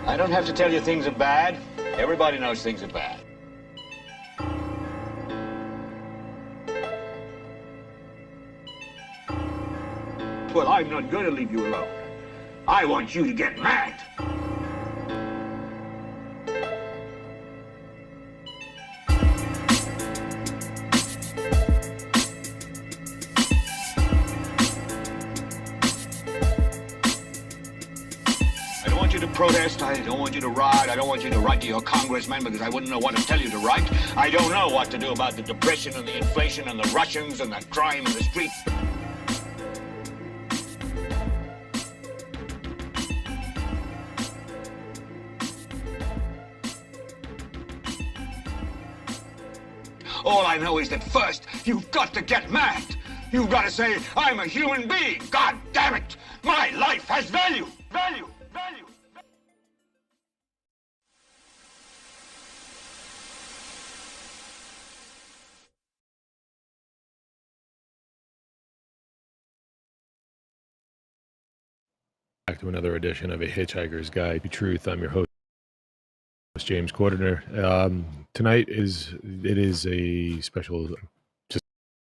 I don't have to tell you things are bad. Everybody knows things are bad. Well, I'm not going to leave you alone. I want you to get mad. I don't want you to protest. I don't want you to riot. I don't want you to write to your congressman because I wouldn't know what to tell you to write. I don't know what to do about the depression and the inflation and the Russians and the crime in the streets. All I know is that first, you've got to get mad. You've got to say, I'm a human being. God damn it. My life has value. Value. Value. Back to another edition of A Hitchhiker's Guide to Truth. I'm your host, James Quarterner. Tonight is a special, just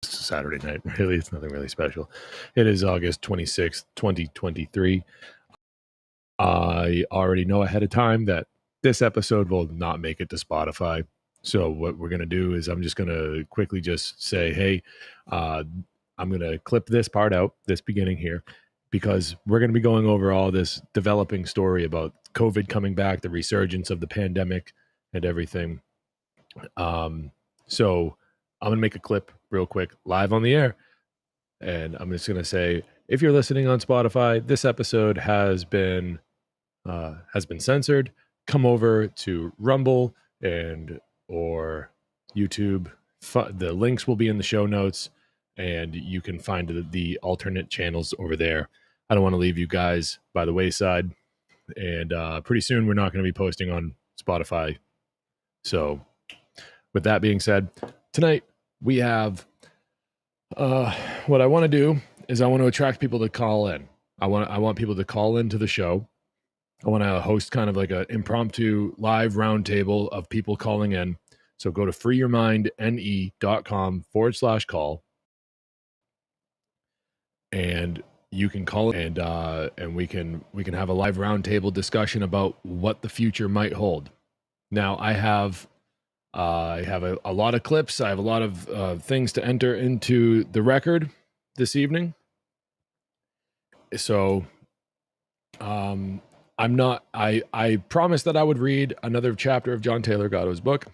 Saturday night. Really, it's nothing really special. It is August 26th, 2023. I already know ahead of time that this episode will not make it to Spotify. So what we're going to do is I'm just going to quickly just say, hey, I'm going to clip this part out, this beginning here, because we're going to be going over all this developing story about COVID coming back, the resurgence of the pandemic and everything. So I'm going to make a clip real quick live on the air. And I'm just going to say, if you're listening on Spotify, this episode has been censored. Come over to Rumble or YouTube. The links will be in the show notes and you can find the alternate channels over there. I don't want to leave you guys by the wayside. And pretty soon we're not going to be posting on Spotify. So with that being said, tonight we have what I want to do is I want to attract people to call in. I want people to call into the show. I want to host kind of like an impromptu live roundtable of people calling in. So go to freeyourmindne.com/call and you can call and we can have a live roundtable discussion about what the future might hold. Now I have a lot of clips. I have a lot of things to enter into the record this evening. So I promised that I would read another chapter of John Taylor Gatto's book.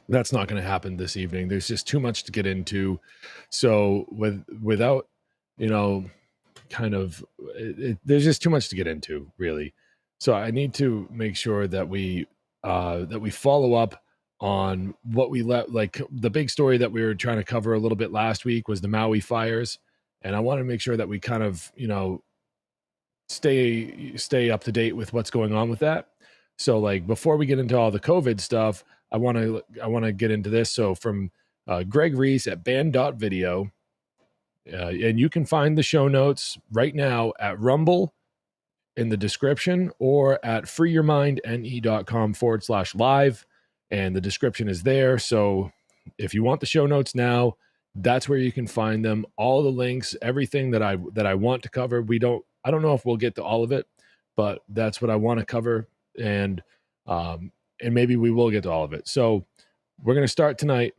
That's not going to happen this evening. There's just too much to get into. So without, there's just too much to get into, really. So I need to make sure that we follow up on what we like the big story that we were trying to cover a little bit last week was the Maui fires. And I want to make sure that we kind of, stay up to date with what's going on with that. So like before we get into all the COVID stuff, I want to get into this. So from Greg Reese at band.video, and you can find the show notes right now at Rumble in the description or at freeyourmindne.com/live. And the description is there. So if you want the show notes now, that's where you can find them. All the links, everything that I want to cover. I don't know if we'll get to all of it, but that's what I want to cover. And maybe we will get to all of it. So we're going to start tonight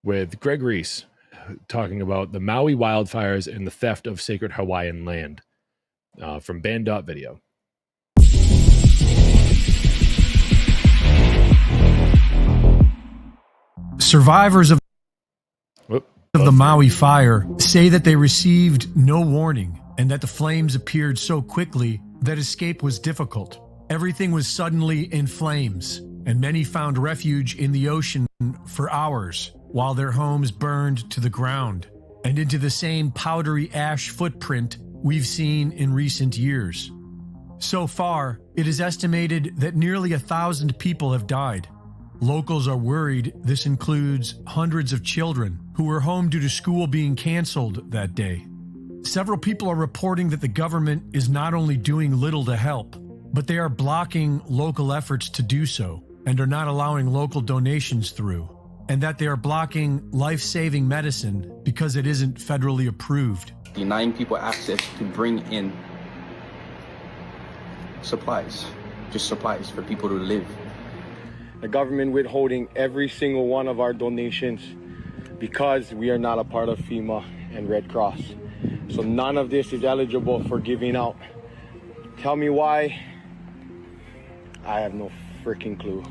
with Greg Reese talking about the Maui wildfires and the theft of sacred Hawaiian land from band.video. Survivors of the Maui fire say that they received no warning and that the flames appeared so quickly that escape was difficult. Everything was suddenly in flames, and many found refuge in the ocean for hours while their homes burned to the ground and into the same powdery ash footprint we've seen in recent years. So far, it is estimated that nearly 1,000 people have died. Locals are worried this includes hundreds of children who were home due to school being canceled that day. Several people are reporting that the government is not only doing little to help, but they are blocking local efforts to do so and are not allowing local donations through, and that they are blocking life-saving medicine because it isn't federally approved. Denying people access to bring in supplies, just supplies for people to live. The government withholding every single one of our donations because we are not a part of FEMA and Red Cross. So none of this is eligible for giving out. Tell me why. I have no freaking clue.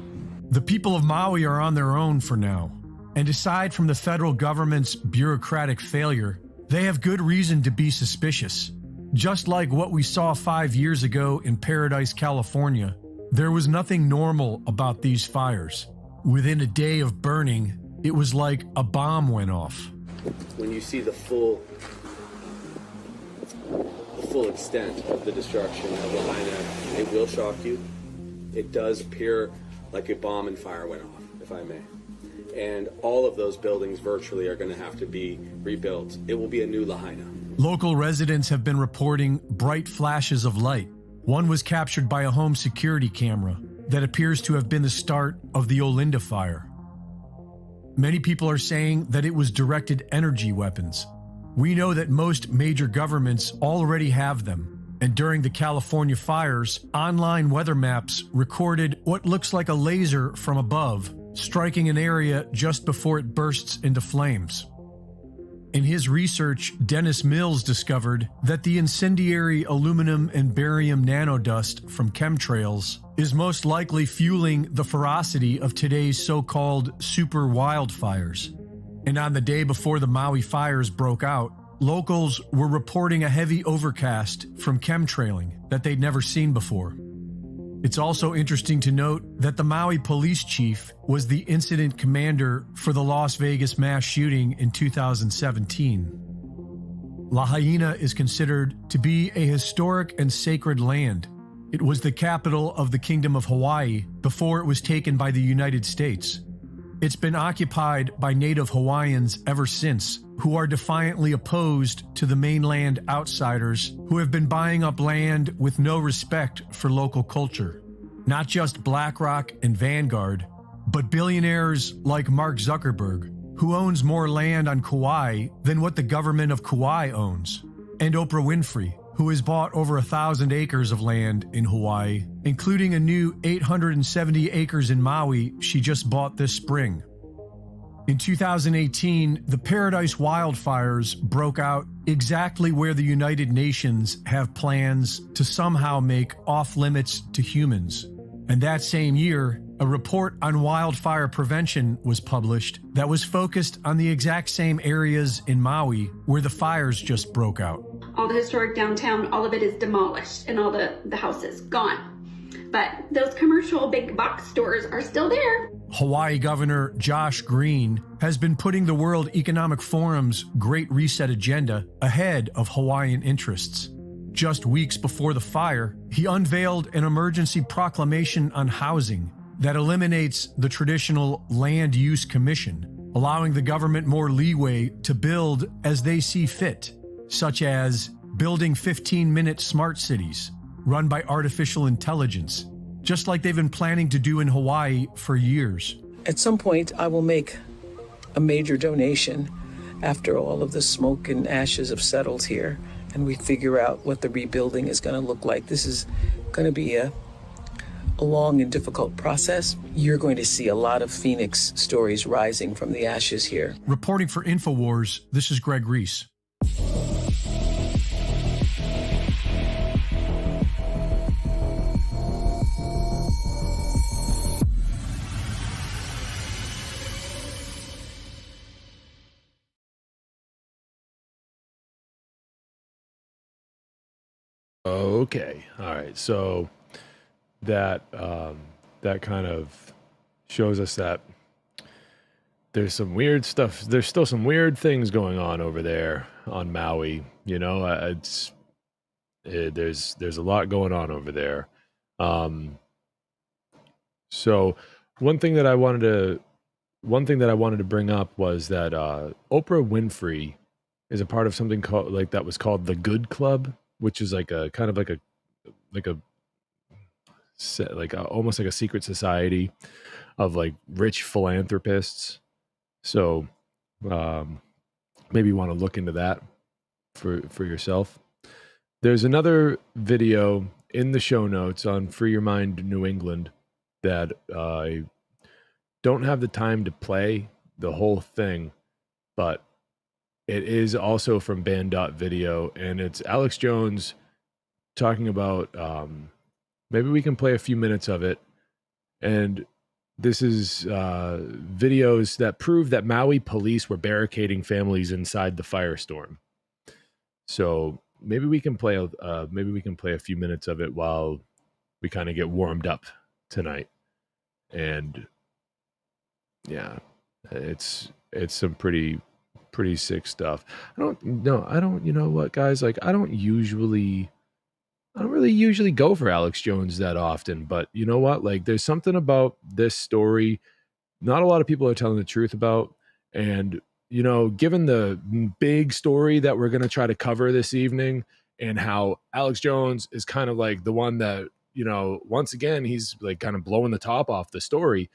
The people of Maui are on their own for now. And aside from the federal government's bureaucratic failure, they have good reason to be suspicious. Just like what we saw 5 years ago in Paradise, California, there was nothing normal about these fires. Within a day of burning, it was like a bomb went off. When you see the full extent of the destruction of Lahaina, it will shock you. It does appear like a bomb and fire went off, if I may. And all of those buildings virtually are going to have to be rebuilt. It will be a new Lahaina. Local residents have been reporting bright flashes of light. One was captured by a home security camera that appears to have been the start of the Olinda fire. Many people are saying that it was directed energy weapons. We know that most major governments already have them, and during the California fires, online weather maps recorded what looks like a laser from above, striking an area just before it bursts into flames. In his research, Dennis Mills discovered that the incendiary aluminum and barium nanodust from chemtrails is most likely fueling the ferocity of today's so-called super wildfires. And on the day before the Maui fires broke out, locals were reporting a heavy overcast from chemtrailing that they'd never seen before. It's also interesting to note that the Maui police chief was the incident commander for the Las Vegas mass shooting in 2017. Lahaina is considered to be a historic and sacred land. It was the capital of the Kingdom of Hawaii before it was taken by the United States. It's been occupied by Native Hawaiians ever since, who are defiantly opposed to the mainland outsiders who have been buying up land with no respect for local culture. Not just BlackRock and Vanguard, but billionaires like Mark Zuckerberg, who owns more land on Kauai than what the government of Kauai owns, and Oprah Winfrey, who has bought over 1,000 acres of land in Hawaii, including a new 870 acres in Maui she just bought this spring. In 2018, the Paradise wildfires broke out exactly where the United Nations have plans to somehow make off-limits to humans. And that same year, a report on wildfire prevention was published that was focused on the exact same areas in Maui where the fires just broke out. All the historic downtown, all of it is demolished and all the houses gone. But those commercial big box stores are still there. Hawaii Governor Josh Green has been putting the World Economic Forum's Great Reset agenda ahead of Hawaiian interests. Just weeks before the fire, he unveiled an emergency proclamation on housing that eliminates the traditional Land Use Commission, allowing the government more leeway to build as they see fit, such as building 15-minute smart cities run by artificial intelligence, just like they've been planning to do in Hawaii for years. At some point, I will make a major donation after all of the smoke and ashes have settled here and we figure out what the rebuilding is going to look like. This is going to be a long and difficult process. You're going to see a lot of Phoenix stories rising from the ashes here. Reporting for InfoWars, this is Greg Reese. Okay. All right. So that that kind of shows us that there's some weird stuff. There's still some weird things going on over there on Maui. You know, there's a lot going on over there. So one thing that I wanted to bring up was that Oprah Winfrey is a part of something called that was called the Good Club, which is like a kind of like a almost like a secret society of like rich philanthropists. So maybe you want to look into that for yourself. There's another video in the show notes on Free Your Mind New England that I don't have the time to play the whole thing, but it is also from band.video, and it's Alex Jones talking about, maybe we can play a few minutes of it. And this is videos that prove that Maui police were barricading families inside the firestorm. So maybe we can play a few minutes of it while we kind of get warmed up tonight. And yeah, it's some pretty sick stuff. You know what, guys, like I don't really usually go for Alex Jones that often, but you know what? Like there's something about this story not a lot of people are telling the truth about. And, you know, given the big story that we're going to try to cover this evening and how Alex Jones is kind of like the one that, you know, once again, he's like kind of blowing the top off the story.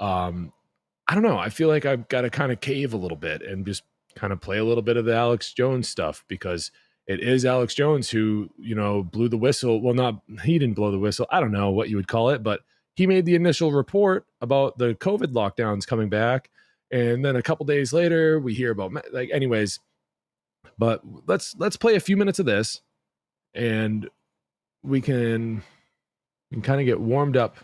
I don't know. I feel like I've got to kind of cave a little bit and just kind of play a little bit of the Alex Jones stuff, because it is Alex Jones who, you know, blew the whistle. Well, he didn't blow the whistle. I don't know what you would call it, but he made the initial report about the COVID lockdowns coming back. And then a couple days later, we hear about, like, anyways, but let's play a few minutes of this and we can kind of get warmed up.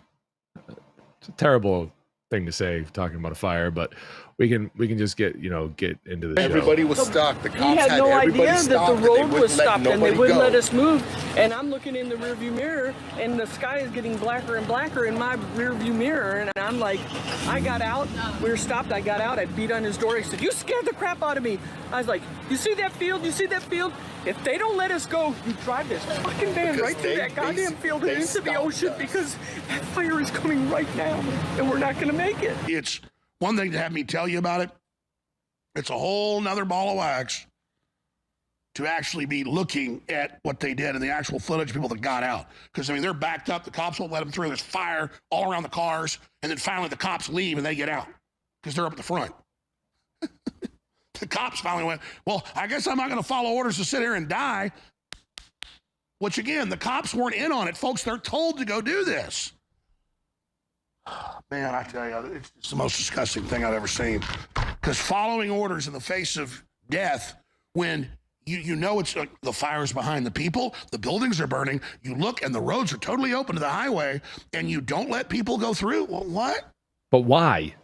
It's a terrible thing to say talking about a fire, but we can just get into the show. Everybody was stuck. The cops had no idea that the road was stopped and they wouldn't let us move. And I'm looking in the rearview mirror and the sky is getting blacker and blacker in my rearview mirror. And I'm like, I got out. We were stopped. I got out. I beat on his door. He said, "You scared the crap out of me." I was like, "You see that field? You see that field? If they don't let us go, you drive this fucking van right through that goddamn field and into the ocean, because that fire is coming right now and we're not going to make it." It's one thing to have me tell you about it. It's a whole nother ball of wax to actually be looking at what they did and the actual footage of people that got out. Because, I mean, they're backed up. The cops won't let them through. There's fire all around the cars. And then finally the cops leave and they get out because they're up at the front. The cops finally went, "Well, I guess I'm not going to follow orders to sit here and die." Which, again, the cops weren't in on it. Folks, they're told to go do this. Man, I tell you, it's the most disgusting thing I've ever seen. Because following orders in the face of death, when you know it's like the fire's behind the people, the buildings are burning, you look and the roads are totally open to the highway, and you don't let people go through? Well, what? But why?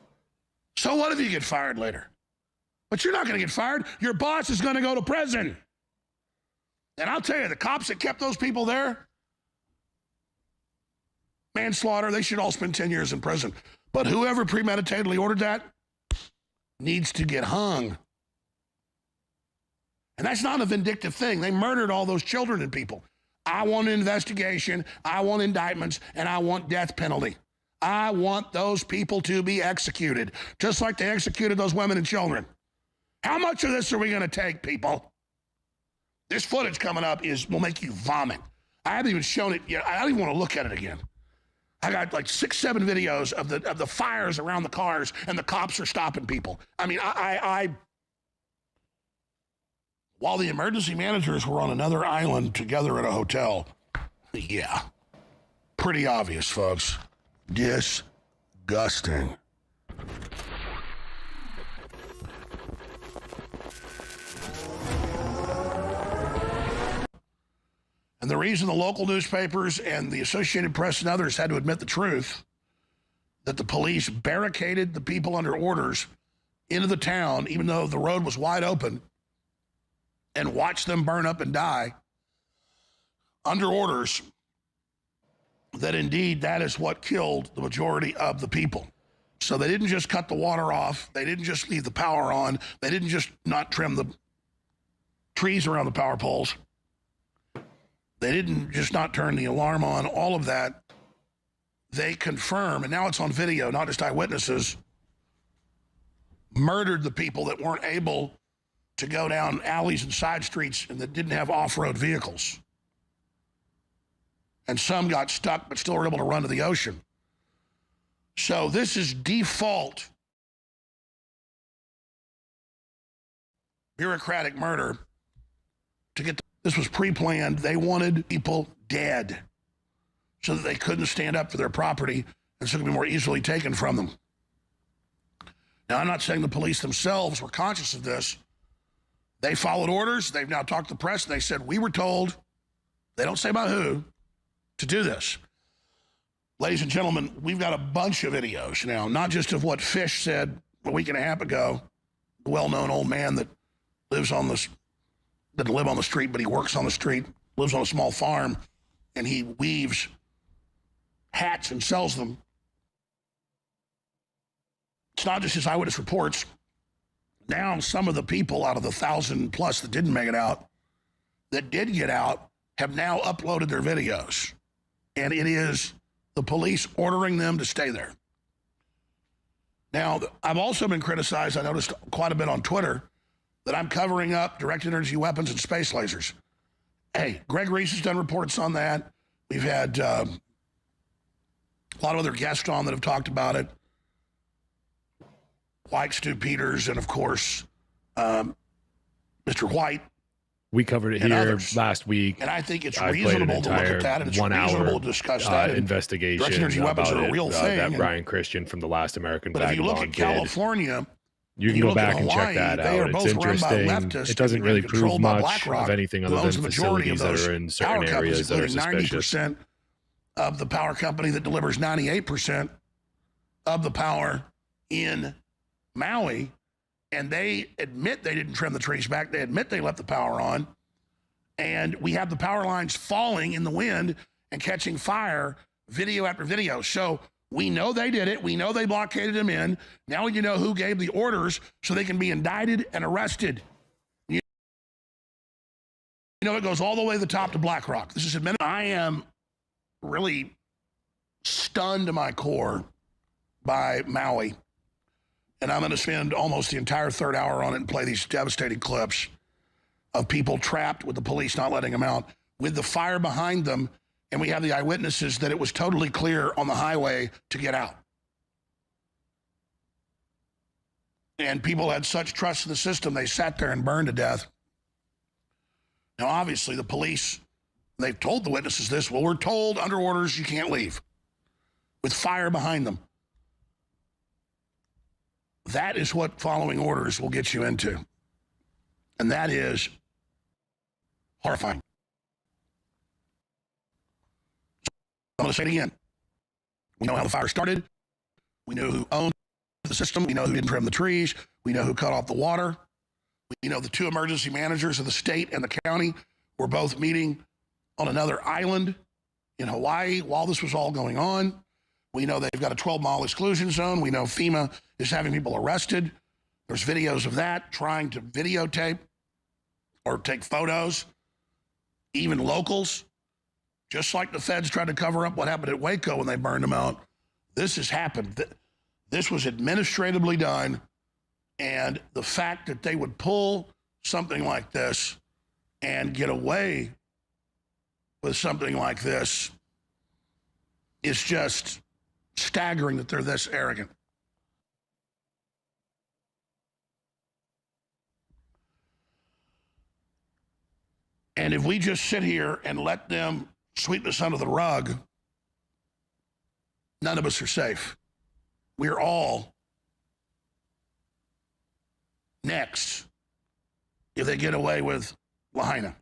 So what if you get fired later? But you're not going to get fired. Your boss is going to go to prison. And I'll tell you, the cops that kept those people there, manslaughter, they should all spend 10 years in prison. But whoever premeditatedly ordered that needs to get hung. And that's not a vindictive thing. They murdered all those children and people. I want an investigation, I want indictments, and I want death penalty. I want those people to be executed, just like they executed those women and children. How much of this are we going to take, people? This footage coming up will make you vomit. I haven't even shown it yet. I don't even want to look at it again. I got like 6, 7 videos of the fires around the cars, and the cops are stopping people. I mean, while the emergency managers were on another island together at a hotel, yeah, pretty obvious, folks. Disgusting. And the reason the local newspapers and the Associated Press and others had to admit the truth, that the police barricaded the people under orders into the town, even though the road was wide open, and watched them burn up and die under orders, that indeed that is what killed the majority of the people. So they didn't just cut the water off. They didn't just leave the power on. They didn't just not trim the trees around the power poles. They didn't just not turn the alarm on, all of that. They confirm, and now it's on video, not just eyewitnesses, murdered the people that weren't able to go down alleys and side streets and that didn't have off-road vehicles. and some got stuck but still were able to run to the ocean. So this is default bureaucratic murder to get this was pre-planned. They wanted people dead so that they couldn't stand up for their property and so it could be more easily taken from them. Now, I'm not saying the police themselves were conscious of this. They followed orders. They've now talked to the press, and they said, we were told, they don't say about who, to do this. Ladies and gentlemen, we've got a bunch of videos now, not just of what Fish said a week and a half ago, the well-known old man that lives on this, doesn't live on the street, but he works on the street, lives on a small farm, and he weaves hats and sells them. It's not just his eyewitness reports. Now some of the people out of the 1,000 plus that didn't make it out, that did get out, have now uploaded their videos. And it is the police ordering them to stay there. Now, I've also been criticized, I noticed quite a bit on Twitter, that I'm covering up direct energy weapons and space lasers. Hey, Greg Reese has done reports on that. We've had a lot of other guests on that have talked about it. Like Stu Peters and, of course, Mr. White. We covered it here last week. And I think it's reasonable to look at that, and it's reasonable to discuss that. Investigation direct energy weapons are a real thing. That Brian Christian from The Last American But if you look at California, you can go back and check that out. It's interesting. It doesn't really prove much of anything other than facilities that are in certain areas that are suspicious. 90% of the power company that delivers 98% of the power in Maui, and they admit they didn't trim the trees back. They admit they left the power on. And we have the power lines falling in the wind and catching fire video after video. So we know they did it. We know they blockaded them in. Now you know who gave the orders so they can be indicted and arrested. You know, it goes all the way to the top to BlackRock. This is admitted. I am really stunned to my core by Maui. And I'm going to spend almost the entire third hour on it and play these devastating clips of people trapped with the police not letting them out, with the fire behind them, and we have the eyewitnesses that it was totally clear on the highway to get out. And people had such trust in the system, they sat there and burned to death. Now, obviously, the police, they've told the witnesses this, well, we're told under orders you can't leave, with fire behind them. That is what following orders will get you into. And that is horrifying. I'm going to say it again. We know how the fire started. We know who owned the system. We know who didn't trim the trees. We know who cut off the water. We know the two emergency managers of the state and the county were both meeting on another island in Hawaii while this was all going on. We know they've got a 12-mile exclusion zone. We know FEMA is having people arrested. There's videos of that, trying to videotape or take photos. Even locals, just like the feds tried to cover up what happened at Waco when they burned them out. This has happened. This was administratively done. And the fact that they would pull something like this and get away with something like this is just staggering that they're this arrogant. And if we just sit here and let them sweep us under the rug, none of us are safe. We're all next if they get away with Lahaina.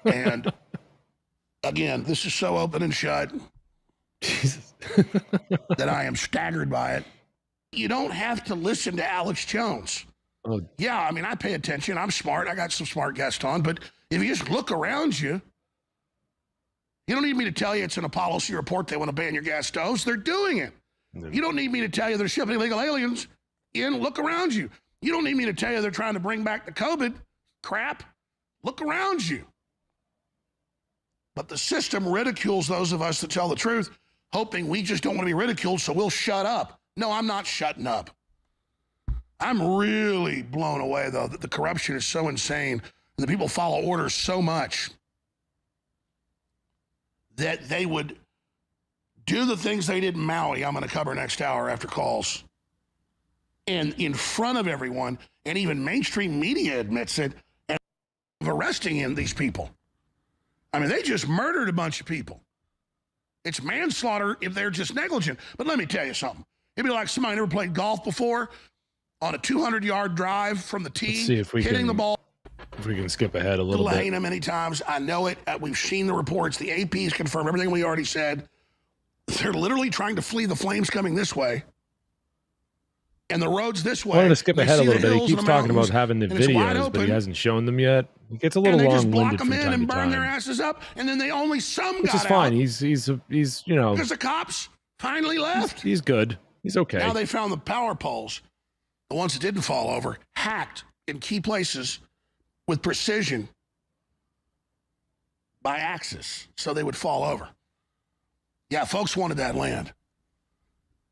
And again, this is so open and shut Jesus. that I am staggered by it. You don't have to listen to Alex Jones. Oh. Yeah, I mean, I pay attention. I'm smart. I got some smart guests on. But if you just look around you, you don't need me to tell you it's in a policy report they want to ban your gas stoves. They're doing it. No. You don't need me to tell you they're shipping illegal aliens in. Look around you. You don't need me to tell you they're trying to bring back the COVID crap. Look around you. But the system ridicules those of us that tell the truth, hoping we just don't want to be ridiculed, so we'll shut up. No, I'm not shutting up. I'm really blown away, though, that the corruption is so insane and the people follow orders so much that they would do the things they did in Maui, I'm going to cover next hour after calls, and in front of everyone, and even mainstream media admits it, and arresting these people. I mean, they just murdered a bunch of people. It's manslaughter if they're just negligent. But let me tell you something. It'd be like somebody never played golf before on a 200-yard drive from the tee, hitting the ball. If we can skip ahead a little bit. Lahaina many times. I know it. We've seen the reports. The AP's confirmed everything we already said. They're literally trying to flee the flames coming this way. And the road's this way. I wanted to skip ahead a little bit. He keeps talking about having the videos, but he hasn't shown them yet. He gets a little long-winded from time to time. And they just block them in and burn their asses up, and then they only some got out. Which is fine. He's you know. Because the cops finally left. He's good. He's okay. Now they found the power poles, the ones that didn't fall over, hacked in key places with precision by axis, so they would fall over. Yeah, folks wanted that land.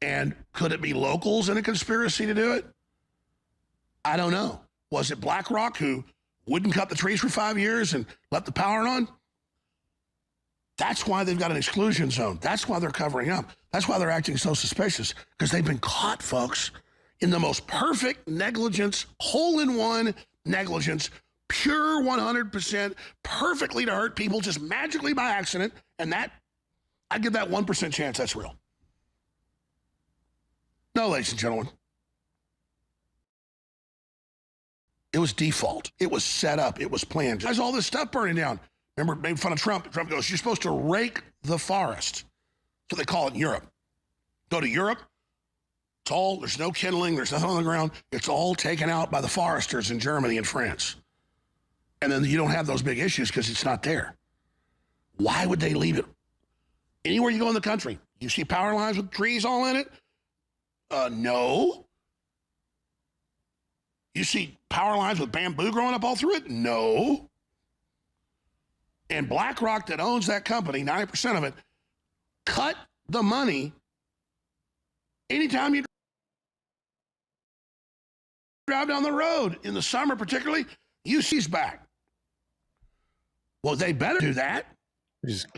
And could it be locals in a conspiracy to do it? I don't know. Was it BlackRock who wouldn't cut the trees for 5 years and let the power on? That's why they've got an exclusion zone. That's why they're covering up. That's why they're acting so suspicious, because they've been caught, folks, in the most perfect negligence, hole-in-one negligence, pure 100%, perfectly to hurt people just magically by accident. And that, I give that 1% chance that's real. No, ladies and gentlemen. It was default. It was set up. It was planned. There's all this stuff burning down. Remember, made fun of Trump. Trump goes, you're supposed to rake the forest. That's what they call it in Europe. Go to Europe. It's all, there's no kindling. There's nothing on the ground. It's all taken out by the foresters in Germany and France. And then you don't have those big issues because it's not there. Why would they leave it? Anywhere you go in the country, you see power lines with trees all in it? No. You see power lines with bamboo growing up all through it? No. And BlackRock, that owns that company, 90% of it, cut the money anytime you drive down the road. In the summer particularly, UC's back. Well, they better do that,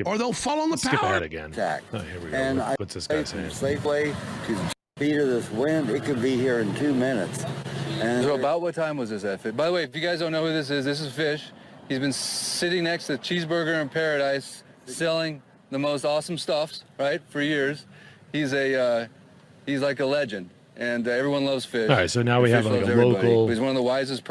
or they'll fall on the power. Skip ahead again. Oh, here we go. And What's this guy saying? Safeway to the speed of this wind, it could be here in 2 minutes. And so about what time was this at? By the way, if you guys don't know who this is Fish. He's been sitting next to Cheeseburger in Paradise, selling the most awesome stuffs, right, for years. He's like a legend, and everyone loves Fish. All right, so now we have like a local. He's one of the wisest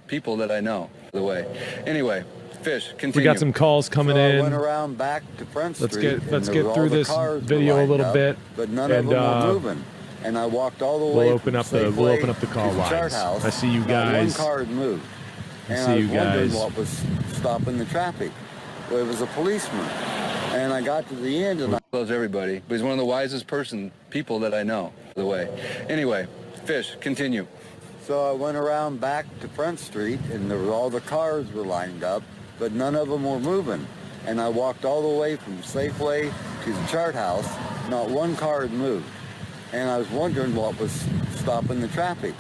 people that I know, by the way. Anyway, Fish, continue. We got some calls coming in. I went around back to Front Street. Let's get through this video a little bit, but none of them were moving. And I walked all the way. We'll open up the call lines. I see you guys. One car had moved. And I was wondering what was stopping the traffic. Well, it was a policeman. And I got to the end and I loves everybody, but he's one of the wisest people that I know, by the way. Anyway, Fish, continue. So I went around back to Front Street and all the cars were lined up, but none of them were moving. And I walked all the way from Safeway to the Chart House. Not one car had moved. And I was wondering what was stopping the traffic.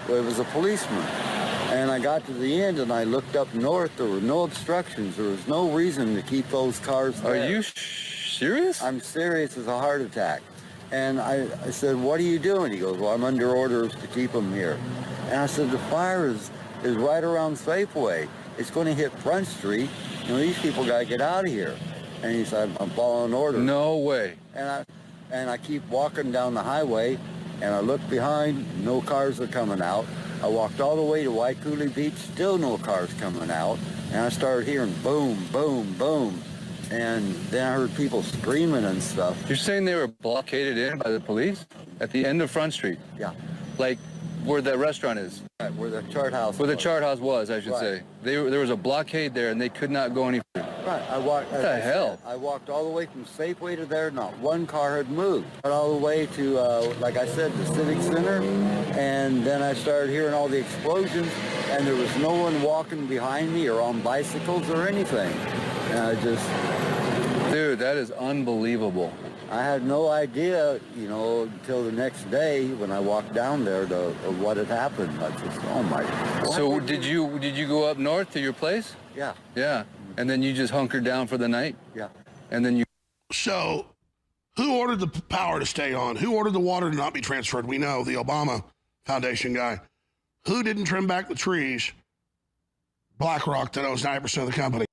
Well, it was a policeman. And I got to the end and I looked up north. There were no obstructions. There was no reason to keep those cars there. Are you serious? I'm serious as a heart attack. And I said, what are you doing? He goes, well, I'm under orders to keep them here. And I said, the fire is right around Safeway. It's going to hit Front Street. You know, these people got to get out of here. And he said, I'm following orders. No way. And I keep walking down the highway, and I look behind, no cars are coming out. I walked all the way to Waikuli Beach, still no cars coming out. And I started hearing boom, boom, boom. And then I heard people screaming and stuff. You're saying they were blockaded in by the police at the end of Front Street? Yeah. Like where the restaurant is? Right, where the Chart House Where the Chart House was, I should say. There was a blockade there, and they could not go any further. Right, I walked. What the hell? I walked all the way from Safeway to there. Not one car had moved. All the way to, like I said, the Civic Center, and then I started hearing all the explosions, and there was no one walking behind me or on bicycles or anything. And I just. Dude, that is unbelievable. I had no idea, you know, until the next day when I walked down there of what had happened. I just, oh my God. So did you go up north to your place? Yeah. Yeah. And then you just hunkered down for the night? Yeah. And then you So who ordered the power to stay on? Who ordered the water to not be transferred? We know, the Obama Foundation guy. Who didn't trim back the trees? BlackRock, that owns 90% of the company.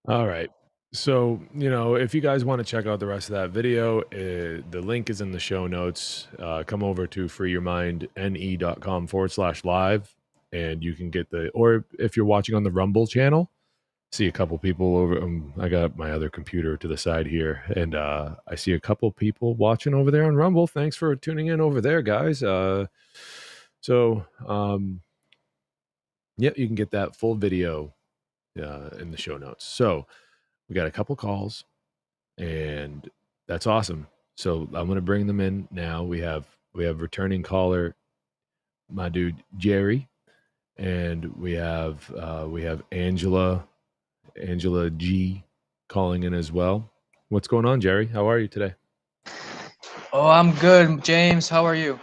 All right. So, if you guys want to check out the rest of that video, the link is in the show notes. Come over to freeyourmindne.com/live, and you can get or if you're watching on the Rumble channel, see a couple people over. I got my other computer to the side here, and I see a couple people watching over there on Rumble. Thanks for tuning in over there, guys. Yeah, you can get that full video in the show notes. So we got a couple calls, and that's awesome. So I'm going to bring them in now. We have returning caller, my dude Jerry, and we have Angela G calling in as well. What's going on, Jerry? How are you today? Oh, I'm good, James. How are you?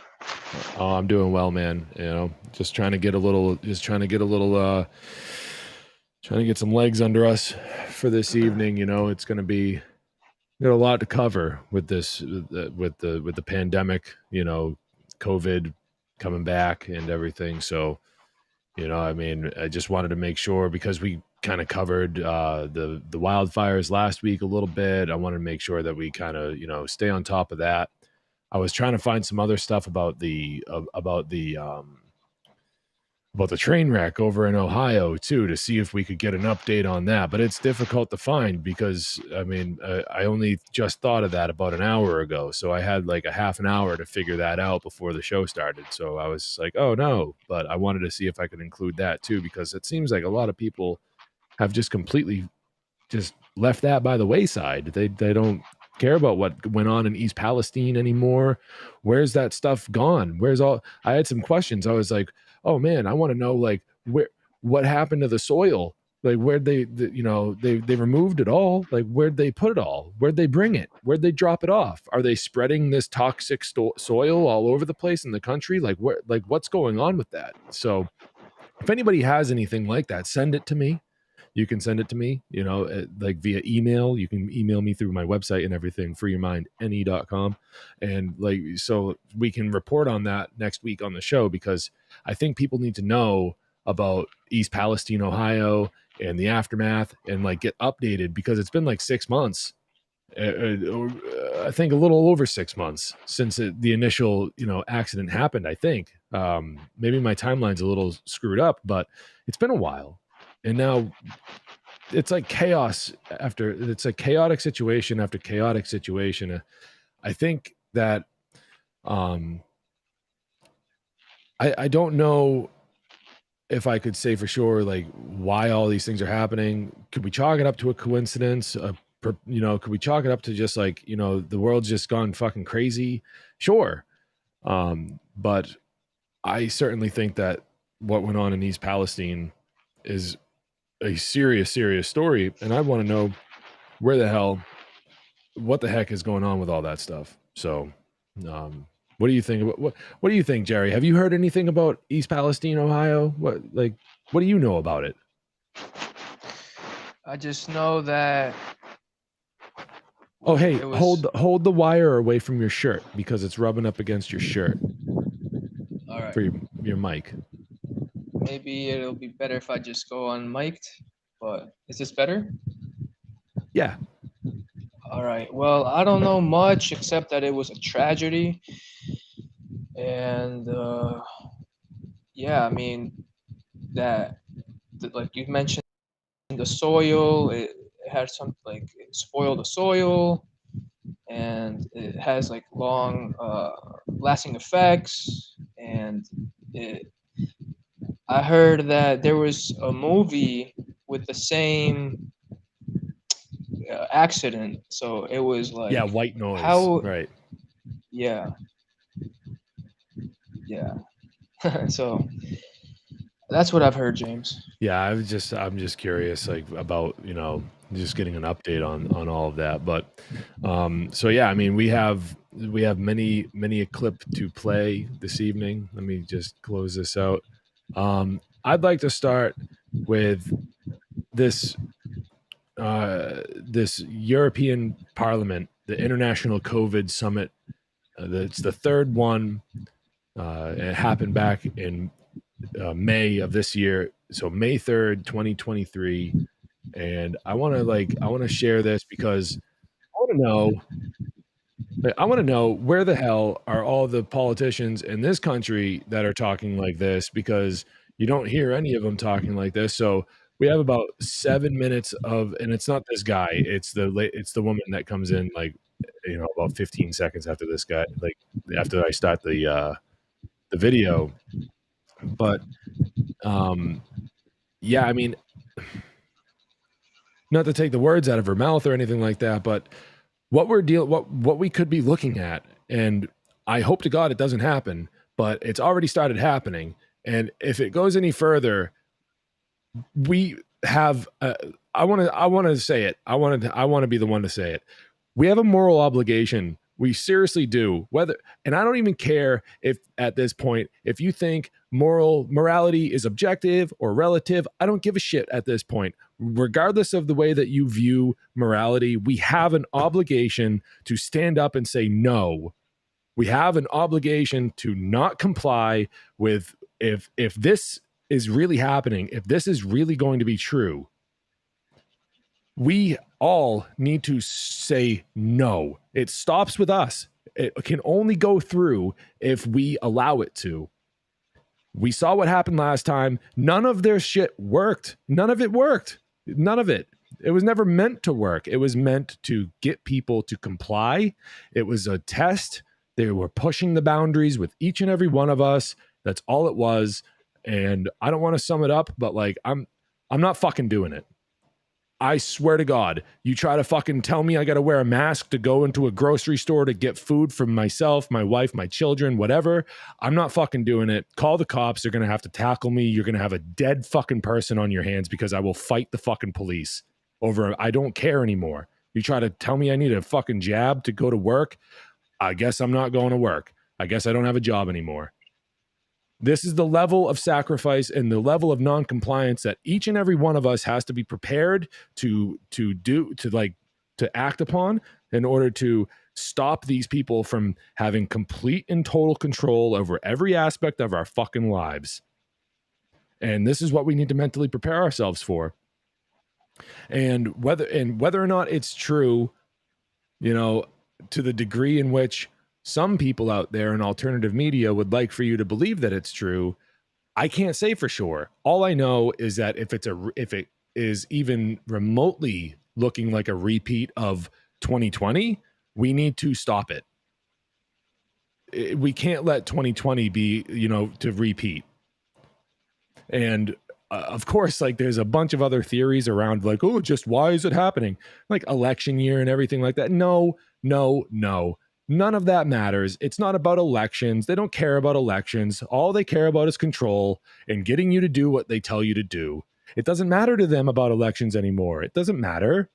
Oh, I'm doing well, man. Just trying to get some legs under us for this evening. It's going to be a lot to cover with this, with the pandemic, COVID coming back and everything. So, I just wanted to make sure, because we kind of covered the wildfires last week a little bit. I wanted to make sure that we kind of, stay on top of that. I was trying to find some other stuff about the train wreck over in Ohio too, to see if we could get an update on that. But it's difficult to find because, I only just thought of that about an hour ago. So I had like a half an hour to figure that out before the show started. So I was like, oh no, but I wanted to see if I could include that too, because it seems like a lot of people have just completely just left that by the wayside. They don't care about what went on in East Palestine anymore. Where's that stuff gone? I had some questions. I was like, oh man, I want to know like what happened to the soil? Like where'd they removed it all? Like where'd they put it all? Where'd they bring it? Where'd they drop it off? Are they spreading this toxic soil all over the place in the country? Like what's going on with that? So if anybody has anything like that, send it to me. You can send it to me, like via email. You can email me through my website and everything, freeyourmindne.com. And so we can report on that next week on the show, because I think people need to know about East Palestine, Ohio, and the aftermath, and get updated, because it's been like 6 months. I think a little over 6 months since the initial, accident happened. I think maybe my timeline's a little screwed up, but it's been a while. And now it's like chaos it's a chaotic situation after chaotic situation. I think that I don't know if I could say for sure, why all these things are happening. Could we chalk it up to a coincidence? Could we chalk it up to just the world's just gone fucking crazy? Sure. But I certainly think that what went on in East Palestine is a serious story, and I want to know what the heck is going on with all that stuff. So what do you think about what do you think, Jerry? Have you heard anything about East Palestine, Ohio? What do you know about it? I just know that. Oh, hey, hold the wire away from your shirt, because it's rubbing up against your shirt. All right. For your mic. Maybe it'll be better if I just go unmiked, but is this better? Yeah. All right. Well, I don't know much except that it was a tragedy. And that like you mentioned, the soil, it had some it spoiled the soil, and it has long lasting effects. And I heard that there was a movie with the same accident, so it was White Noise. Right. Yeah. So that's what I've heard, James. Yeah, I'm just curious, about just getting an update on all of that. But so yeah, we have many a clip to play this evening. Let me just close this out. I'd like to start with this this European Parliament, the International COVID Summit. It's the third one. It happened back in May of this year. So May 3rd, 2023. And I want to share this because I want to know where the hell are all the politicians in this country that are talking like this, because you don't hear any of them talking like this. So we have about 7 minutes of, and it's not this guy, it's the woman that comes in like, about 15 seconds after this guy, like after I start the video. But yeah, I mean, not to take the words out of her mouth or anything like that, but what we could be looking at, and I hope to God it doesn't happen, but it's already started happening. And if it goes any further, we have I want to say it. I want to be the one to say it. We have a moral obligation. We seriously do. And I don't even care if at this point, if you think morality is objective or relative, I don't give a shit at this point. Regardless of the way that you view morality, we have an obligation to stand up and say no. We have an obligation to not comply with if this is really happening, if this is really going to be true. We all need to say no. It stops with us. It can only go through if we allow it to. We saw what happened last time. None of their shit worked. None of it worked. None of it. It was never meant to work. It was meant to get people to comply. It was a test. They were pushing the boundaries with each and every one of us. That's all it was. And I don't want to sum it up, but like I'm not fucking doing it. I swear to God, you try to fucking tell me I got to wear a mask to go into a grocery store to get food for myself, my wife, my children, whatever. I'm not fucking doing it. Call the cops. They're going to have to tackle me. You're going to have a dead fucking person on your hands because I will fight the fucking police over. I don't care anymore. You try to tell me I need a fucking jab to go to work. I guess I'm not going to work. I guess I don't have a job anymore. This is the level of sacrifice and the level of non-compliance that each and every one of us has to be prepared to act upon in order to stop these people from having complete and total control over every aspect of our fucking lives. And this is what we need to mentally prepare ourselves for. And whether or not it's true, to the degree in which some people out there in alternative media would like for you to believe that it's true, I can't say for sure. All I know is that if it is even remotely looking like a repeat of 2020, we need to stop it. We can't let 2020 be, to repeat. And of course, like there's a bunch of other theories around like, oh, just why is it happening? Like election year and everything like that. No. None of that matters. It's not about elections. They don't care about elections. All they care about is control and getting you to do what they tell you to do. It doesn't matter to them about elections anymore. It doesn't matter.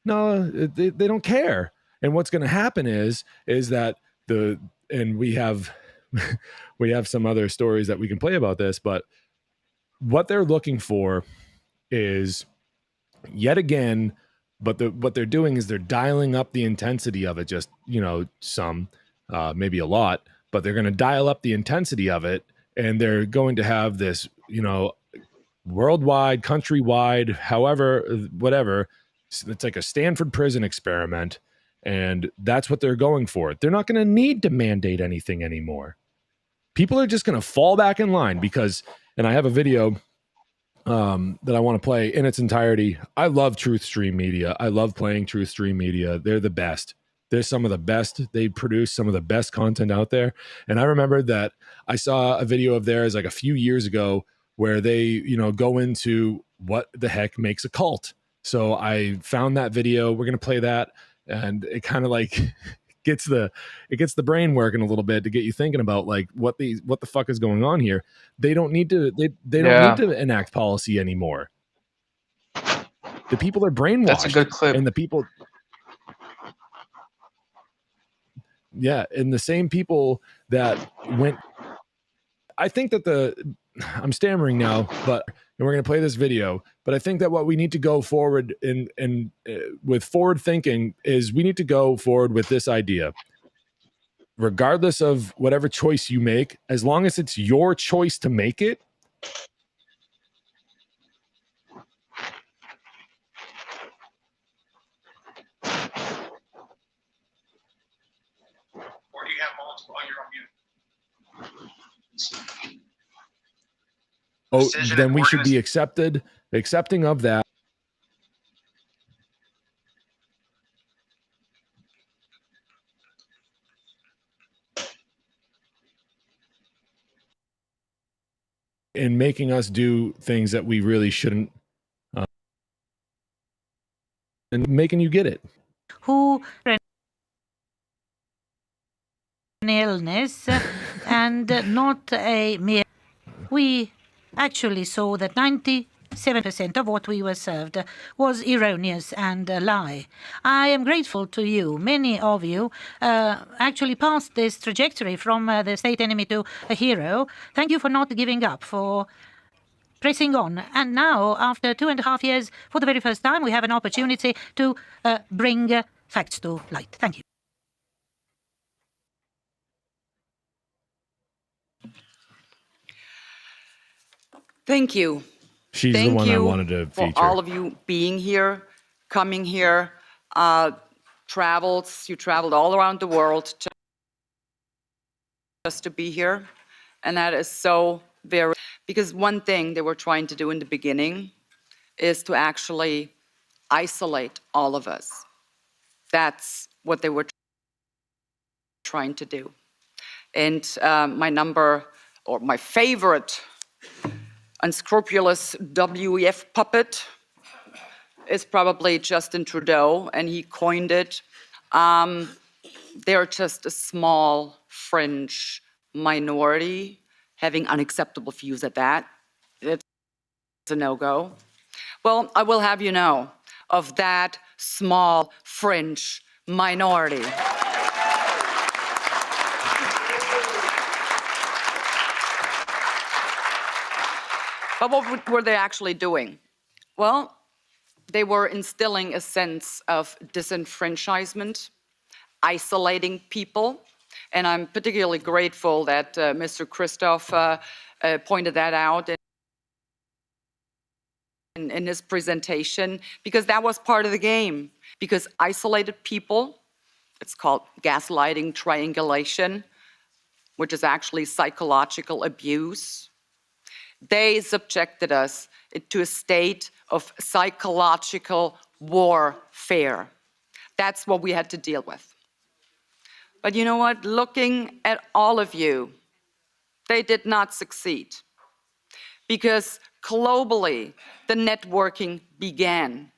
No, they don't care. And what's going to happen is that we have some other stories that we can play about this, but what they're looking for is yet again. But what they're doing is they're dialing up the intensity of it, just, some, maybe a lot, but they're going to dial up the intensity of it. And they're going to have this, worldwide, countrywide, however, whatever. It's like a Stanford prison experiment. And that's what they're going for. They're not going to need to mandate anything anymore. People are just going to fall back in line because, and I have a video that I want to play in its entirety. I love Truth Stream Media. I love playing Truth Stream Media. They're the best. They're some of the best. They produce some of the best content out there. And I remember that I saw a video of theirs like a few years ago where they, go into what the heck makes a cult. So I found that video. We're going to play that. And it kind of like gets the brain working a little bit to get you thinking about like what the fuck is going on here. They don't need to they don't need to enact policy anymore. The people are brainwashed. That's a good clip. And the people, and the same people that went. I think that I'm stammering now, but and we're going to play this video. But I think that what we need to go forward in with forward thinking is we need to go forward with this idea. Regardless of whatever choice you make, as long as it's your choice to make it, Or do you have multiple? Oh, you're on mute. then we should be accepting of that. In making us do things that we really shouldn't, and making you get it. Who an illness and not a mere. We actually saw that 97% of what we were served was erroneous and a lie. I am grateful to you. Many of you actually passed this trajectory from the state enemy to a hero. Thank you for not giving up, for pressing on. And now, after 2.5 years, for the very first time, we have an opportunity to bring facts to light. Thank you. Thank you. She's the one I wanted to feature. For all of you being here, coming here, you traveled all around the world just to be here. And that is so very, because one thing they were trying to do in the beginning is to actually isolate all of us. That's what they were trying to do. And my favorite unscrupulous WEF puppet is probably Justin Trudeau, and he coined it. They're just a small fringe minority having unacceptable views at that. It's a no-go. Well, I will have you know of that small fringe minority. But what were they actually doing? Well, they were instilling a sense of disenfranchisement, isolating people. And I'm particularly grateful that Mr. Christoph pointed that out in his presentation, because that was part of the game. Because isolated people, it's called gaslighting, triangulation, which is actually psychological abuse. They subjected us to a state of psychological warfare. That's what we had to deal with. But you know what? Looking at all of you, they did not succeed. Because globally, the networking began.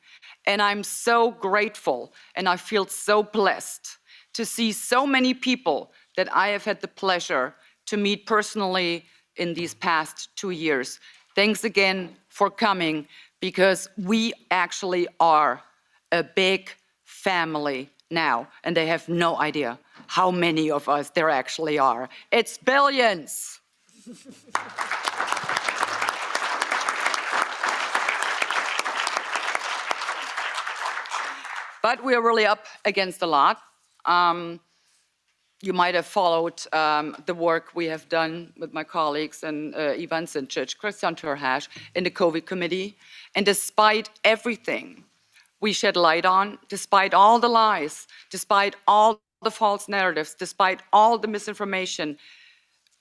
And I'm so grateful and I feel so blessed to see so many people that I have had the pleasure to meet personally in these past 2 years. Thanks again for coming, because we actually are a big family now, and they have no idea how many of us there actually are. It's billions. But we're really up against a lot. You might have followed the work we have done with my colleagues and Ivan Sinčić, Christian Terhash in the COVID committee. And despite everything we shed light on, despite all the lies, despite all the false narratives, despite all the misinformation,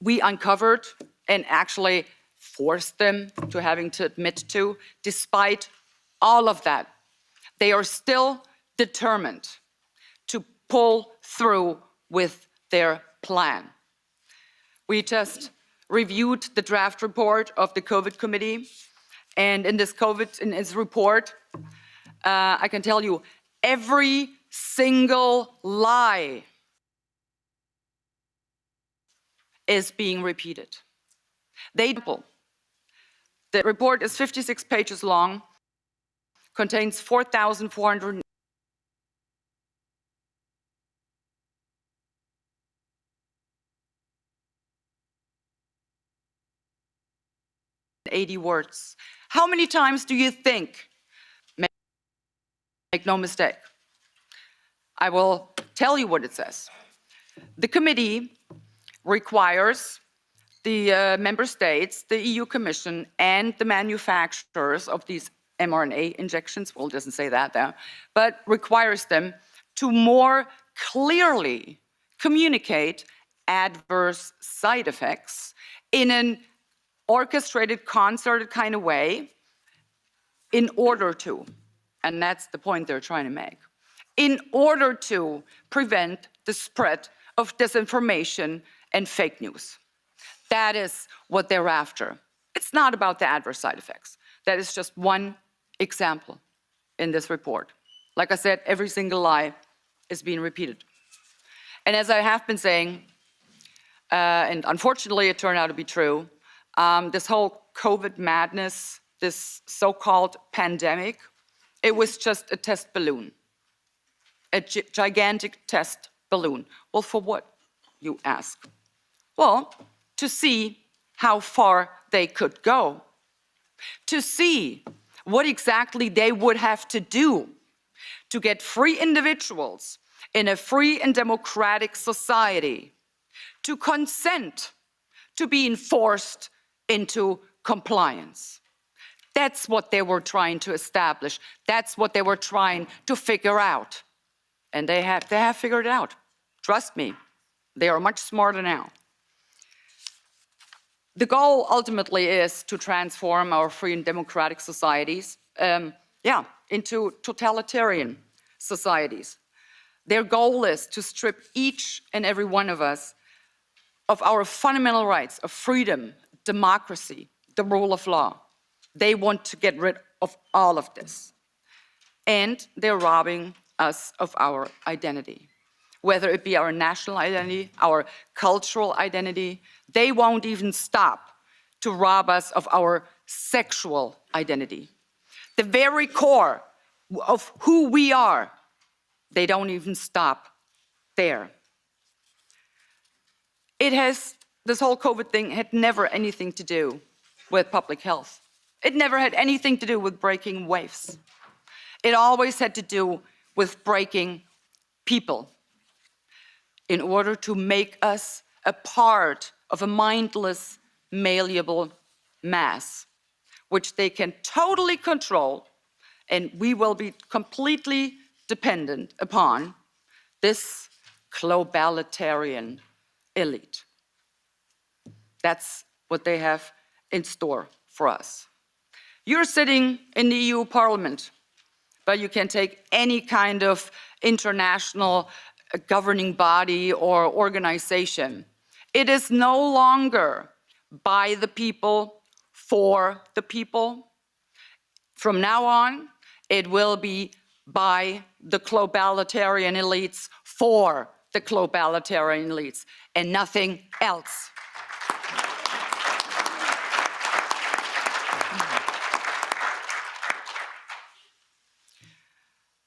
we uncovered and actually forced them to having to admit to, despite all of that, they are still determined to pull through with their plan. We just reviewed the draft report of the COVID committee, and in this report, I can tell you, every single lie is being repeated. The report is 56 pages long, contains 4,400 80 words. How many times do you think? Make no mistake. I will tell you what it says. The committee requires the member states, the EU Commission, and the manufacturers of these mRNA injections, well, it doesn't say that there, but requires them to more clearly communicate adverse side effects in an orchestrated, concerted kind of way in order to, and that's the point they're trying to make, in order to prevent the spread of disinformation and fake news. That is what they're after. It's not about the adverse side effects. That is just one example in this report. Like I said, every single lie is being repeated. And as I have been saying, and unfortunately it turned out to be true, this whole COVID madness, this so-called pandemic, it was just a test balloon, a gigantic test balloon. Well, for what, you ask? Well, to see how far they could go, to see what exactly they would have to do to get free individuals in a free and democratic society to consent to being forced into compliance. That's what they were trying to establish. That's what they were trying to figure out. And they have figured it out. Trust me, they are much smarter now. The goal ultimately is to transform our free and democratic societies, into totalitarian societies. Their goal is to strip each and every one of us of our fundamental rights of freedom, democracy, the rule of law. They want to get rid of all of this. And they're robbing us of our identity. Whether it be our national identity, our cultural identity, they won't even stop to rob us of our sexual identity. The very core of who we are, they don't even stop there. This whole COVID thing had never anything to do with public health. It never had anything to do with breaking waves. It always had to do with breaking people in order to make us a part of a mindless, malleable mass, which they can totally control, and we will be completely dependent upon this globalitarian elite. That's what they have in store for us. You're sitting in the EU Parliament, but you can take any kind of international governing body or organization. It is no longer by the people, for the people. From now on, it will be by the globalitarian elites, for the globalitarian elites, and nothing else.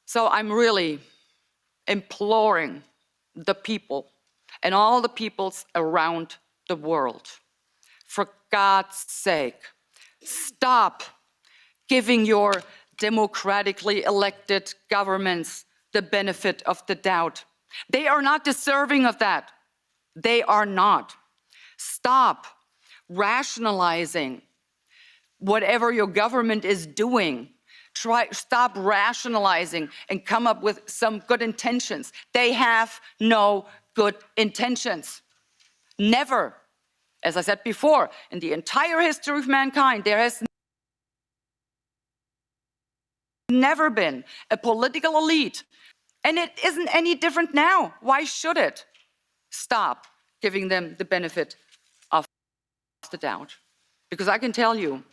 So I'm really imploring the people and all the peoples around the world, for God's sake, stop giving your democratically elected governments the benefit of the doubt. They are not deserving of that. They are not. Stop rationalizing whatever your government is doing. Stop rationalizing and come up with some good intentions. They have no good intentions. Never. As I said before, in the entire history of mankind, there has never been a political elite. And it isn't any different now. Why should it? Stop giving them the benefit of the doubt. Because I can tell you,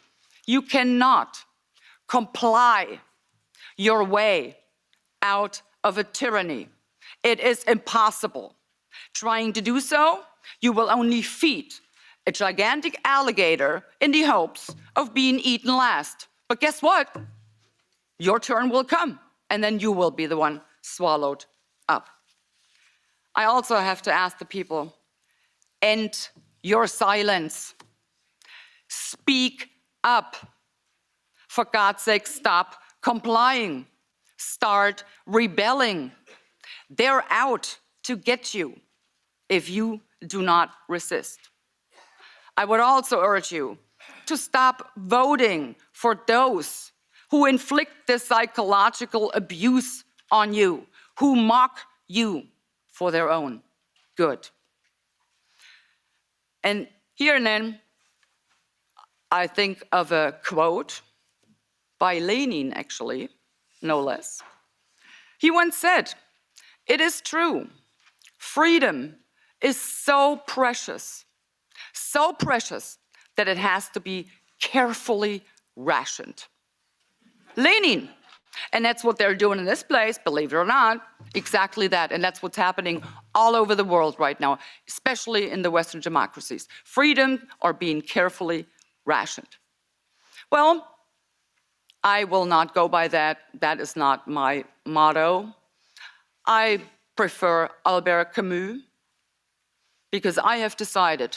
you cannot comply your way out of a tyranny. It is impossible. Trying to do so, you will only feed a gigantic alligator in the hopes of being eaten last. But guess what? Your turn will come, and then you will be the one swallowed up. I also have to ask the people, end your silence. Speak up. For God's sake, stop complying. Start rebelling. They're out to get you if you do not resist. I would also urge you to stop voting for those who inflict this psychological abuse on you, who mock you for their own good. And here and then, I think of a quote by Lenin, actually, no less. He once said, "It is true, freedom is so precious that it has to be carefully rationed." Lenin. And that's what they're doing in this place, believe it or not, exactly that. And that's what's happening all over the world right now, especially in the Western democracies. Freedom are being carefully rationed. Well, I will not go by that. That is not my motto. I prefer Albert Camus because I have decided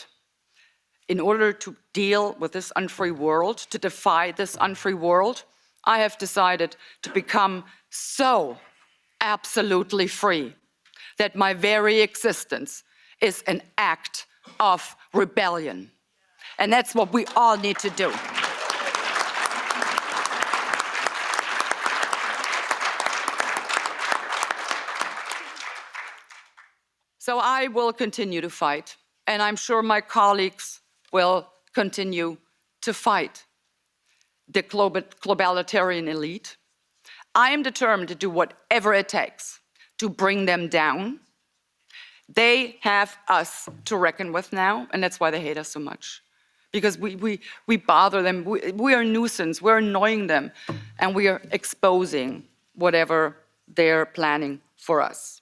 in order to deal with this unfree world, to defy this unfree world, I have decided to become so absolutely free that my very existence is an act of rebellion. And that's what we all need to do. So I will continue to fight, and I'm sure my colleagues will continue to fight the globalitarian elite. I am determined to do whatever it takes to bring them down. They have us to reckon with now, and that's why they hate us so much. Because we bother them, we are a nuisance, we're annoying them, and we are exposing whatever they're planning for us.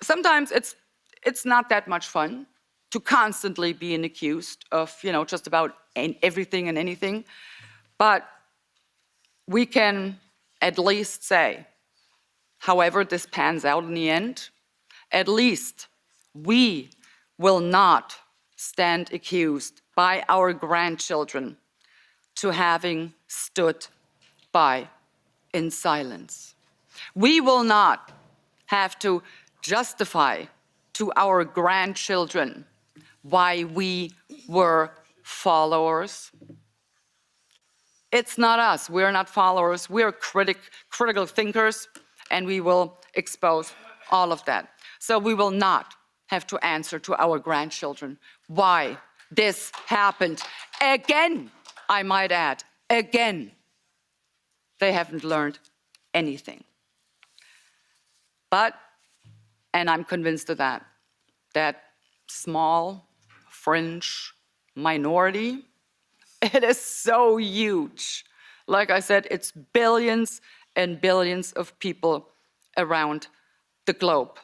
Sometimes it's not that much fun to constantly being accused of, just about everything and anything, but we can at least say, however this pans out in the end, at least we will not stand accused by our grandchildren to having stood by in silence. We will not have to justify to our grandchildren why we were followers. It's not us. We're not followers. We're critical thinkers, and we will expose all of that. So we will not have to answer to our grandchildren why this happened. Again, I might add, again. They haven't learned anything. But, and I'm convinced of that small, fringe minority, it is so huge. Like I said, it's billions and billions of people around the globe.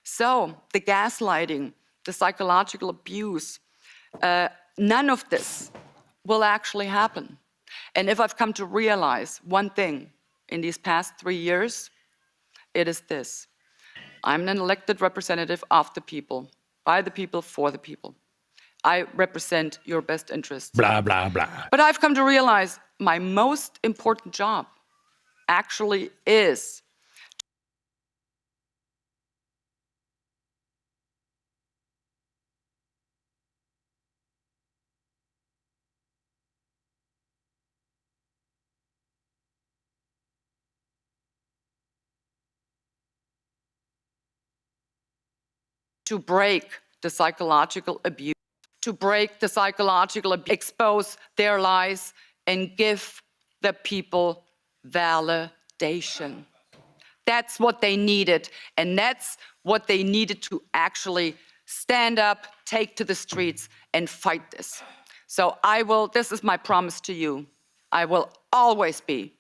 So the gaslighting, the psychological abuse, none of this will actually happen. And if I've come to realize one thing in these past 3 years, it is this. I'm an elected representative of the people, by the people, for the people. I represent your best interests. Blah, blah, blah. But I've come to realize my most important job actually is to break the psychological abuse, expose their lies, and give the people validation. That's what they needed, and that's what they needed to actually stand up, take to the streets, and fight this. So this is my promise to you, I will always be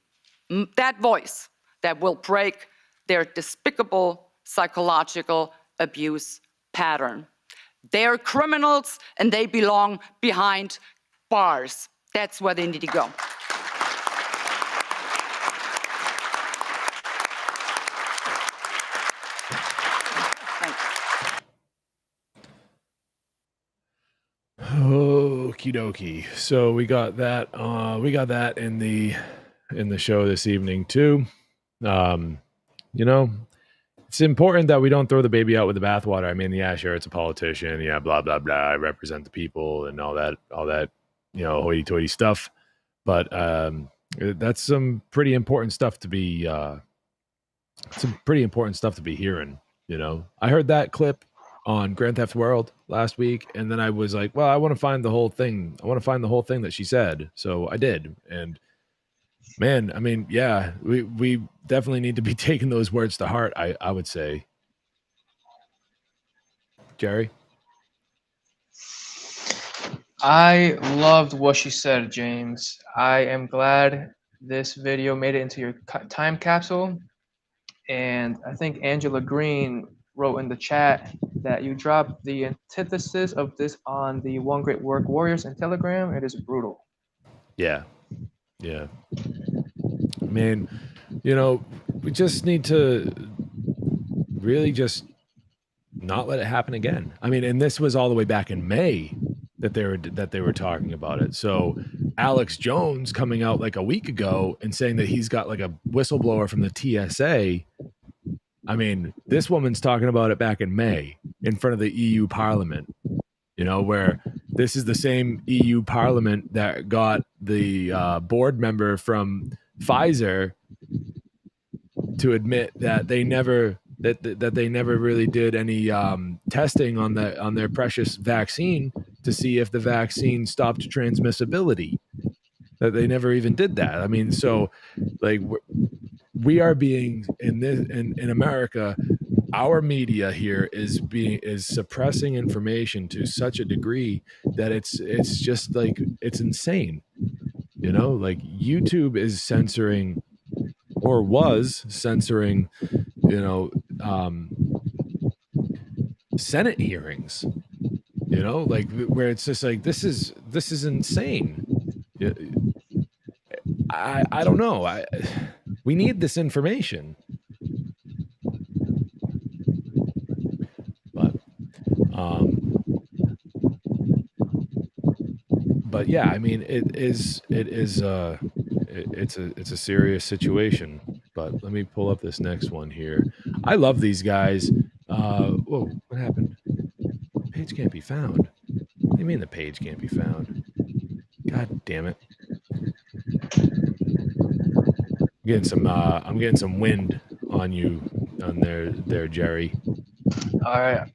that voice that will break their despicable psychological abuse pattern. They're criminals and they belong behind bars. That's where they need to go. Oh, Okie dokie. So we got that. We got that in the show this evening too. You know, it's important that we don't throw the baby out with the bathwater. I mean, yeah, sure, it's a politician. Yeah, blah blah blah. I represent the people and all that. You know, hoity-toity stuff. But that's some pretty important stuff to be. Some pretty important stuff to be hearing. You know, I heard that clip on Grand Theft World last week, and then I was like, well, I want to find the whole thing. I want to find the whole thing that she said. So I did. And man, I mean, yeah, we definitely need to be taking those words to heart, I would say. Jerry? I loved what she said, James. I am glad this video made it into your time capsule. And I think Angela Green wrote in the chat that you dropped the antithesis of this on the One Great Work Warriors in Telegram. It is brutal. Yeah. Yeah. I mean, you know, we just need to really just not let it happen again. I mean, and this was all the way back in May that they were talking about it. So Alex Jones coming out like a week ago and saying that he's got like a whistleblower from the TSA. I mean, this woman's talking about it back in May in front of the EU Parliament, you know, where this is the same EU Parliament that got the board member from Pfizer to admit that they never that they never really did any testing on their precious vaccine to see if the vaccine stopped transmissibility. That they never even did that. I mean, so like we are being in America, our media here is suppressing information to such a degree that it's just like it's insane. You know, like YouTube is censoring or was censoring, you know, Senate hearings, you know, like where it's just like this is insane. I don't know. We need this information. But yeah, I mean, it's a serious situation. But let me pull up this next one here. I love these guys. Whoa, what happened? Page can't be found. What do you mean the page can't be found? God damn it. I'm getting some wind on you on there, Jerry. All right.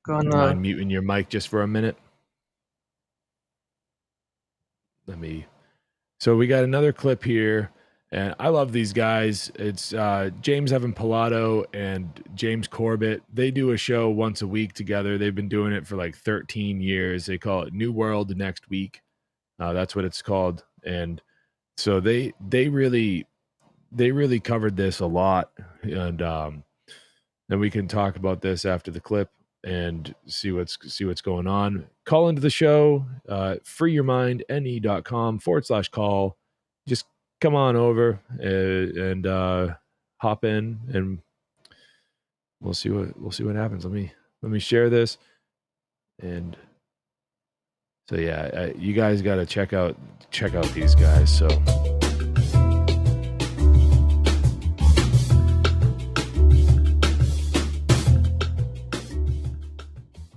Mind muting your mic just for a minute? So we got another clip here, and I love these guys. It's James Evan Pilato and James Corbett. They do a show once a week together. They've been doing it for like 13 years. They call it New World Next Week. That's what it's called. And so they really covered this a lot. And then we can talk about this after the clip and see what's going on. Call into the show, freeyourmindne.com/call. Just come on over and hop in, and we'll see what happens. Let me share this. And so yeah, you guys got to check out these guys. So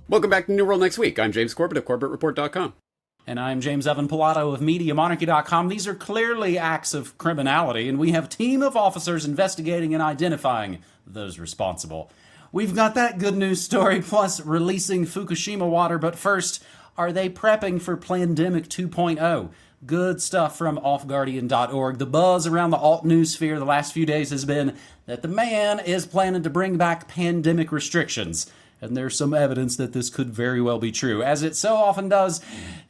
welcome back to New World Next Week. I'm James Corbett of CorbettReport.com. And I'm James Evan Pilato of MediaMonarchy.com. These are clearly acts of criminality, and we have a team of officers investigating and identifying those responsible. We've got that good news story, plus releasing Fukushima water, but first, are they prepping for Plandemic 2.0? Good stuff from offguardian.org. The buzz around the alt news sphere the last few days has been that the man is planning to bring back pandemic restrictions. And there's some evidence that this could very well be true. As it so often does,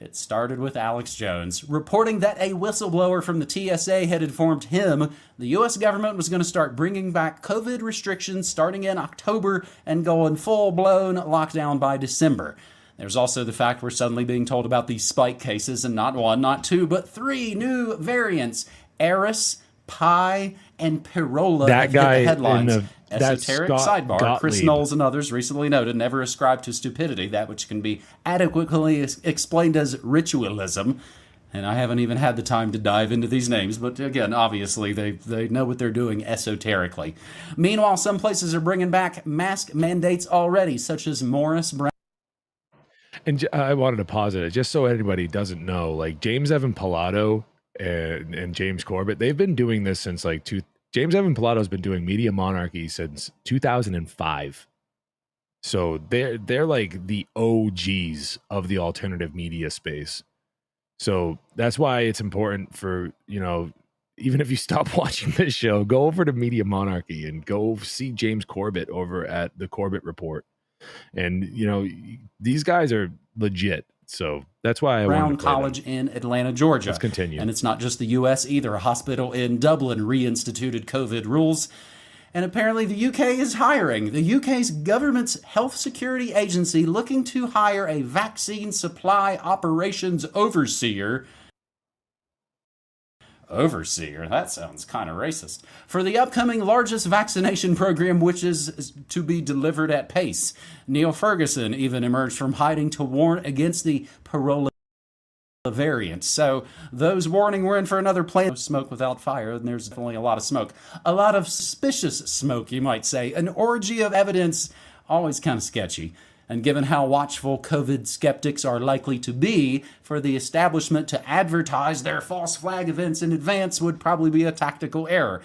it started with Alex Jones, reporting that a whistleblower from the TSA had informed him the U.S. government was going to start bringing back COVID restrictions starting in October and going full-blown lockdown by December. There's also the fact we're suddenly being told about these spike cases, and not one, not two, but 3 new variants, Eris, Pi, and Pirola. That guy in Esoteric sidebar. Gottlieb. Chris Knowles and others recently noted, never ascribe to stupidity that which can be adequately explained as ritualism. And I haven't even had the time to dive into these names, but again, obviously they know what they're doing esoterically. Meanwhile, some places are bringing back mask mandates already, such as Morris Brown. And I wanted to pause it just so anybody doesn't know, like James Evan Pilato and James Corbett, they've been doing this since James Evan Pilato's been doing Media Monarchy since 2005. So they're like the OGs of the alternative media space. So that's why it's important for, even if you stop watching this show, go over to Media Monarchy and go see James Corbett over at the Corbett Report. And, these guys are legit. So that's why I Brown wanted to play College them. in Atlanta, Georgia. Let's continue. And it's not just the U.S. either. A hospital in Dublin reinstituted COVID rules. And apparently the UK is hiring. The UK's government's health security agency looking to hire a vaccine supply operations overseer. Overseer? That sounds kind of racist. For the upcoming largest vaccination program, which is to be delivered at pace. Neil Ferguson even emerged from hiding to warn against the Parola variant. So those warning we're in for another plan of smoke without fire, and there's definitely a lot of smoke. A lot of suspicious smoke, you might say. An orgy of evidence, always kind of sketchy. And given how watchful COVID skeptics are likely to be, for the establishment to advertise their false flag events in advance would probably be a tactical error.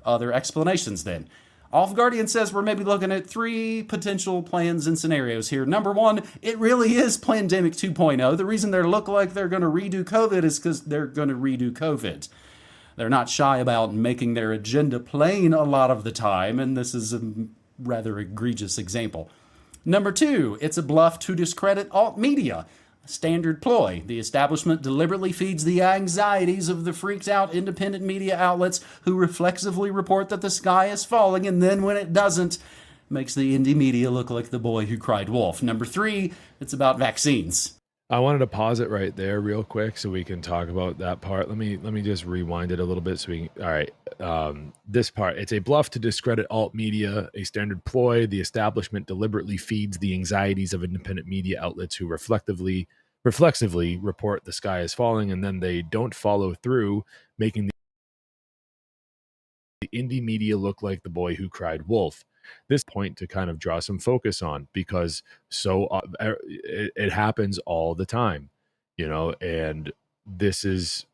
Other explanations then. Off Guardian says we're maybe looking at 3 potential plans and scenarios here. Number 1, it really is Plandemic 2.0. The reason they look like they're going to redo COVID is because they're going to redo COVID. They're not shy about making their agenda plain a lot of the time, and this is a rather egregious example. Number 2, it's a bluff to discredit alt media. Standard ploy. The establishment deliberately feeds the anxieties of the freaked out independent media outlets who reflexively report that the sky is falling, and then when it doesn't, makes the indie media look like the boy who cried wolf. Number 3, it's about vaccines. I wanted to pause it right there real quick so we can talk about that part. Let me just rewind it a little bit so we can, all right. This part, it's a bluff to discredit alt media, a standard ploy. The establishment deliberately feeds the anxieties of independent media outlets who reflexively report the sky is falling, and then they don't follow through, making the indie media look like the boy who cried wolf. This point to kind of draw some focus on, because it happens all the time, and this is,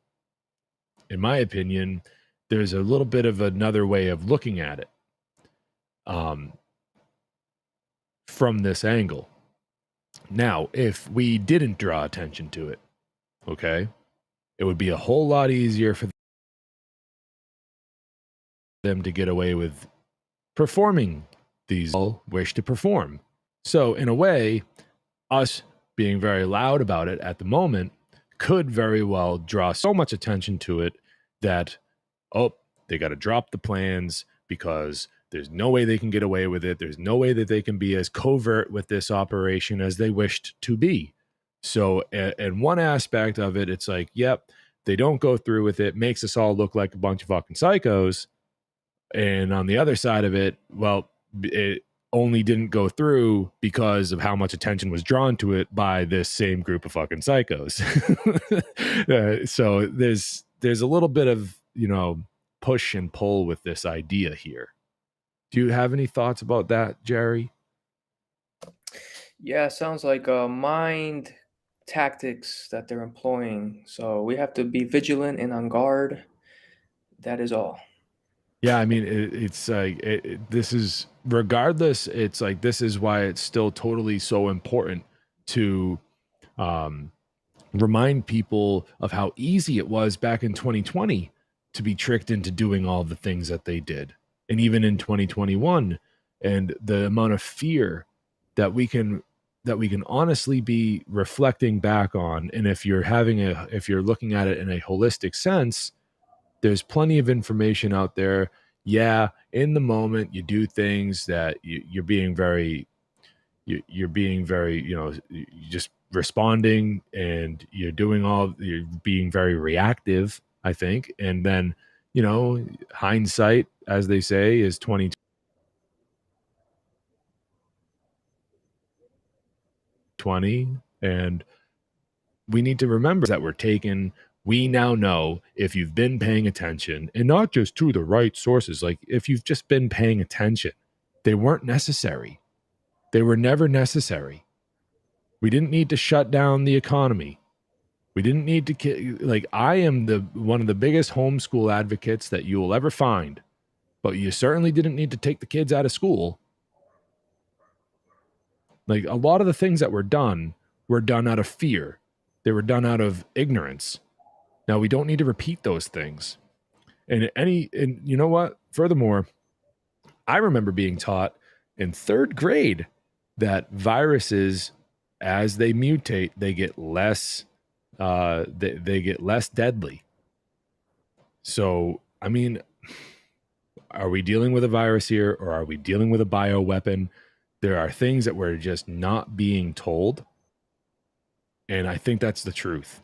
in my opinion, there's a little bit of another way of looking at it from this angle. Now, if we didn't draw attention to it, okay, it would be a whole lot easier for them to get away with performing these all wish to perform. So in a way, us being very loud about it at the moment could very well draw so much attention to it that, they got to drop the plans because there's no way they can get away with it. There's no way that they can be as covert with this operation as they wished to be. So in one aspect of it, it's like, yep, they don't go through with it, makes us all look like a bunch of fucking psychos. And on the other side of it, well, it only didn't go through because of how much attention was drawn to it by this same group of fucking psychos. So there's a little bit of, push and pull with this idea here. Do you have any thoughts about that, Jerry? Yeah, sounds like mind tactics that they're employing. So we have to be vigilant and on guard. That is all. Yeah, I mean, it's like, this is, regardless, it's like, this is why it's still totally so important to remind people of how easy it was back in 2020 to be tricked into doing all the things that they did. And even in 2021, and the amount of fear that we can honestly be reflecting back on. And if you're looking at it in a holistic sense, there's plenty of information out there. Yeah, in the moment you do things that you're being very, you're just responding, and you're being very reactive, I think. And then, hindsight, as they say, is 2020. 2020. And we need to remember that we now know, if you've been paying attention, and not just to the right sources, like if you've just been paying attention, they weren't necessary. They were never necessary. We didn't need to shut down the economy. We didn't need to, like, I am one of the biggest homeschool advocates that you will ever find, but you certainly didn't need to take the kids out of school. Like, a lot of the things that were done out of fear. They were done out of ignorance. Now, we don't need to repeat those things. And you know what? Furthermore, I remember being taught in 3rd grade that viruses, as they mutate, they get less they get less deadly. So, I mean, are we dealing with a virus here, or are we dealing with a bioweapon? There are things that we're just not being told. And I think that's the truth,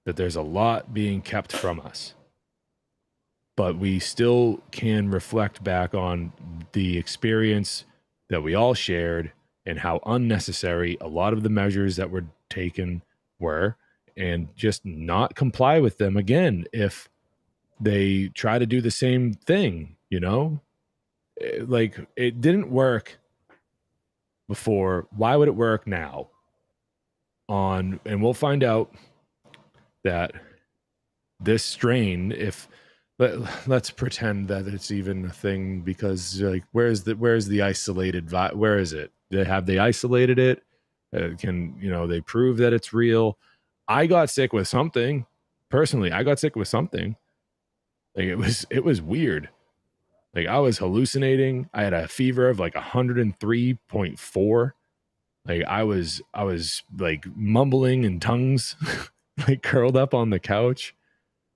that there's a lot being kept from us. But we still can reflect back on the experience that we all shared and how unnecessary a lot of the measures that were taken were, and just not comply with them again if they try to do the same thing, you know? Like, it didn't work before. Why would it work now? And we'll find out that this strain, let's pretend that it's even a thing, because like, where's the isolated where is it? Have they isolated it? Can they prove that it's real? I got sick with something. Personally, I got sick with something. Like, it was weird. Like, I was hallucinating. I had a fever of like 103.4. Like, I was like mumbling in tongues, like curled up on the couch.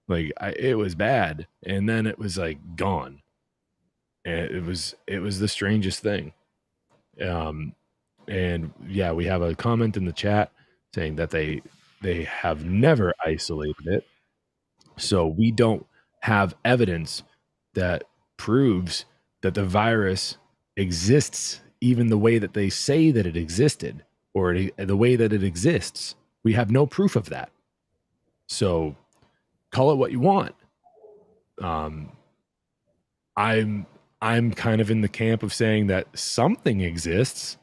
Like, it was bad. And then it was like gone. And it was the strangest thing. And yeah, we have a comment in the chat saying that they have never isolated it. So we don't have evidence that proves that the virus exists even the way that they say that it existed, or the way that it exists. We have no proof of that. So call it what you want. I'm kind of in the camp of saying that something exists,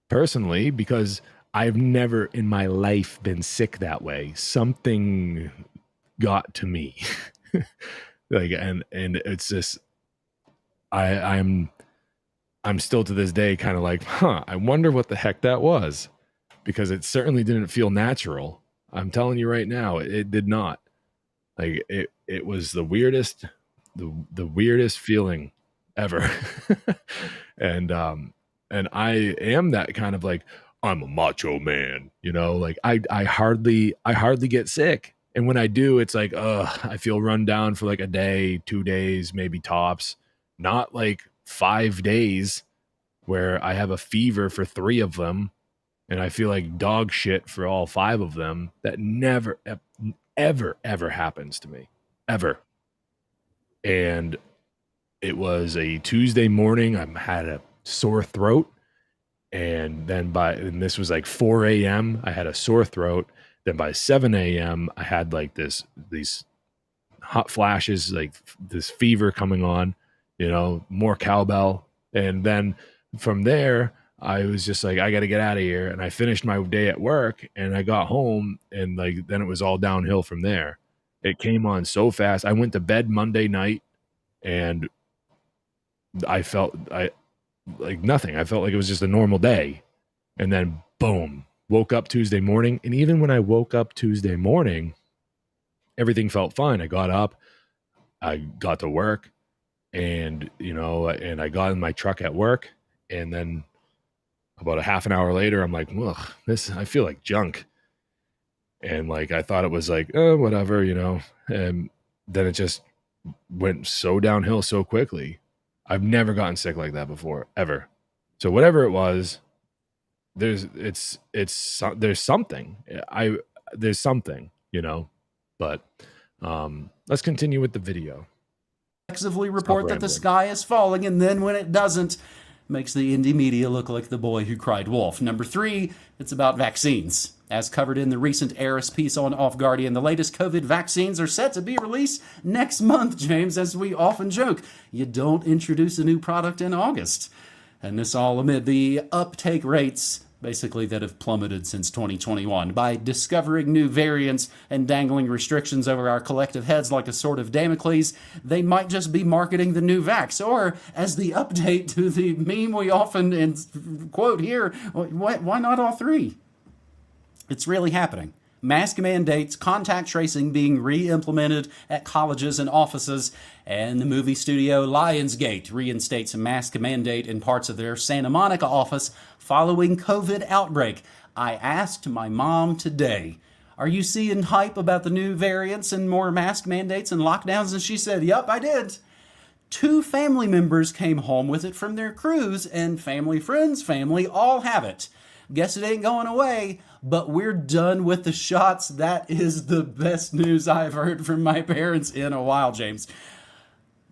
personally, because I've never in my life been sick that way. Something got to me. Like, and it's just, I'm still to this day kind of like, I wonder what the heck that was, because it certainly didn't feel natural. I'm telling you right now, it did not. Like, it was the weirdest feeling ever. And I am that kind of like, I'm a macho man, like I hardly get sick. And when I do, it's like, I feel run down for like a day, 2 days, maybe tops, not like 5 days where I have a fever for 3 of them and I feel like dog shit for all 5 of them. That never, ever happens to me, ever. And it was a Tuesday morning. I had a sore throat. And then and this was like 4 a.m. I had a sore throat. Then by 7 a.m. I had like these hot flashes, like this fever coming on, more cowbell. And then from there, I was just like, I got to get out of here. And I finished my day at work and I got home, and like, then it was all downhill from there. It came on so fast. I went to bed Monday night and I felt like nothing. I felt like it was just a normal day. And then boom, woke up Tuesday morning. And even when I woke up Tuesday morning, everything felt fine. I got up, I got to work, and and I got in my truck at work. And then about a half an hour later, I'm like, ugh, I feel like junk. And like, I thought it was like, oh, whatever, and then it just went so downhill so quickly. I've never gotten sick like that before, ever. So whatever it was, there's something. There's something, but let's continue with the video. Reflexively report that the sky is falling, and then when it doesn't, makes the indie media look like the boy who cried wolf. Number 3, it's about vaccines. As covered in the recent Eris piece on Off Guardian, the latest COVID vaccines are set to be released next month, James, as we often joke. You don't introduce a new product in August. And this all amid the uptake rates, basically, that have plummeted since 2021. By discovering new variants and dangling restrictions over our collective heads like a sword of Damocles, they might just be marketing the new vax. Or, as the update to the meme we often quote here, why not all 3? It's really happening. Mask mandates, contact tracing being re-implemented at colleges and offices, and the movie studio Lionsgate reinstates a mask mandate in parts of their Santa Monica office following COVID outbreak. I asked my mom today, are you seeing hype about the new variants and more mask mandates and lockdowns? And she said, yep, I did. 2 family members came home with it from their cruise, and friends, family all have it. Guess it ain't going away, but we're done with the shots. That is the best news I've heard from my parents in a while, James.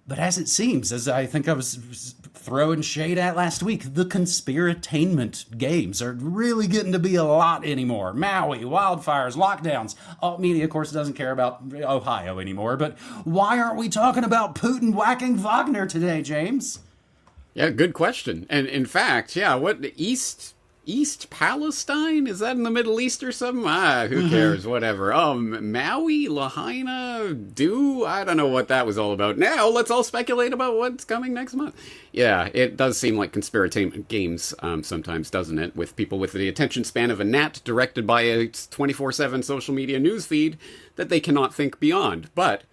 But as it seems, as I think I was throwing shade at last week, the conspiratainment games are really getting to be a lot anymore. Maui, wildfires, lockdowns. Alt media, of course, doesn't care about Ohio anymore, but why aren't we talking about Putin whacking Wagner today, James? Yeah, good question. And in fact, what East Palestine? Is that in the Middle East or something? Who cares? Whatever. Maui, Lahaina, I don't know what that was all about. Now, let's all speculate about what's coming next month. Yeah, it does seem like conspiratainment games sometimes, doesn't it? With people with the attention span of a gnat directed by a 24/7 social media newsfeed that they cannot think beyond. But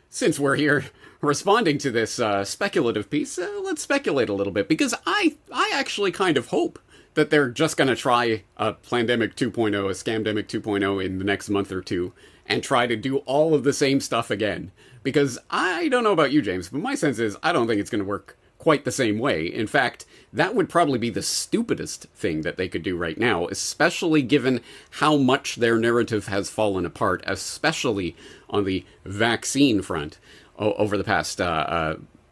since we're here responding to this speculative piece, let's speculate a little bit, because I actually kind of hope that they're just going to try a Plandemic 2.0, a Scamdemic 2.0 in the next month or two, and try to do all of the same stuff again. Because I don't know about you, James, but my sense is I don't think it's going to work quite the same way. In fact, that would probably be the stupidest thing that they could do right now, especially given how much their narrative has fallen apart, especially on the vaccine front over the past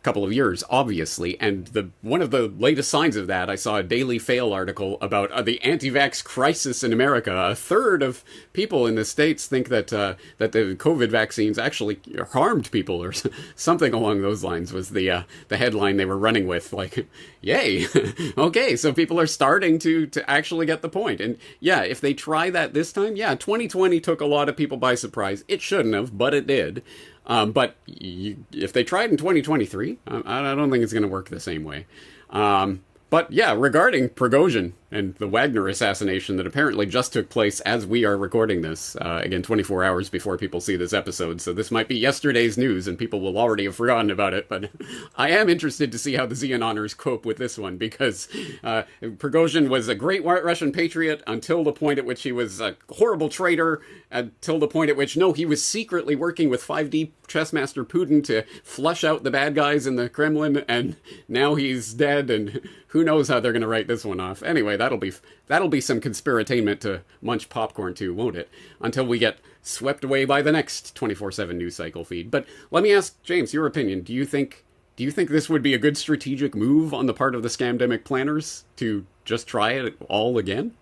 couple of years, obviously. And one of the latest signs of that, I saw a Daily Fail article about the anti-vax crisis in America. A third of people in the States think that the COVID vaccines actually harmed people, or something along those lines was the headline they were running with. Like, yay, okay, so people are starting to actually get the point. And yeah, if they try that this time, 2020 took a lot of people by surprise. It shouldn't have, but it did. But if they try it in 2023, I don't think it's going to work the same way. But yeah, regarding Prigozhin and the Wagner assassination that apparently just took place as we are recording this, again, 24 hours before people see this episode, so this might be yesterday's news and people will already have forgotten about it, but I am interested to see how the Zianoners cope with this one, because Prigozhin was a great Russian patriot until the point at which he was a horrible traitor, until the point at which, no, he was secretly working with 5D chess master Putin to flush out the bad guys in the Kremlin, and now he's dead, and who knows how they're going to write this one off. Anyway, that'll be some conspiratainment to munch popcorn to, won't it? Until we get swept away by the next 24/7 news cycle feed. But let me ask James your opinion. Do you think this would be a good strategic move on the part of the Scamdemic planners to just try it all again?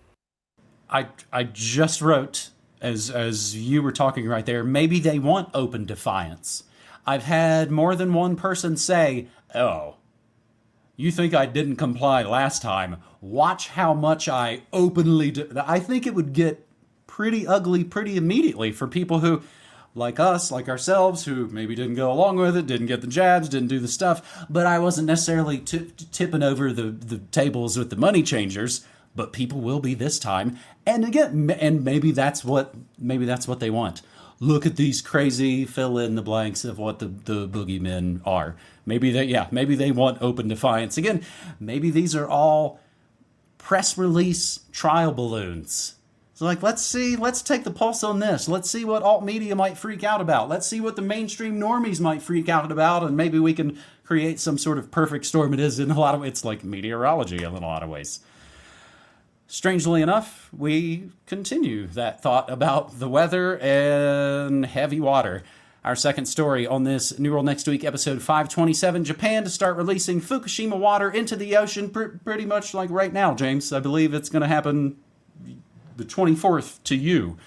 I just wrote, as you were talking right there, maybe they want open defiance. I've had more than one person say, "Oh, you think I didn't comply last time? Watch how much I openly do." I think it would get pretty ugly pretty immediately for people who, like us, like ourselves, who maybe didn't go along with it, didn't get the jabs, didn't do the stuff, but I wasn't necessarily tipping over the tables with the money changers, but people will be this time. And again, and maybe that's what they want. Look at these crazy fill in the blanks of what the boogeymen are. Maybe they want open defiance. Again, maybe these are all press release trial balloons. So like, let's take the pulse on this. Let's see what alt media might freak out about. Let's see what the mainstream normies might freak out about, and maybe we can create some sort of perfect storm. It is in a lot of, it's like meteorology in a lot of ways. Strangely enough, we continue that thought about the weather and heavy water. Our second story on this New World Next Week, episode 527, Japan to start releasing Fukushima water into the ocean pretty much like right now, James. I believe it's going to happen the 24th to you.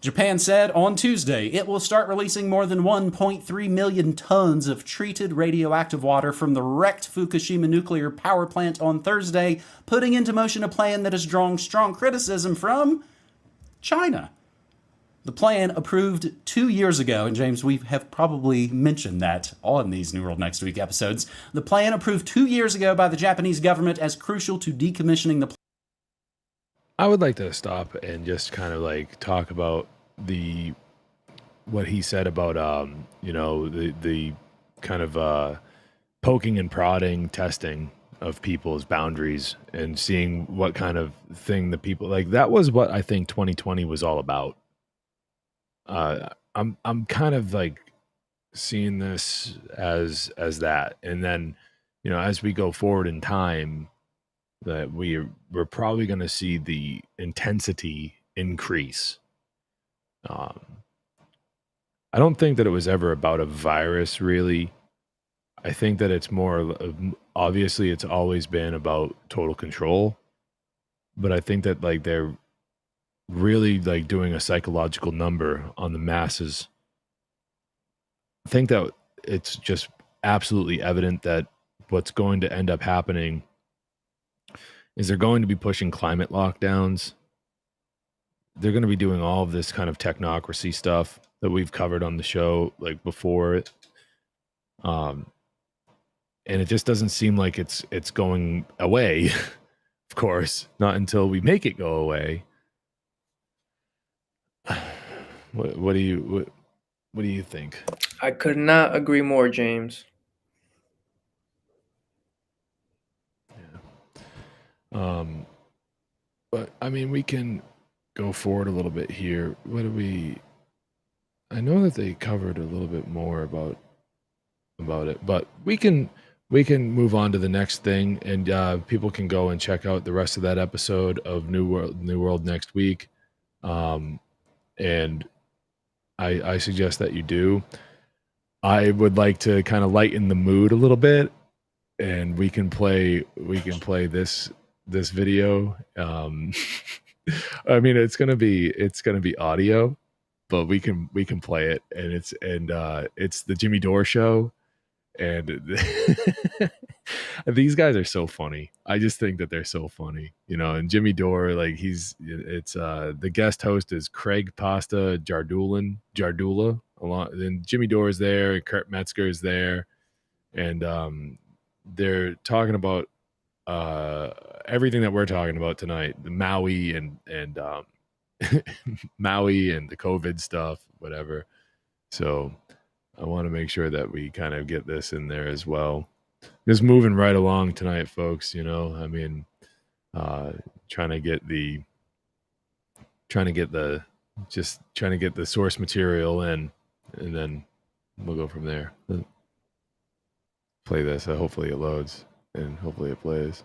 Japan said on Tuesday it will start releasing more than 1.3 million tons of treated radioactive water from the wrecked Fukushima nuclear power plant on Thursday, putting into motion a plan that has drawn strong criticism from China. The plan approved 2 years ago, and James, we have probably mentioned that on these New World Next Week episodes. The plan approved 2 years ago by the Japanese government as crucial to decommissioning the plant. I would like to stop and just kind of like talk about what he said about the kind of poking and prodding testing of people's boundaries and seeing what kind of thing the people like. That was what I think 2020 was all about. I'm kind of like seeing this as that, and then as we go forward in time, that we're probably going to see the intensity increase. I don't think that it was ever about a virus, really. I think that it's more, obviously it's always been about total control, but I think that like they're really like doing a psychological number on the masses. I think that it's just absolutely evident that what's going to end up happening is they're going to be pushing climate lockdowns. They're going to be doing all of this kind of technocracy stuff that we've covered on the show like before. And it just doesn't seem like it's going away. Of course, not until we make it go away. What do you think? I could not agree more, James. But I mean, we can go forward a little bit here. I know that they covered a little bit more about it, but we can move on to the next thing, and people can go and check out the rest of that episode of New World Next Week. And I suggest that you do. I would like to kind of lighten the mood a little bit, and we can play this video. I mean, it's gonna be audio, but we can play it, and it's the Jimmy Dore show, and these guys are so funny. I just think that they're so funny, and Jimmy Dore, like the guest host is Craig Pasta Jardula then Jimmy Dore is there, and Kurt Metzger is there, and they're talking about everything that we're talking about tonight, the Maui and Maui and the COVID stuff, whatever. So I want to make sure that we kind of get this in there as well. Just moving right along tonight, folks. I mean, trying to get the source material in, and then we'll go from there. Play this. Hopefully it loads, and hopefully it plays.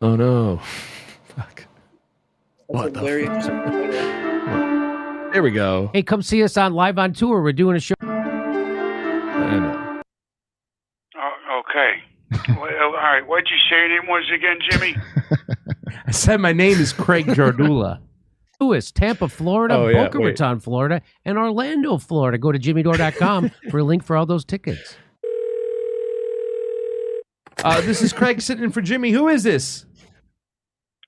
Oh no! Fuck. What the fuck? There we go. Hey, come see us on Live on Tour. We're doing a show. I know. Okay. Well, all right. What'd you say your name was again, Jimmy? I said my name is Craig Jardula. Lewis, Tampa, Florida, Boca Raton, Florida, and Orlando, Florida. Go to jimmydore.com for a link for all those tickets. This is Craig sitting in for Jimmy. Who is this?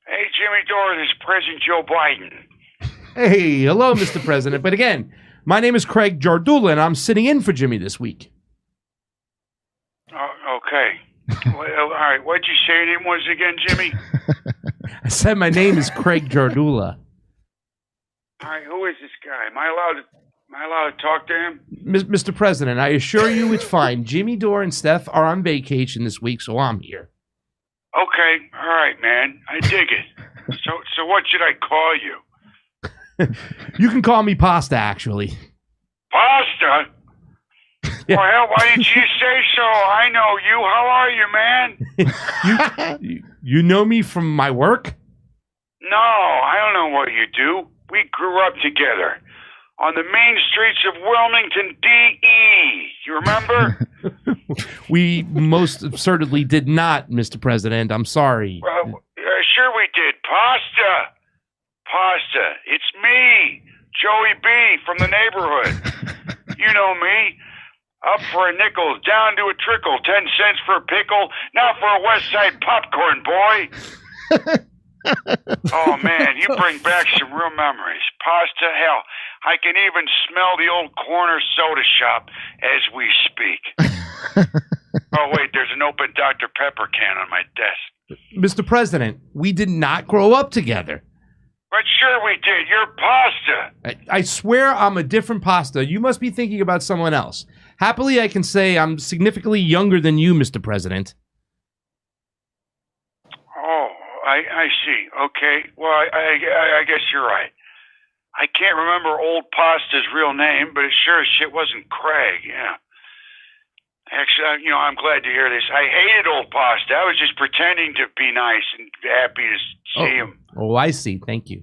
Hey, Jimmy Dore, this is President Joe Biden. Hey, hello, Mr. President. But again, my name is Craig Jardula, and I'm sitting in for Jimmy this week. Okay. Well, all right. What'd you say your name was again, Jimmy? I said my name is Craig Jardula. All right. Who is this guy? Am I allowed to talk to him? Mr. President, I assure you it's fine. Jimmy Dore and Steph are on vacation this week, so I'm here. Okay. All right, man. I dig it. So what should I call you? You can call me Pasta, actually. Pasta? Yeah. Well, hell, why didn't you say so? I know you. How are you, man? You know me from my work? No, I don't know what you do. We grew up together on the main streets of Wilmington, D.E. You remember? We most certainly did not, Mr. President. I'm sorry. Sure we did. Pasta. It's me, Joey B. from the neighborhood. You know me. Up for a nickel, down to a trickle, 10 cents for a pickle, now for a West Side popcorn, boy. Oh, man, you bring back some real memories. Pasta, hell, I can even smell the old corner soda shop as we speak. Oh, wait, there's an open Dr. Pepper can on my desk. Mr. President, we did not grow up together. But sure we did. You're Pasta. I swear I'm a different Pasta. You must be thinking about someone else. Happily, I can say I'm significantly younger than you, Mr. President. Oh, I see. Okay. Well, I guess you're right. I can't remember old Pasta's real name, but it sure as shit wasn't Craig, yeah. Actually, I'm glad to hear this. I hated old Pasta. I was just pretending to be nice and happy to see him. Oh, I see. Thank you.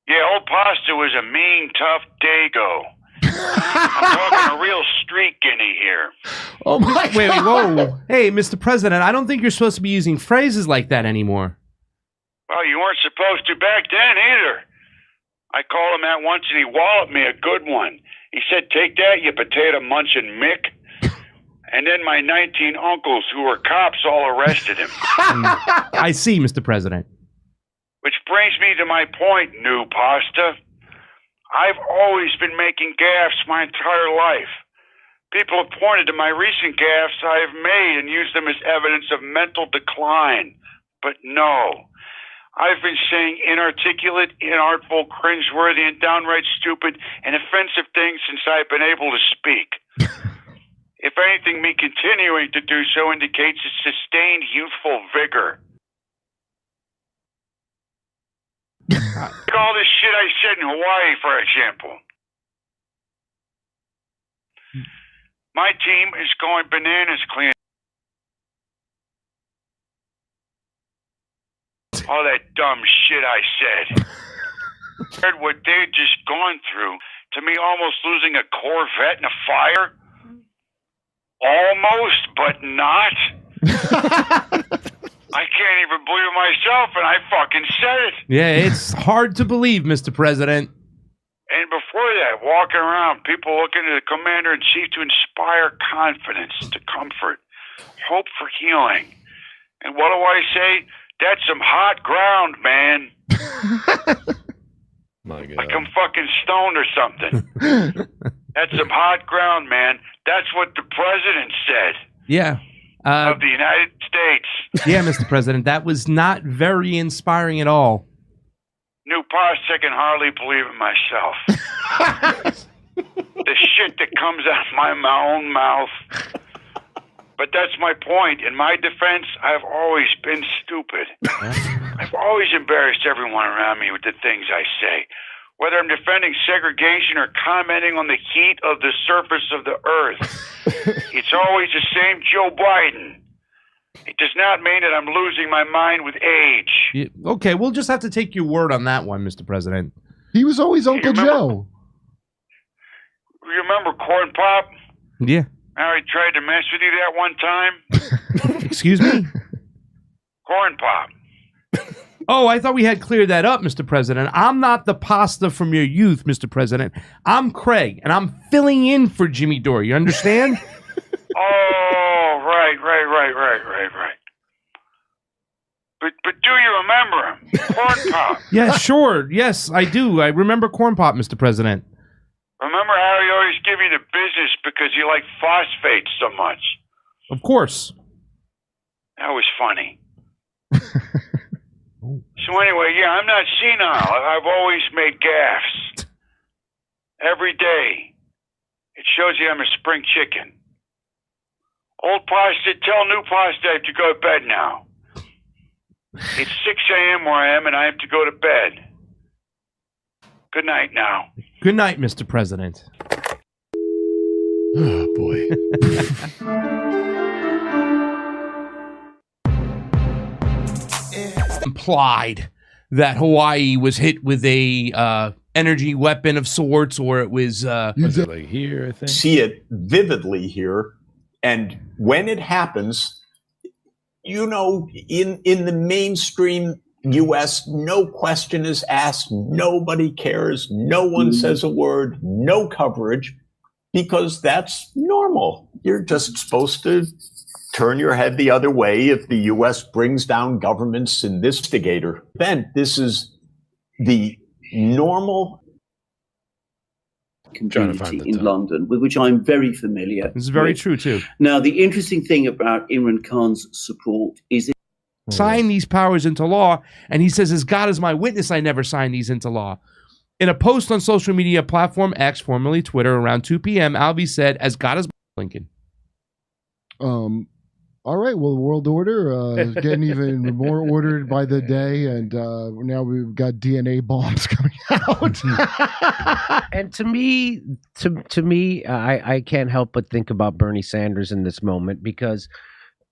Yeah, old Pasta was a mean, tough dago. I'm talking a real street guinea here. Oh, my. Wait, whoa. Hey, Mr. President, I don't think you're supposed to be using phrases like that anymore. Well, you weren't supposed to back then either. I called him that once and he walloped me a good one. He said, "Take that, you potato munching Mick." And then my 19 uncles who were cops all arrested him. I see, Mr. President. Which brings me to my point, new Pasta. I've always been making gaffes my entire life. People have pointed to my recent gaffes I have made and used them as evidence of mental decline. But no. I've been saying inarticulate, inartful, cringeworthy, and downright stupid and offensive things since I've been able to speak. If anything, me continuing to do so indicates a sustained youthful vigor. Like all this shit I said in Hawaii, for example. My team is going bananas cleaning. All that dumb shit I said. Heard what they'd just gone through. To me, almost losing a Corvette in a fire. Almost, but not. I can't even believe it myself, and I fucking said it. Yeah, it's hard to believe, Mr. President. And before that, walking around, people looking to the commander-in-chief to inspire confidence, to comfort, hope for healing. And what do I say? That's some hot ground, man. My God. Like I'm fucking stoned or something. That's some hot ground, man. That's what the president said. Yeah. Of the United States. Yeah, Mr. President, that was not very inspiring at all. New Pasta, I can hardly believe it myself. The shit that comes out of my own mouth. But that's my point. In my defense, I've always been stupid. I've always embarrassed everyone around me with the things I say. Whether I'm defending segregation or commenting on the heat of the surface of the earth, it's always the same Joe Biden. It does not mean that I'm losing my mind with age. Yeah, okay, we'll just have to take your word on that one, Mr. President. He was always Uncle Joe. You remember Corn Pop? Yeah. How he tried to mess with you that one time? Excuse me? Corn Pop. Oh, I thought we had cleared that up, Mr. President. I'm not the Pasta from your youth, Mr. President. I'm Craig, and I'm filling in for Jimmy Dore. You understand? Oh, right. But do you remember him? Corn Pop. Yeah, sure. Yes, I do. I remember Corn Pop, Mr. President. Remember how he always gave you the business because you like phosphates so much? Of course. That was funny. So anyway, yeah, I'm not senile. I've always made gaffes. Every day. It shows you I'm a spring chicken. Old Pasta, tell new Pasta I have to go to bed now. It's 6 a.m. where I am, and I have to go to bed. Good night now. Good night, Mr. President. Oh, boy. Implied. that Hawaii was hit with a energy weapon of sorts, or it was it like here, I think? See it vividly here. And when it happens, you know, in the mainstream U.S., no question is asked. Nobody cares. No one says a word. No coverage, because that's normal. You're just supposed to turn your head the other way if the U.S. brings down government's investigator. Then this is the normal community in London, with which I'm very familiar. This is very true, too. Now, the interesting thing about Imran Khan's support is sign these powers into law, and he says, as God is my witness, I never signed these into law. In a post on social media platform X, formerly Twitter, around 2 p.m., Alvey said, as God is my Lincoln. All right, well, the world order is getting even more ordered by the day, and now we've got DNA bombs coming out. And to me, I can't help but think about Bernie Sanders in this moment, because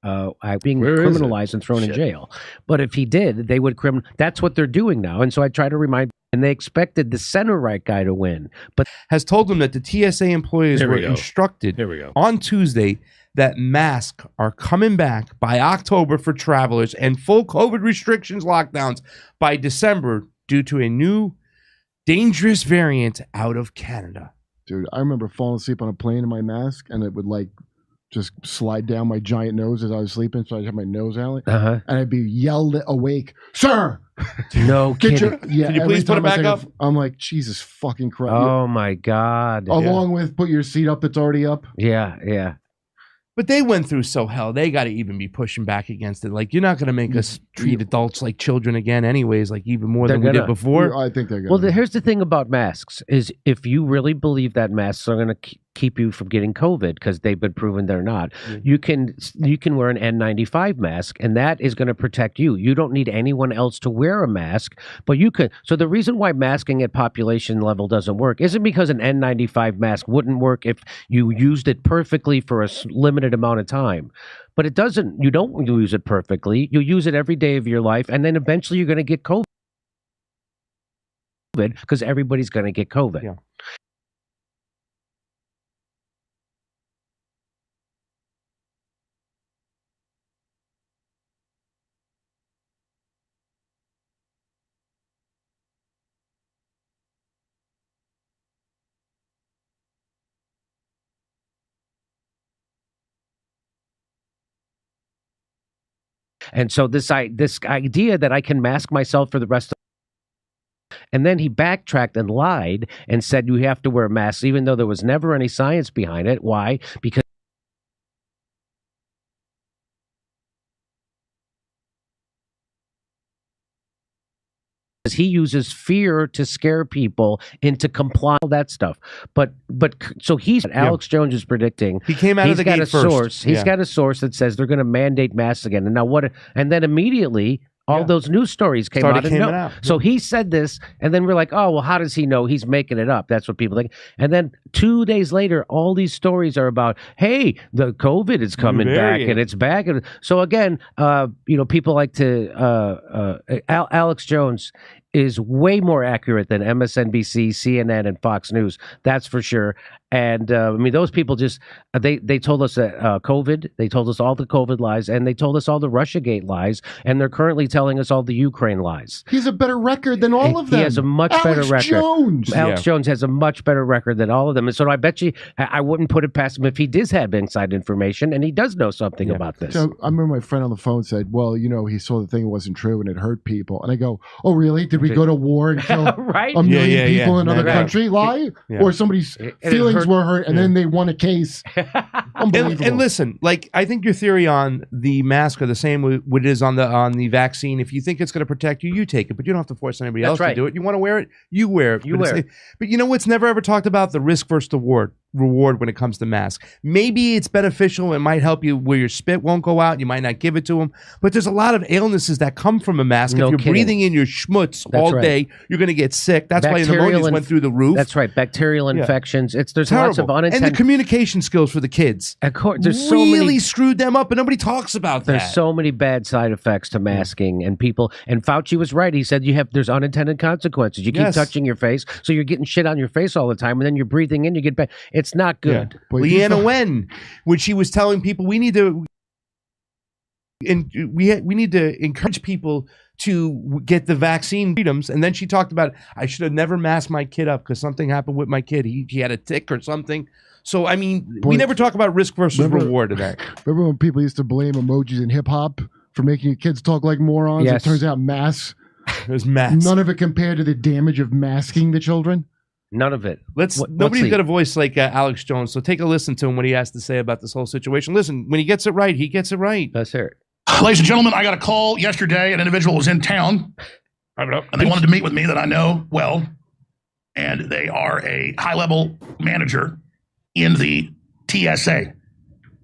being criminalized and thrown in jail. But if he did, they would that's what they're doing now. And so I try to remind, and they expected the center-right guy to win, but has told them that the TSA employees were instructed on Tuesday that masks are coming back by October for travelers, and full COVID restrictions, lockdowns by December, due to a new dangerous variant out of Canada. Dude, I remember falling asleep on a plane in my mask, and it would like just slide down my giant nose as I was sleeping, so I'd have my nose out, and I'd be yelled awake, sir. No kidding. Can you please put it back up? I'm like, Jesus fucking Christ. Oh my God. Along with put your seat up that's already up. Yeah. But they went through so hell, they got to even be pushing back against it. Like, you're not going to make us treat adults like children again anyways, like even more than we did before. I think they're going to. Well, here's the thing about masks, is if you really believe that masks are going to keep you from getting COVID, because they've been proven they're not, you can wear an N95 mask, and that is going to protect you. You don't need anyone else to wear a mask, but you could. So the reason why masking at population level doesn't work isn't because an N95 mask wouldn't work if you used it perfectly for a limited amount of time. But it doesn't. You don't use it perfectly. You use it every day of your life, and then eventually you're going to get COVID, because everybody's going to get COVID. Yeah. And so this idea that I can mask myself for the rest of, and then he backtracked and lied and said you have to wear masks, even though there was never any science behind it. Why? Because he uses fear to scare people into complying, all that stuff. But so Alex Jones is predicting, he came out of the gate first. He's got a source that says they're going to mandate masks again. And now and then immediately all those news stories came out. So he said this, and then we're like, oh, well, how does he know? He's making it up. That's what people think. And then 2 days later, all these stories are about, hey, the COVID is coming back, and it's back. And so again, people like to Alex Jones is way more accurate than MSNBC, CNN, and Fox News. That's for sure. And I mean, those people just they told us that COVID. They told us all the COVID lies, and they told us all the Russiagate lies, and they're currently telling us all the Ukraine lies. He has a better record than all of them. He has a much better record. Alex Jones has a much better record than all of them. And so I bet you I wouldn't put it past him if he did have inside information, and he does know something about this. So I remember my friend on the phone said, well, he saw the thing, it wasn't true, and it hurt people. And I go, oh, really? Did we go to war and kill a million people in another country? Lie? Or somebody's feelings were hurt, and then they won a case. Unbelievable. And listen, like, I think your theory on the mask are the same what it is on the vaccine. If you think it's going to protect you, you take it, but you don't have to force anybody else to do it. You want to wear it, you wear it. But you know what's never ever talked about? The risk versus reward. reward when it comes to masks. Maybe it's beneficial. It might help you where your spit won't go out. You might not give it to them. But there's a lot of illnesses that come from a mask. No if you're kidding. breathing in your schmutz That's all right. day, you're going to get sick. That's why pneumonias went through the roof. That's right. Bacterial infections. There's Terrible. lots of unintended. And the communication skills for the kids. Of course, there's so really many screwed them up, and nobody talks about that. There's so many bad side effects to masking, and people. And Fauci was right. He said there's unintended consequences. You keep touching your face, so you're getting shit on your face all the time, and then you're breathing in. You get back. It's not good. Yeah. Leanna Wen, when she was telling people we need to encourage people to get the vaccine freedoms, and then she talked about I should have never masked my kid up because something happened with my kid. He had a tick or something. So I mean, we never talk about risk versus reward of that. Remember when people used to blame emojis in hip hop for making kids talk like morons? Yes. It turns out masks. There's masks. None of it compared to the damage of masking the children. None of it. Nobody's got a voice like Alex Jones, so take a listen to him when he has to say about this whole situation. Listen, when he gets it right, he gets it right. Let's hear it. Ladies and gentlemen, I got a call yesterday. An individual was in town, and they wanted to meet with me that I know well, and they are a high-level manager in the TSA.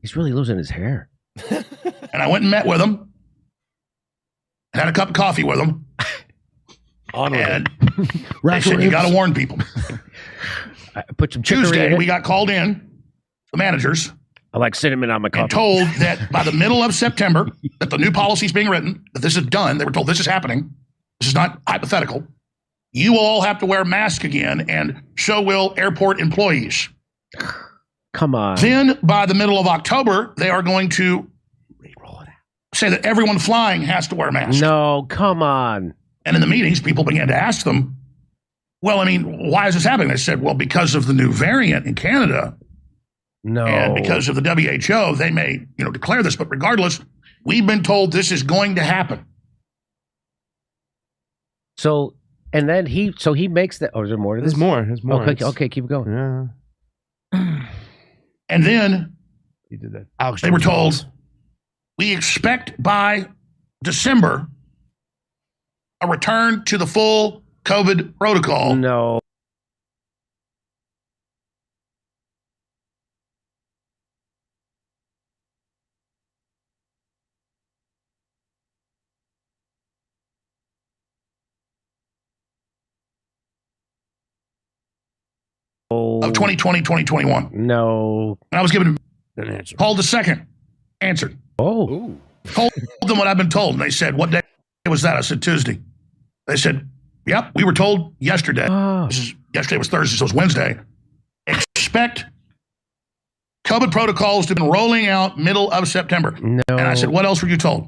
He's really losing his hair. And I went and met with him, and had a cup of coffee with him. And they said, you got to warn people. Put some Tuesday, we got called in, the managers. I like cinnamon on my coffee. And told that by the middle of September, that the new policy is being written, that this is done. They were told this is happening. This is not hypothetical. You will all have to wear masks again, and so will airport employees. Come on. Then by the middle of October, they are going to say that everyone flying has to wear masks. No, come on. And in the meetings, people began to ask them, well, I mean, why is this happening? They said, well, because of the new variant in Canada. No. And because of the WHO, they may, declare this. But regardless, we've been told this is going to happen. So, and then he makes that. Oh, is there more to this? There's more. Okay, keep going. Yeah. And then he did that. They were told, we expect by December a return to the full COVID protocol. No. Of 2020, 2021. No. And I was given an answer. Called the second. Answered. Oh. Told them what I've been told. And they said, what day was that? I said, Tuesday. They said, yep, we were told yesterday. Yesterday was Thursday, so it was Wednesday. Expect COVID protocols to have been rolling out middle of September. No. And I said, what else were you told?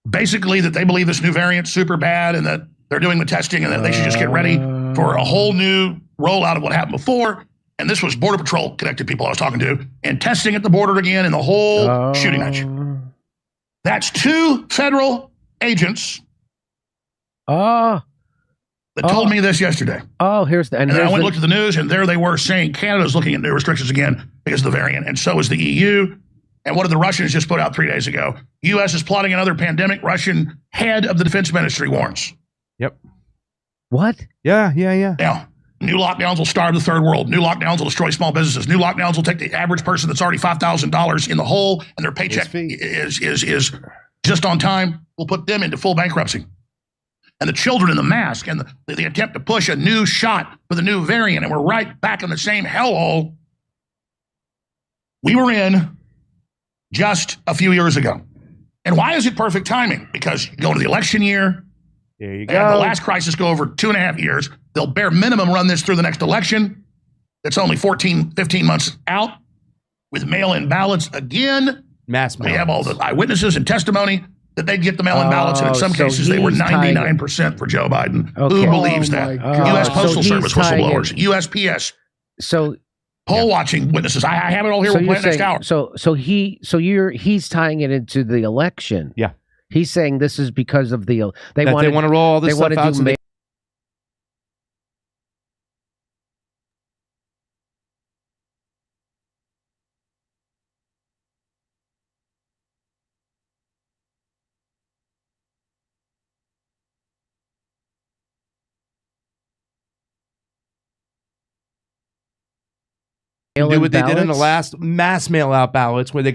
Basically that they believe this new variant's super bad and that they're doing the testing and that they should just get ready for a whole new rollout of what happened before. And this was Border Patrol connected people I was talking to, and testing at the border again and the whole shooting match. That's 2 federal agents that told me this yesterday. Oh, here's the... And then I went and looked at the news, and there they were saying Canada's looking at new restrictions again because of the variant, and so is the EU. And what did the Russians just put out 3 days ago? U.S. is plotting another pandemic. Russian head of the defense ministry warns. Yep. What? Yeah. Now, new lockdowns will starve the third world. New lockdowns will destroy small businesses. New lockdowns will take the average person that's already $5,000 in the hole and their paycheck is just on time. We'll put them into full bankruptcy. And the children in the mask and the attempt to push a new shot for the new variant, and we're right back in the same hellhole we were in just a few years ago. And why is it perfect timing? Because you go into the election year. There you They had go. the last crisis go over 2.5 years. They'll bare minimum run this through the next election. It's only 14, 15 months out with mail-in ballots again. We have all the eyewitnesses and testimony that they'd get the mail-in ballots, and in some cases they were 99% for Joe Biden. Okay. Who believes that? U.S. Postal Service whistleblowers, USPS. So poll watching witnesses. I have it all here. We'll play it next hour. He's tying it into the election. Yeah. He's saying this is because of the they want to roll all this stuff out. do what they did in the last mass mail-out ballots where they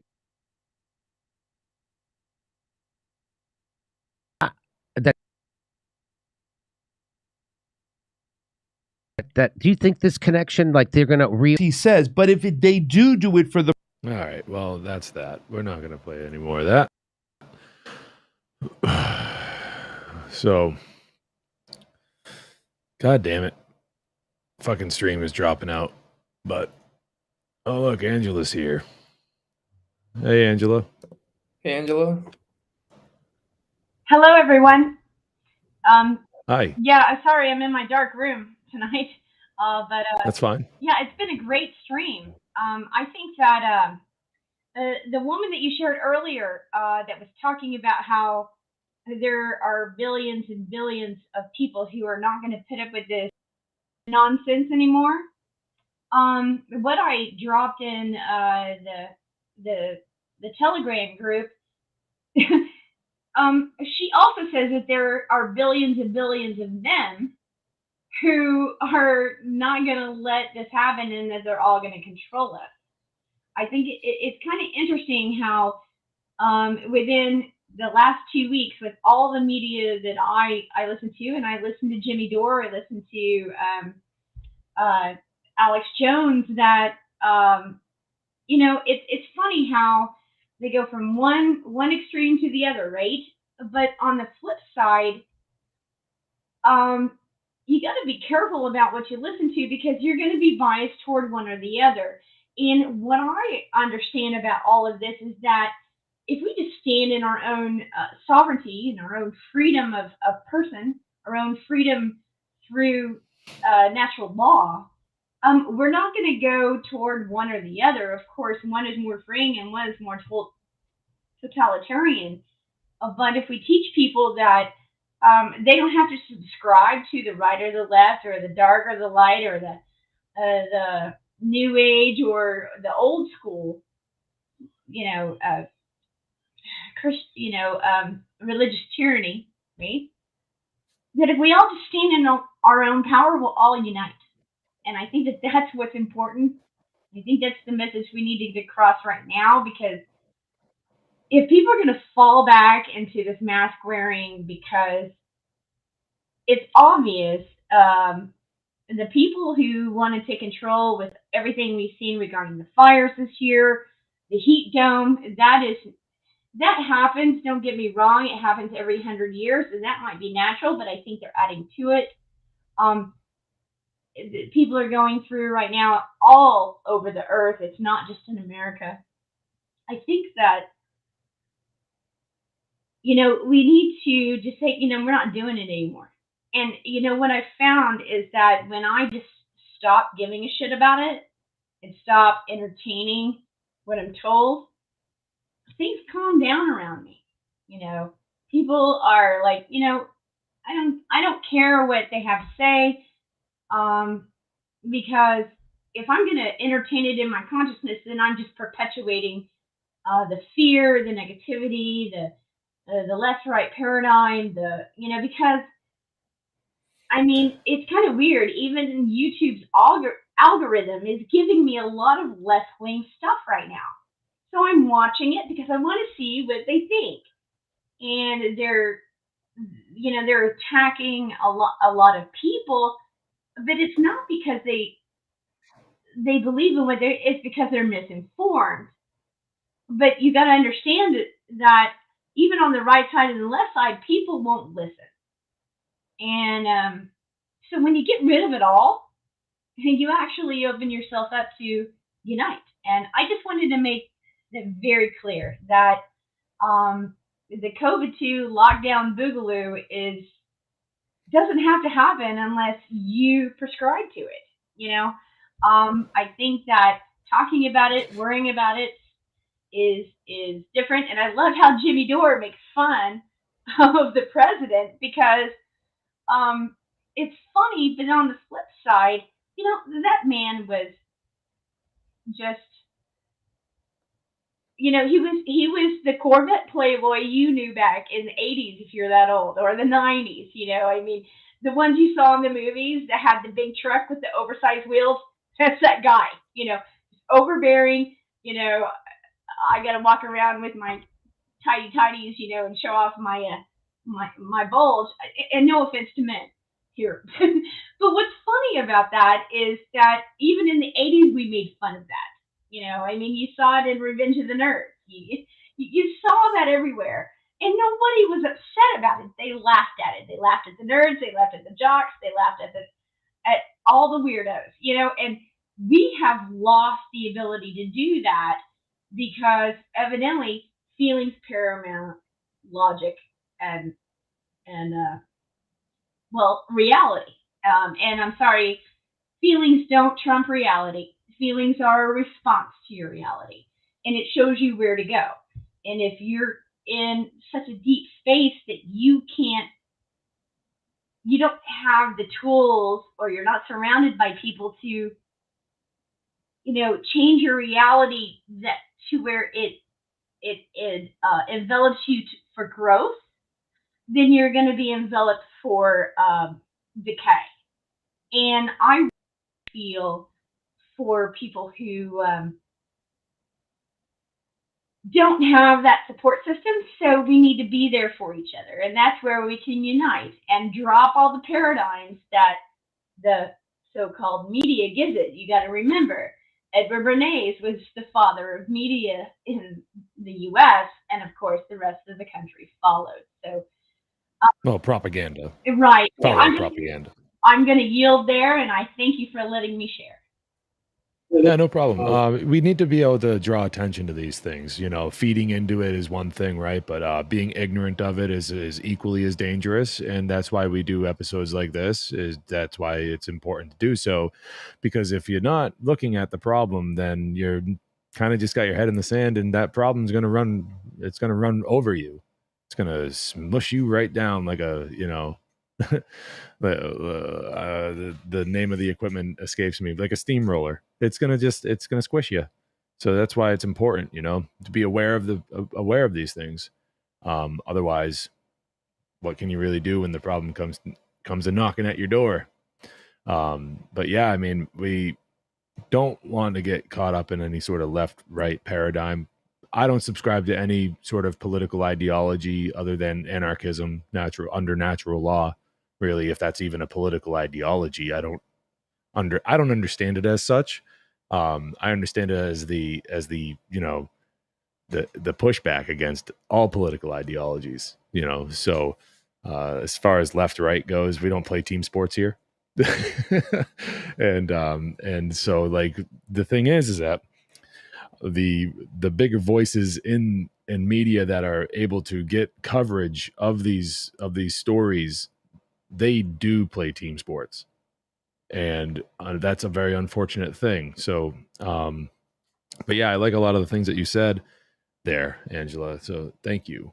that do you think this connection, like they're gonna he says, but if they do it for the all right, well, that's that. We're not gonna play any more of that. So, god damn it, fucking stream is dropping out. But oh look, Angela's here. Hey, Angela. Hey, Angela. Hello, everyone. Hi. Yeah, sorry, I'm in my dark room tonight. But That's fine. Yeah, it's been a great stream. I think that the woman that you shared earlier that was talking about how there are billions and billions of people who are not going to put up with this nonsense anymore. What I dropped in the Telegram group. She also says that there are billions and billions of them who are not going to let this happen and that they're all going to control us. I think it's kind of interesting how within the last 2 weeks, with all the media that I listen to, and I listen to Jimmy Dore, I listen to Alex Jones, that it's funny how they go from one extreme to the other, right? But on the flip side, you got to be careful about what you listen to because you're going to be biased toward one or the other. And what I understand about all of this is that if we just stand in our own sovereignty and our own freedom of person, our own freedom through natural law, we're not going to go toward one or the other. Of course, one is more freeing and one is more totalitarian. But if we teach people that they don't have to subscribe to the right or the left or the dark or the light or the new age or the old school, religious tyranny, right? That if we all just stand in our own power, we'll all unite. And I think that that's what's important. I think that's the message we need to get across right now, because if people are going to fall back into this mask wearing because it's obvious, the people who want to take control with everything we've seen regarding the fires this year, the heat dome, that happens. Don't get me wrong. It happens every 100 years, and that might be natural, but I think they're adding to it. People are going through right now all over the earth. It's not just in America. I think that, we need to just say, we're not doing it anymore. And, what I found is that when I just stop giving a shit about it and stop entertaining what I'm told, things calm down around me. People are like, I don't care what they have to say, because if I'm going to entertain it in my consciousness, then I'm just perpetuating the fear, the negativity, the left-right paradigm, because it's kind of weird. Even YouTube's algorithm is giving me a lot of left-wing stuff right now. So I'm watching it because I want to see what they think. And they're attacking a lot of people, but it's not because they believe in it's because they're misinformed. But you got to understand that even on the right side and the left side, people won't listen. And so when you get rid of it all, you actually open yourself up to unite. And I just wanted to make it very clear that the COVID-2 lockdown Boogaloo doesn't have to happen unless you prescribe to it. I think that talking about it, worrying about it is different. And I love how Jimmy Dore makes fun of the president because it's funny, but on the flip side, that man was just, he was the Corvette playboy you knew back in the 80s, if you're that old, or the 90s, the ones you saw in the movies that had the big truck with the oversized wheels, that's that guy, overbearing. You know, I got to walk around with my tighties, you know, and show off my my bulge. And no offense to men here, but what's funny about that is that even in the 80s we made fun of that. You know, I mean, you saw it in Revenge of the Nerds. You saw that everywhere, and nobody was upset about it. They laughed at it. They laughed at the nerds. They laughed at the jocks. They laughed at all the weirdos. You know, and we have lost the ability to do that because evidently feelings paramount logic and well, reality. And I'm sorry, feelings don't trump reality. Feelings are a response to your reality, and it shows you where to go. And if you're in such a deep space that you don't have the tools, or you're not surrounded by people to, you know, change your reality that to where it envelops you for growth, then you're going to be enveloped for decay. And I feel for people who don't have that support system, so we need to be there for each other. And that's where we can unite and drop all the paradigms that the so-called media gives it. You got to remember, Edward Bernays was the father of media in the U.S., and of course the rest of the country followed. So, well, propaganda. Right. Follow propaganda. I'm going to yield there, and I thank you for letting me share. Yeah, no problem. We need to be able to draw attention to these things. You know, feeding into it is one thing, right? But being ignorant of it is equally as dangerous. And that's why we do episodes like this. That's why it's important to do so. Because if you're not looking at the problem, then you're kind of just got your head in the sand, and that problem's going to run. It's going to run over you. It's going to smush you right down like a, you know, the name of the equipment escapes me, like a steamroller. It's gonna squish you. So that's why it's important, you know, to be aware of these things. Otherwise, what can you really do when the problem comes a knocking at your door? But yeah, I mean, we don't want to get caught up in any sort of left-right paradigm. I don't subscribe to any sort of political ideology other than anarchism, under natural law. Really, if that's even a political ideology, I don't understand it as such. I understand it as the you know, the pushback against all political ideologies. You know, so as far as left right goes, we don't play team sports here. And so, like, the thing is that the bigger voices in media that are able to get coverage of these stories, they do play team sports, and that's a very unfortunate thing. So but yeah, I like a lot of the things that you said there, Angela, so thank you.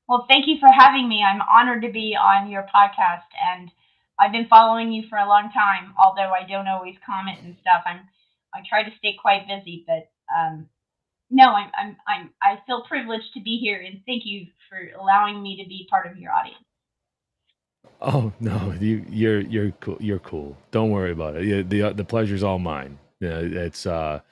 Well, thank you for having me. I'm honored to be on your podcast, and I've been following you for a long time, although I don't always comment and stuff. I try to stay quite busy, but no, I feel privileged to be here, and thank you for allowing me to be part of your audience. Oh no, you're cool. You're cool. Don't worry about it. The pleasure's all mine. Yeah, it's I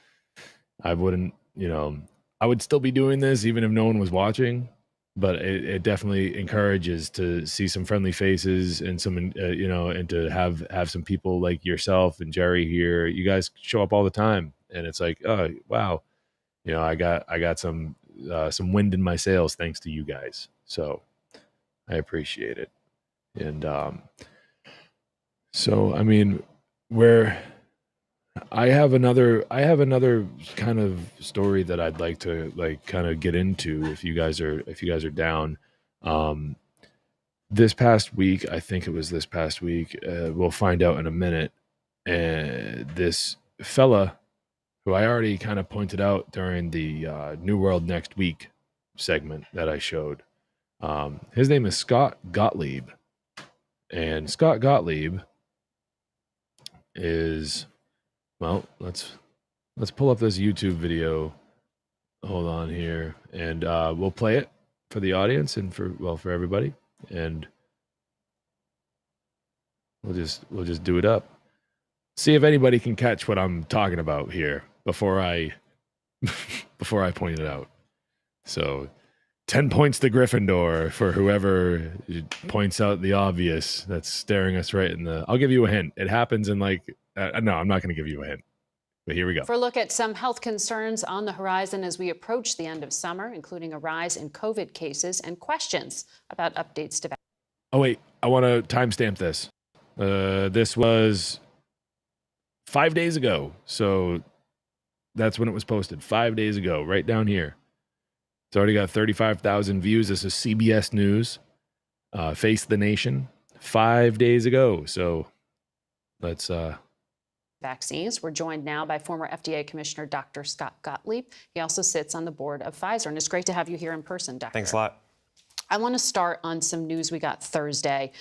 wouldn't, you know, I would still be doing this even if no one was watching, but it definitely encourages to see some friendly faces and some you know, and to have some people like yourself and Jerry here. You guys show up all the time, and it's like, oh wow, you know, I got some wind in my sails thanks to you guys. So I appreciate it. And so I mean, I have another kind of story that I'd like to kind of get into if you guys are down. This past week, I think it was this past week, we'll find out in a minute. This fella who I already kind of pointed out during the New World Next Week segment that I showed. His name is Scott Gottlieb. And Scott Gottlieb is, well, let's pull up this YouTube video. Hold on here, and we'll play it for the audience and for everybody, and we'll just do it up. see if anybody can catch what I'm talking about here before I point it out. So 10 points to Gryffindor for whoever points out the obvious that's staring us right in the... I'll give you a hint. It happens in like... no, I'm not going to give you a hint. But here we go. For a look at some health concerns on the horizon as we approach the end of summer, including a rise in COVID cases and questions about updates to... Oh, wait. I want to timestamp this. This was 5 days ago. So that's when it was posted. 5 days ago, right down here. It's already got 35,000 views. This is CBS News. Face the Nation. 5 days ago. So let's... vaccines. We're joined now by former FDA Commissioner Dr. Scott Gottlieb. He also sits on the board of Pfizer, and it's great to have you here in person, Doctor. Thanks a lot. I want to start on some news we got Thursday.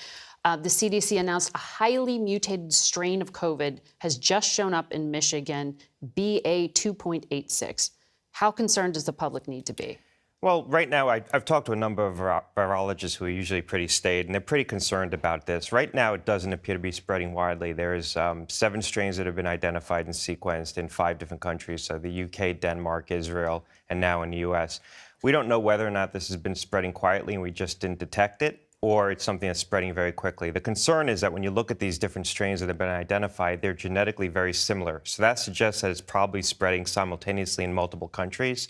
The CDC announced a highly mutated strain of COVID has just shown up in Michigan, BA 2.86. How concerned does the public need to be? Well, right now, I've talked to a number of virologists who are usually pretty staid, and they're pretty concerned about this. Right now, it doesn't appear to be spreading widely. There's 7 strains that have been identified and sequenced in 5 different countries, so the UK, Denmark, Israel, and now in the US. We don't know whether or not this has been spreading quietly and we just didn't detect it, or it's something that's spreading very quickly. The concern is that when you look at these different strains that have been identified, they're genetically very similar. So that suggests that it's probably spreading simultaneously in multiple countries.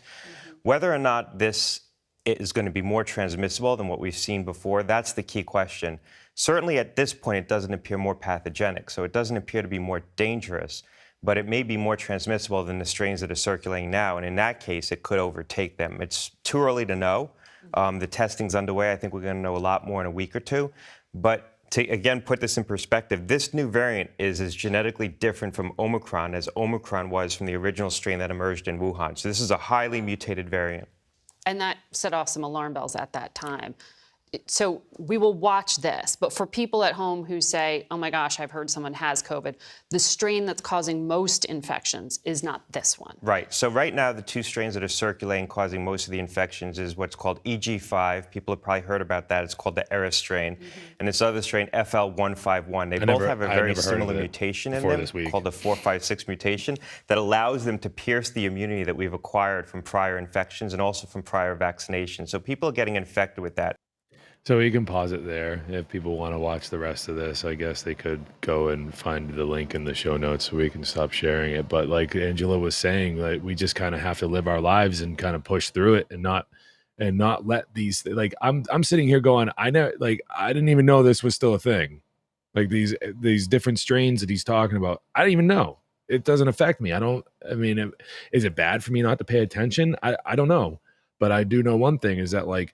Whether or not this is going to be more transmissible than what we've seen before, that's the key question. Certainly at this point, it doesn't appear more pathogenic, so it doesn't appear to be more dangerous, but it may be more transmissible than the strains that are circulating now, and in that case, it could overtake them. It's too early to know. The testing's underway. I think we're going to know a lot more in a week or two, but to, again, put this in perspective, this new variant is as genetically different from Omicron as Omicron was from the original strain that emerged in Wuhan. So this is a highly mutated variant. And that set off some alarm bells at that time. So we will watch this, but for people at home who say, oh my gosh, I've heard someone has COVID, the strain that's causing most infections is not this one. Right. So right now, the 2 strains that are circulating causing most of the infections is what's called EG5. People have probably heard about that. It's called the Eris strain. And this other strain, FL151. They both have a very similar mutation in them called the 456 mutation that allows them to pierce the immunity that we've acquired from prior infections and also from prior vaccinations. So people are getting infected with that. So you can pause it there. If people want to watch the rest of this, I guess they could go and find the link in the show notes so we can stop sharing it. But like Angela was saying, like we just kind of have to live our lives and kind of push through it and not let these, like I'm sitting here going, I didn't even know this was still a thing. Like these different strains that he's talking about, I didn't even know. It doesn't affect me. Is it bad for me not to pay attention? I don't know. But I do know one thing is that like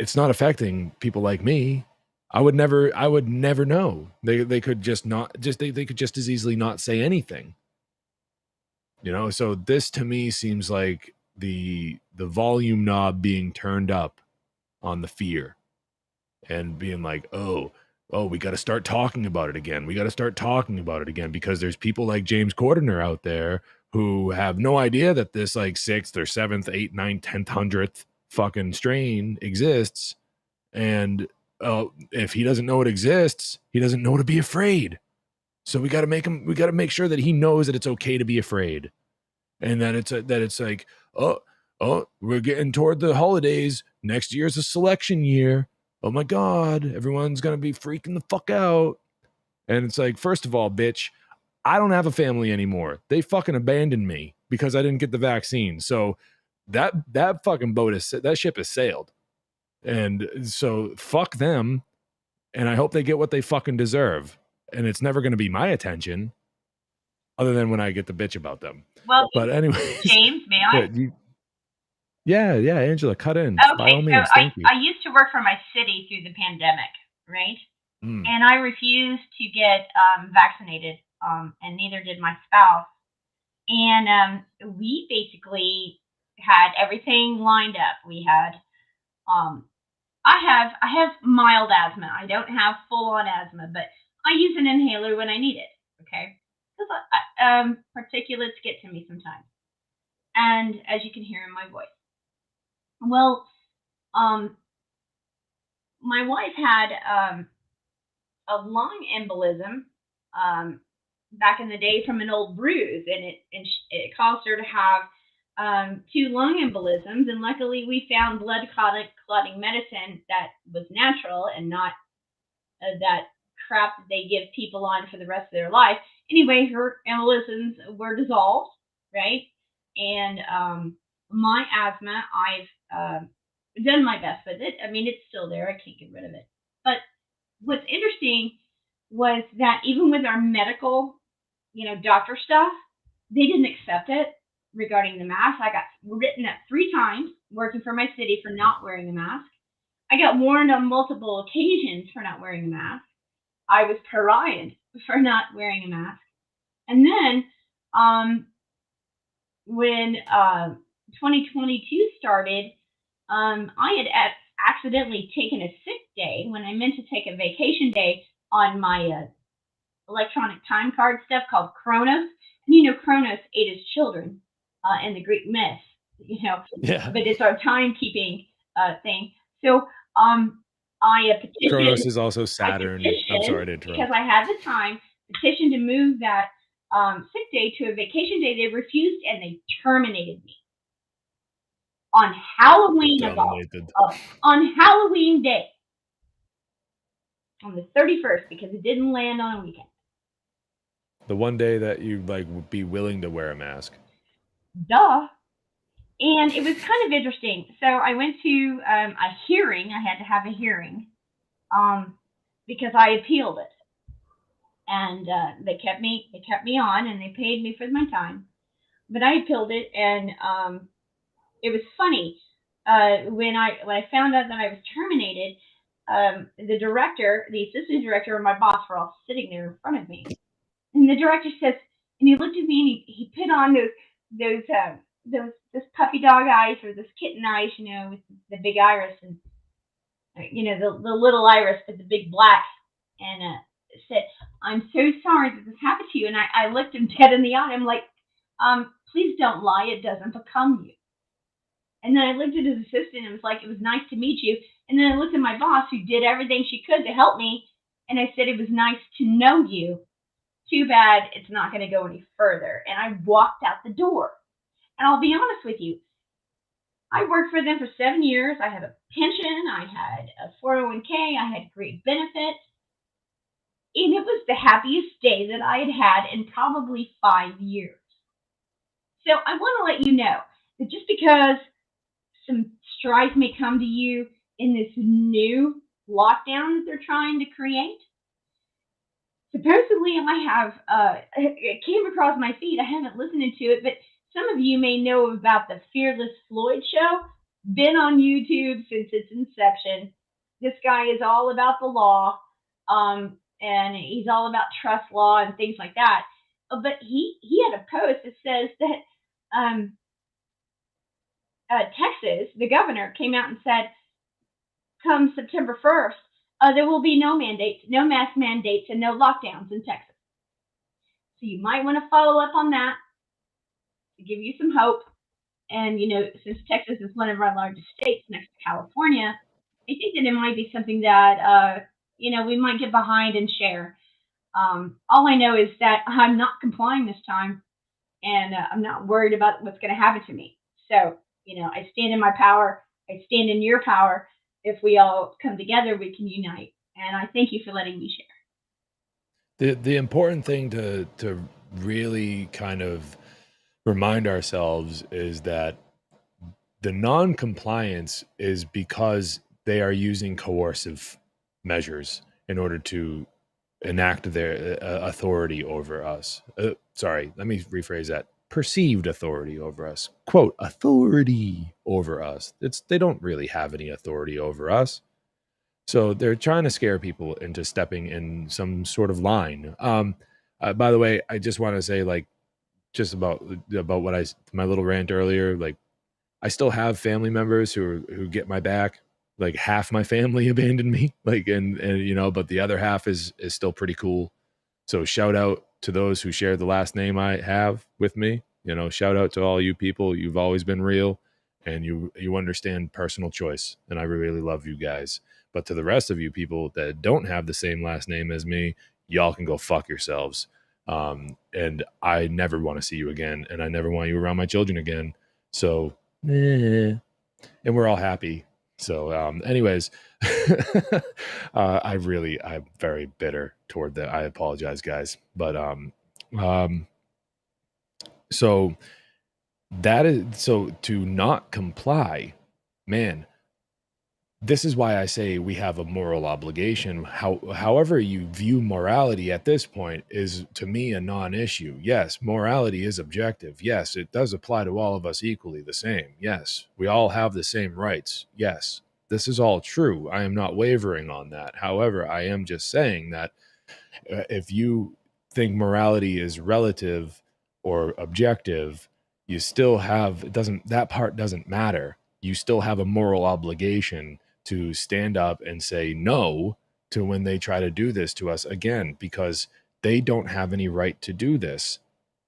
it's not affecting people like me. I would never know. They could just they could just as easily not say anything. You know, so this to me seems like the volume knob being turned up on the fear and being like, oh, we got to start talking about it again. We got to start talking about it again because there's people like James Cordner out there who have no idea that this like 6th or 7th, 8th, 9th, 10th, 100th fucking strain exists, and if he doesn't know it exists, he doesn't know to be afraid. So we got to make sure that he knows that it's okay to be afraid, and that it's like, oh, we're getting toward the holidays. Next year's a selection year. Oh my God, everyone's gonna be freaking the fuck out. And it's like, first of all, bitch, I don't have a family anymore. They fucking abandoned me because I didn't get the vaccine. So that fucking that ship has sailed. And so fuck them. And I hope they get what they fucking deserve. And it's never going to be my attention other than when I get the bitch about them. Well, but anyway, James, may I? Yeah, Angela, cut in. Okay, by all means, so thank you. I used to work for my city through the pandemic, right? And I refused to get vaccinated, and neither did my spouse. And we basically had everything lined up. We had, I have mild asthma. I don't have full on asthma, but I use an inhaler when I need it. Okay, because particulates get to me sometimes, and as you can hear in my voice. Well, my wife had a lung embolism back in the day from an old bruise, and it caused her to have 2 lung embolisms. And luckily, we found blood clotting medicine that was natural and not that crap that they give people on for the rest of their life. Anyway, her embolisms were dissolved, right? And my asthma, I've done my best with it. I mean, it's still there. I can't get rid of it. But what's interesting was that even with our medical, doctor stuff, they didn't accept it regarding the mask. I got written up 3 times working for my city for not wearing a mask. I got warned on multiple occasions for not wearing a mask. I was pariahed for not wearing a mask. And then when 2022 started, I had accidentally taken a sick day when I meant to take a vacation day on my electronic time card stuff called Chronos. And Chronos ate his children in the Greek myth, Yeah. But it's our timekeeping thing. So I petitioned. Chronos is also Saturn. I'm sorry to interrupt. Because I had the time, petitioned to move that sick day to a vacation day. They refused, and they terminated me on Halloween. On Halloween day, on the 31st, because it didn't land on a weekend. The one day that you would be willing to wear a mask. Duh. And it was kind of interesting. So I went to a hearing. I had to have a hearing because I appealed it, and they kept me on, and they paid me for my time. But I appealed it, and it was funny when I found out that I was terminated. The director, the assistant director, and my boss were all sitting there in front of me, and the director says, and he looked at me, and he put on this puppy dog eyes, or this kitten eyes, with the big iris, and the little iris, but the big black, and said, "I'm so sorry that this happened to you." And I looked him dead in the eye. I'm like, please don't lie. It doesn't become you. And then I looked at his assistant and was like, "It was nice to meet you." And then I looked at my boss, who did everything she could to help me, and I said, "It was nice to know you. Too bad it's not going to go any further." And I walked out the door. And I'll be honest with you, I worked for them for 7 years. I had a pension. I had a 401k. I had great benefits. And it was the happiest day that I had in probably 5 years. So I want to let you know that just because some strife may come to you in this new lockdown that they're trying to create, supposedly I have, it came across my feed. I haven't listened to it, but some of you may know about the Fearless Floyd show. Been on YouTube since its inception. This guy is all about the law, and he's all about trust law and things like that. But he had a post that says that Texas, the governor, came out and said, come September 1st, there will be no mandates, no mask mandates, and no lockdowns in Texas. So you might want to follow up on that to give you some hope. And, since Texas is one of our largest states next to California, I think that it might be something that, we might get behind and share. All I know is that I'm not complying this time, and I'm not worried about what's going to happen to me. So, I stand in my power. I stand in your power. If we all come together, we can unite. And I thank you for letting me share. The important thing to really kind of remind ourselves is that the non-compliance is because they are using coercive measures in order to enact their authority over us. Sorry, let me rephrase that. Perceived authority over us. Quote, authority over us. They don't really have any authority over us. So they're trying to scare people into stepping in some sort of line. By the way, I just want to say, just about what my little rant earlier, I still have family members who get my back. Half my family abandoned me, and but the other half is still pretty cool. So shout out to those who share the last name I have with me. Shout out to all you people. You've always been real, and you understand personal choice, and I really love you guys. But to the rest of you people that don't have the same last name as me, y'all can go fuck yourselves. And I never want to see you again, and I never want you around my children again. So, and we're all happy. So, anyways, I'm very bitter toward that. I apologize, guys. But, so that is, so to not comply, man, this is why I say we have a moral obligation. However you view morality at this point is, to me, a non-issue. Yes, morality is objective. Yes, it does apply to all of us equally the same. Yes, we all have the same rights. Yes, this is all true. I am not wavering on that. However, I am just saying that if you think morality is relative or objective, you still have, that part doesn't matter. You still have a moral obligation to stand up and say no to when they try to do this to us again, because they don't have any right to do this.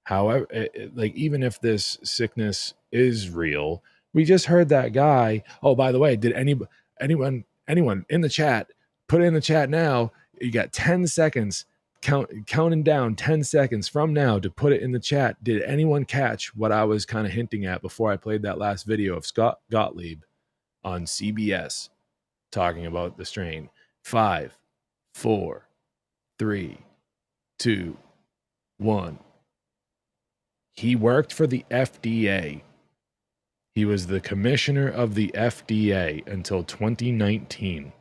However, like, even if this sickness is real, we just heard that guy. Oh, by the way, did anyone in the chat, put it in the chat now. You got 10 seconds, counting down 10 seconds from now to put it in the chat. Did anyone catch what I was kind of hinting at before I played that last video of Scott Gottlieb on CBS talking about the strain? 5, 4, 3, 2, 1. He worked for the FDA. He was the commissioner of the FDA until 2019.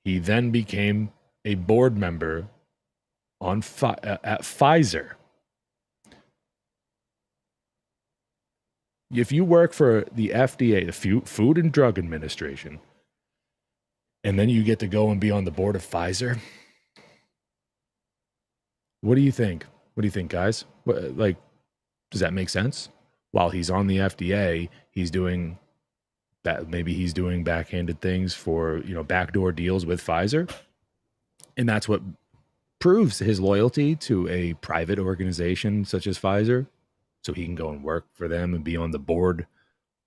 He then became a board member at Pfizer. If you work for the FDA, the Food and Drug Administration, and then you get to go and be on the board of Pfizer, what do you think? What do you think, guys? Like, does that make sense? While he's on the FDA, he's doing that. Maybe he's doing backhanded things for, backdoor deals with Pfizer. And that's what proves his loyalty to a private organization such as Pfizer. So he can go and work for them and be on the board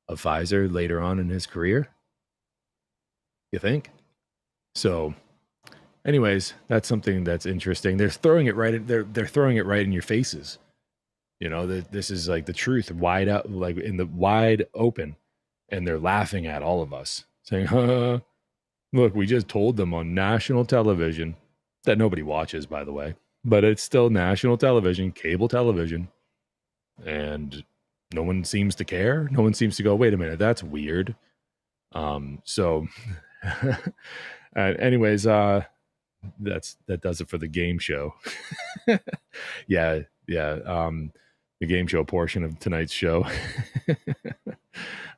of Pfizer later on in his career. You think? So anyways, that's something that's interesting. They're throwing it right. They're throwing it right in your faces. This is like the truth, wide out, like in the wide open, and they're laughing at all of us, saying, look, we just told them on national television that nobody watches, by the way, but it's still national television, cable television, and no one seems to care. No one seems to go, wait a minute, that's weird. So anyways, that does it for the game show. Yeah. The game show portion of tonight's show.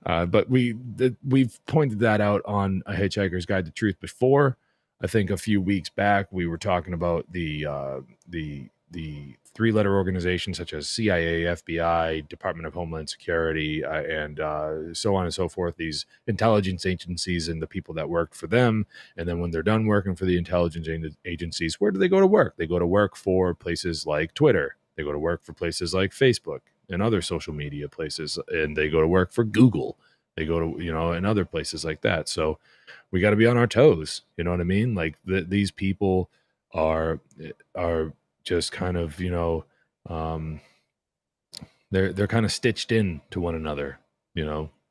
But we've pointed that out on A Hitchhiker's Guide to Truth before. I think a few weeks back we were talking about the three-letter organizations such as CIA, FBI, Department of Homeland Security, and so on and so forth, these intelligence agencies and the people that worked for them. And then when they're done working for the intelligence agencies, where do they go to work? They go to work for places like Twitter. They go to work for places like Facebook and other social media places. And they go to work for Google. They go to, and other places like that. So we got to be on our toes. You know what I mean? Like these people are just kind of, they're kind of stitched in to one another,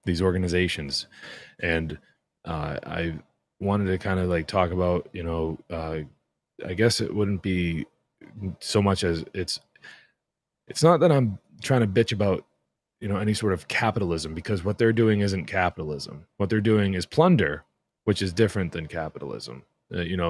these organizations. And I wanted to kind of like talk about, I guess it wouldn't be so much as it's not that I'm trying to bitch about, any sort of capitalism, because what they're doing isn't capitalism. What they're doing is plunder, which is different than capitalism.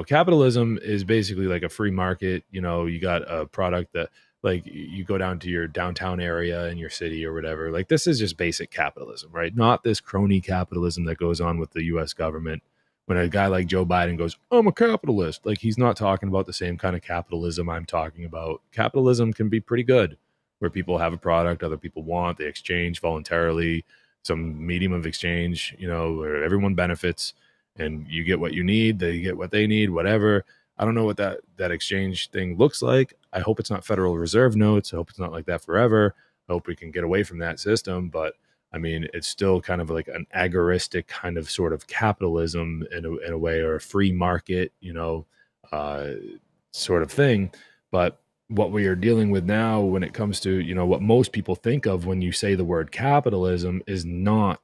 Capitalism is basically like a free market. You got a product that, like, you go down to your downtown area in your city or whatever. Like, this is just basic capitalism, right? Not this crony capitalism that goes on with the U.S. government. When a guy like Joe Biden goes, I'm a capitalist, like, he's not talking about the same kind of capitalism I'm talking about. Capitalism can be pretty good, where people have a product other people want, they exchange voluntarily, some medium of exchange, where everyone benefits, and you get what you need, they get what they need, whatever. I don't know what that exchange thing looks like. I hope it's not Federal Reserve notes. I hope it's not like that forever. I hope we can get away from that system. But I mean, it's still kind of like an agoristic kind of sort of capitalism in a way, or a free market, sort of thing. But what we are dealing with now when it comes to, what most people think of when you say the word capitalism is not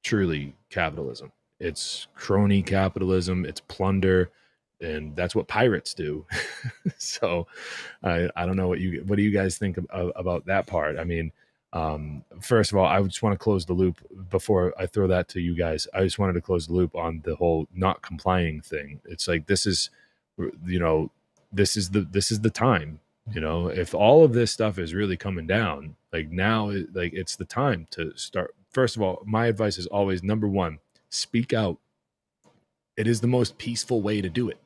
truly capitalism. It's crony capitalism, it's plunder, and that's what pirates do. So I don't know what do you guys think about that part? I mean, first of all, I just want to close the loop before I throw that to you guys. I just wanted to close the loop on the whole not complying thing. It's like, this is the time, if all of this stuff is really coming down, like now, like it's the time to start. First of all, my advice is always, number one, speak out. It is the most peaceful way to do it.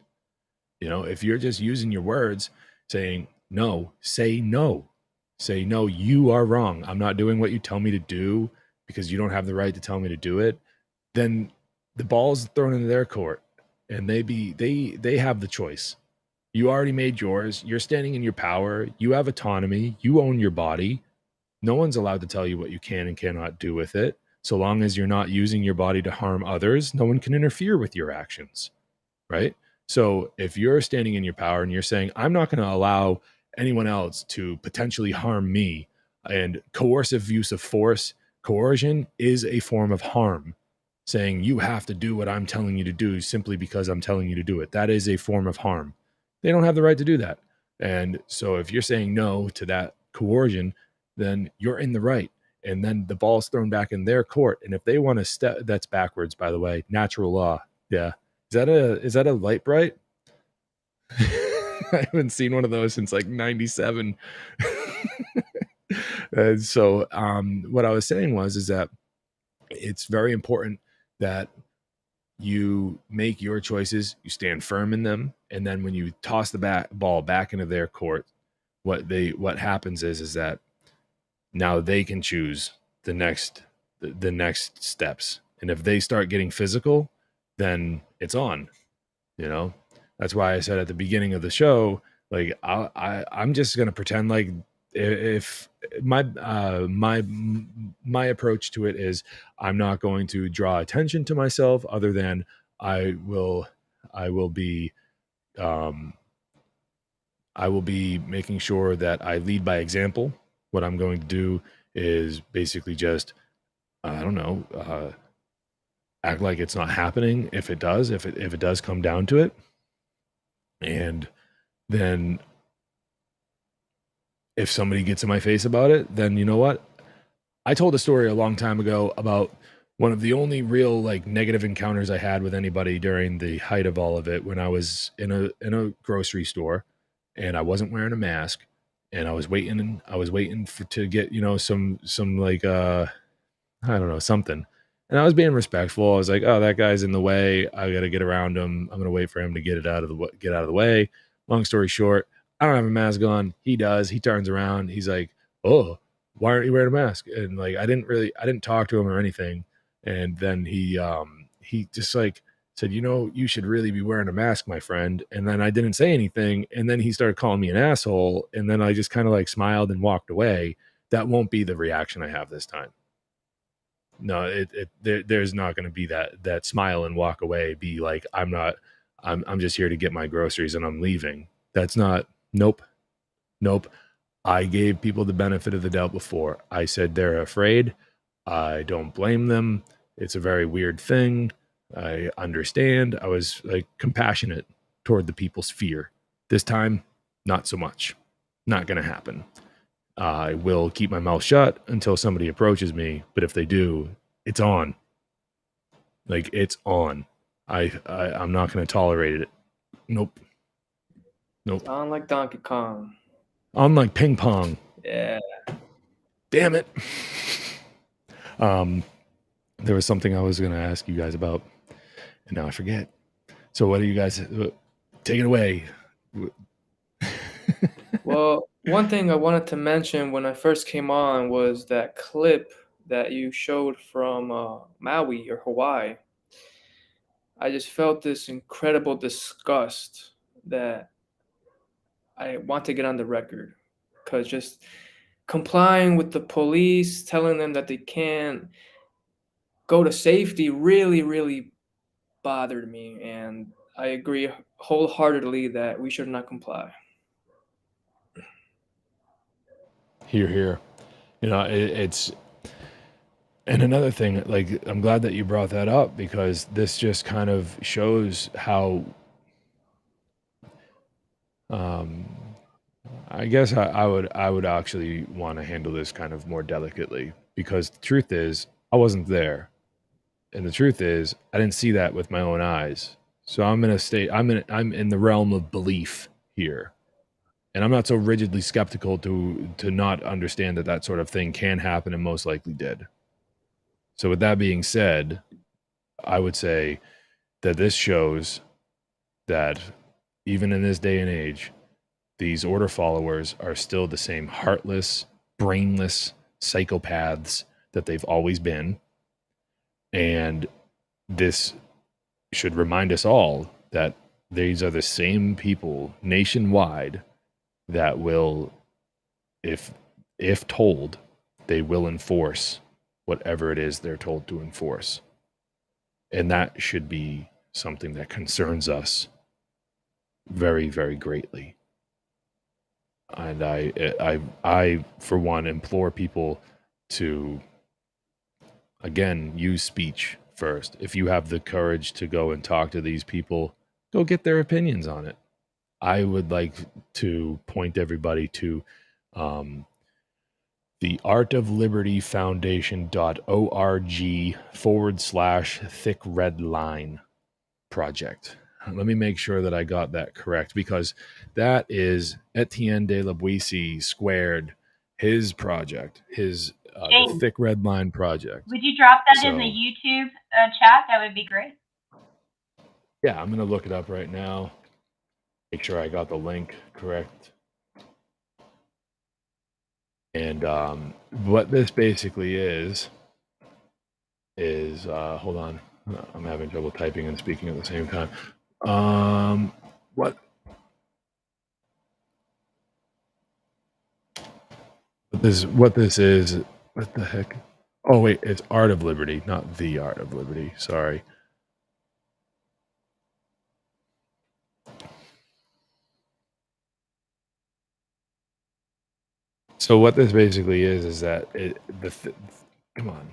If you're just using your words, saying no, say no. Say, no, you are wrong. I'm not doing what you tell me to do because you don't have the right to tell me to do it. Then the ball's thrown into their court, and they have the choice. You already made yours. You're standing in your power. You have autonomy. You own your body. No one's allowed to tell you what you can and cannot do with it. So long as you're not using your body to harm others, no one can interfere with your actions, right? So if you're standing in your power and you're saying, I'm not going to allow anyone else to potentially harm me, and coercive use of force, coercion is a form of harm. Saying you have to do what I'm telling you to do simply because I'm telling you to do it, that is a form of harm. They don't have the right to do that. And so if you're saying no to that coercion, then you're in the right. And then the ball's thrown back in their court. And if they want to step, that's backwards, by the way, natural law. Yeah. Is that a light bright? I haven't seen one of those since like 97. So what I was saying is that it's very important that you make your choices, you stand firm in them, and then when you toss the ball back into their court, what happens is that now they can choose the next steps. And if they start getting physical, then it's on. That's why I said at the beginning of the show, like I'm just gonna pretend like if my approach to it is, I'm not going to draw attention to myself other than I will be making sure that I lead by example. What I'm going to do is basically just, I don't know, act like it's not happening if it does come down to it. And then if somebody gets in my face about it, then you know what? I told a story a long time ago about one of the only real like negative encounters I had with anybody during the height of all of it, when I was in a grocery store and I wasn't wearing a mask, and I was waiting to get, some like, I don't know, something. And I was being respectful. I was like, oh, that guy's in the way. I got to get around him. I'm going to wait for him to get out of the way. Long story short, I don't have a mask on. He does. He turns around. He's like, oh, why aren't you wearing a mask? And like, I didn't talk to him or anything. And then he just like said, you should really be wearing a mask, my friend. And then I didn't say anything. And then he started calling me an asshole. And then I just kind of like smiled and walked away. That won't be the reaction I have this time. No, there's not going to be that smile and walk away. Be like, I'm just here to get my groceries and I'm leaving. That's not, nope. I gave people the benefit of the doubt before. I said they're afraid. I don't blame them. It's a very weird thing. I understand. I was like compassionate toward the people's fear. This time, not so much. Not going to happen. I will keep my mouth shut until somebody approaches me, but if they do, it's on. Like, it's on. I'm not going to tolerate it. Nope. On like Donkey Kong. On like ping pong. Yeah. Damn it. There was something I was going to ask you guys about, and now I forget. So what do you guys take it away? Well, one thing I wanted to mention when I first came on was that clip that you showed from Maui or Hawaii. I just felt this incredible disgust that I want to get on the record, because just complying with the police, telling them that they can't go to safety really, really bothered me. And I agree wholeheartedly that we should not comply. Hear, hear. You know, it's, and another thing, like, I'm glad that you brought that up, because this just kind of shows how, I guess I would actually want to handle this kind of more delicately, because the truth is I wasn't there. And the truth is I didn't see that with my own eyes. So I'm in the realm of belief here. And I'm not so rigidly skeptical to not understand that sort of thing can happen and most likely did. So with that being said, I would say that this shows that even in this day and age, these order followers are still the same heartless, brainless psychopaths that they've always been. And this should remind us all that these are the same people nationwide that will, if told, they will enforce whatever it is they're told to enforce. And that should be something that concerns us very, very greatly. And I for one, implore people to, again, use speech first. If you have the courage to go and talk to these people, go get their opinions on it. I would like to point everybody to the artoflibertyfoundation.org/thick red line project. Let me make sure that I got that correct, because that is Etienne de la Boissy squared, his project, his the Thick Red Line project. Would you drop that in the YouTube chat? That would be great. Yeah, I'm going to look it up right now. Make sure I got the link correct. And what this basically is hold on, I'm having trouble typing and speaking at the same time. What this is, what the heck? Oh wait, it's Art of Liberty, not the Art of Liberty. Sorry. So what this basically is that come on.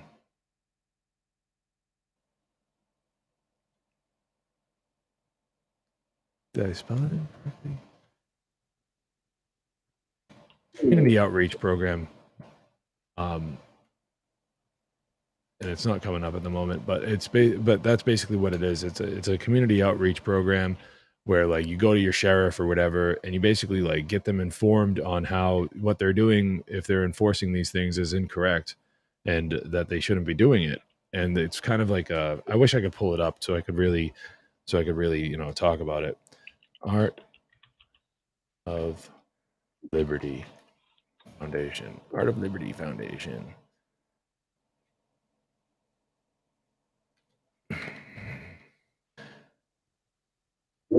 Did I spell it correctly? Community outreach program. And it's not coming up at the moment, but but that's basically what it is. It's a community outreach program where, like, you go to your sheriff or whatever, and you basically, like, get them informed on how what they're doing, if they're enforcing these things, is incorrect, and that they shouldn't be doing it. And it's kind of like I wish I could pull it up so I could really talk about it. Art of Liberty Foundation. Art of Liberty Foundation.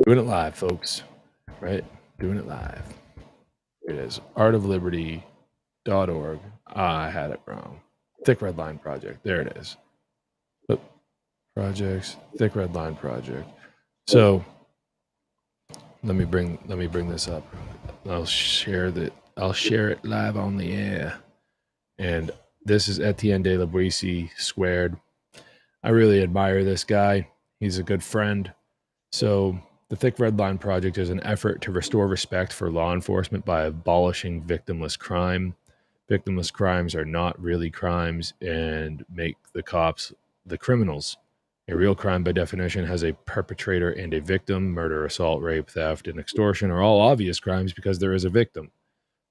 Doing it live, folks. Right? Doing it live. Here it is. artofliberty.org. I had it wrong. Thick Red Line Project. There it is. Projects. Thick Red Line Project. So let me bring this up. I'll share it live on the air. And this is Etienne de la Boissy squared. I really admire this guy. He's a good friend. So the Thick Red Line Project is an effort to restore respect for law enforcement by abolishing victimless crime. Victimless crimes are not really crimes and make the cops the criminals. A real crime, by definition, has a perpetrator and a victim. Murder, assault, rape, theft, and extortion are all obvious crimes because there is a victim.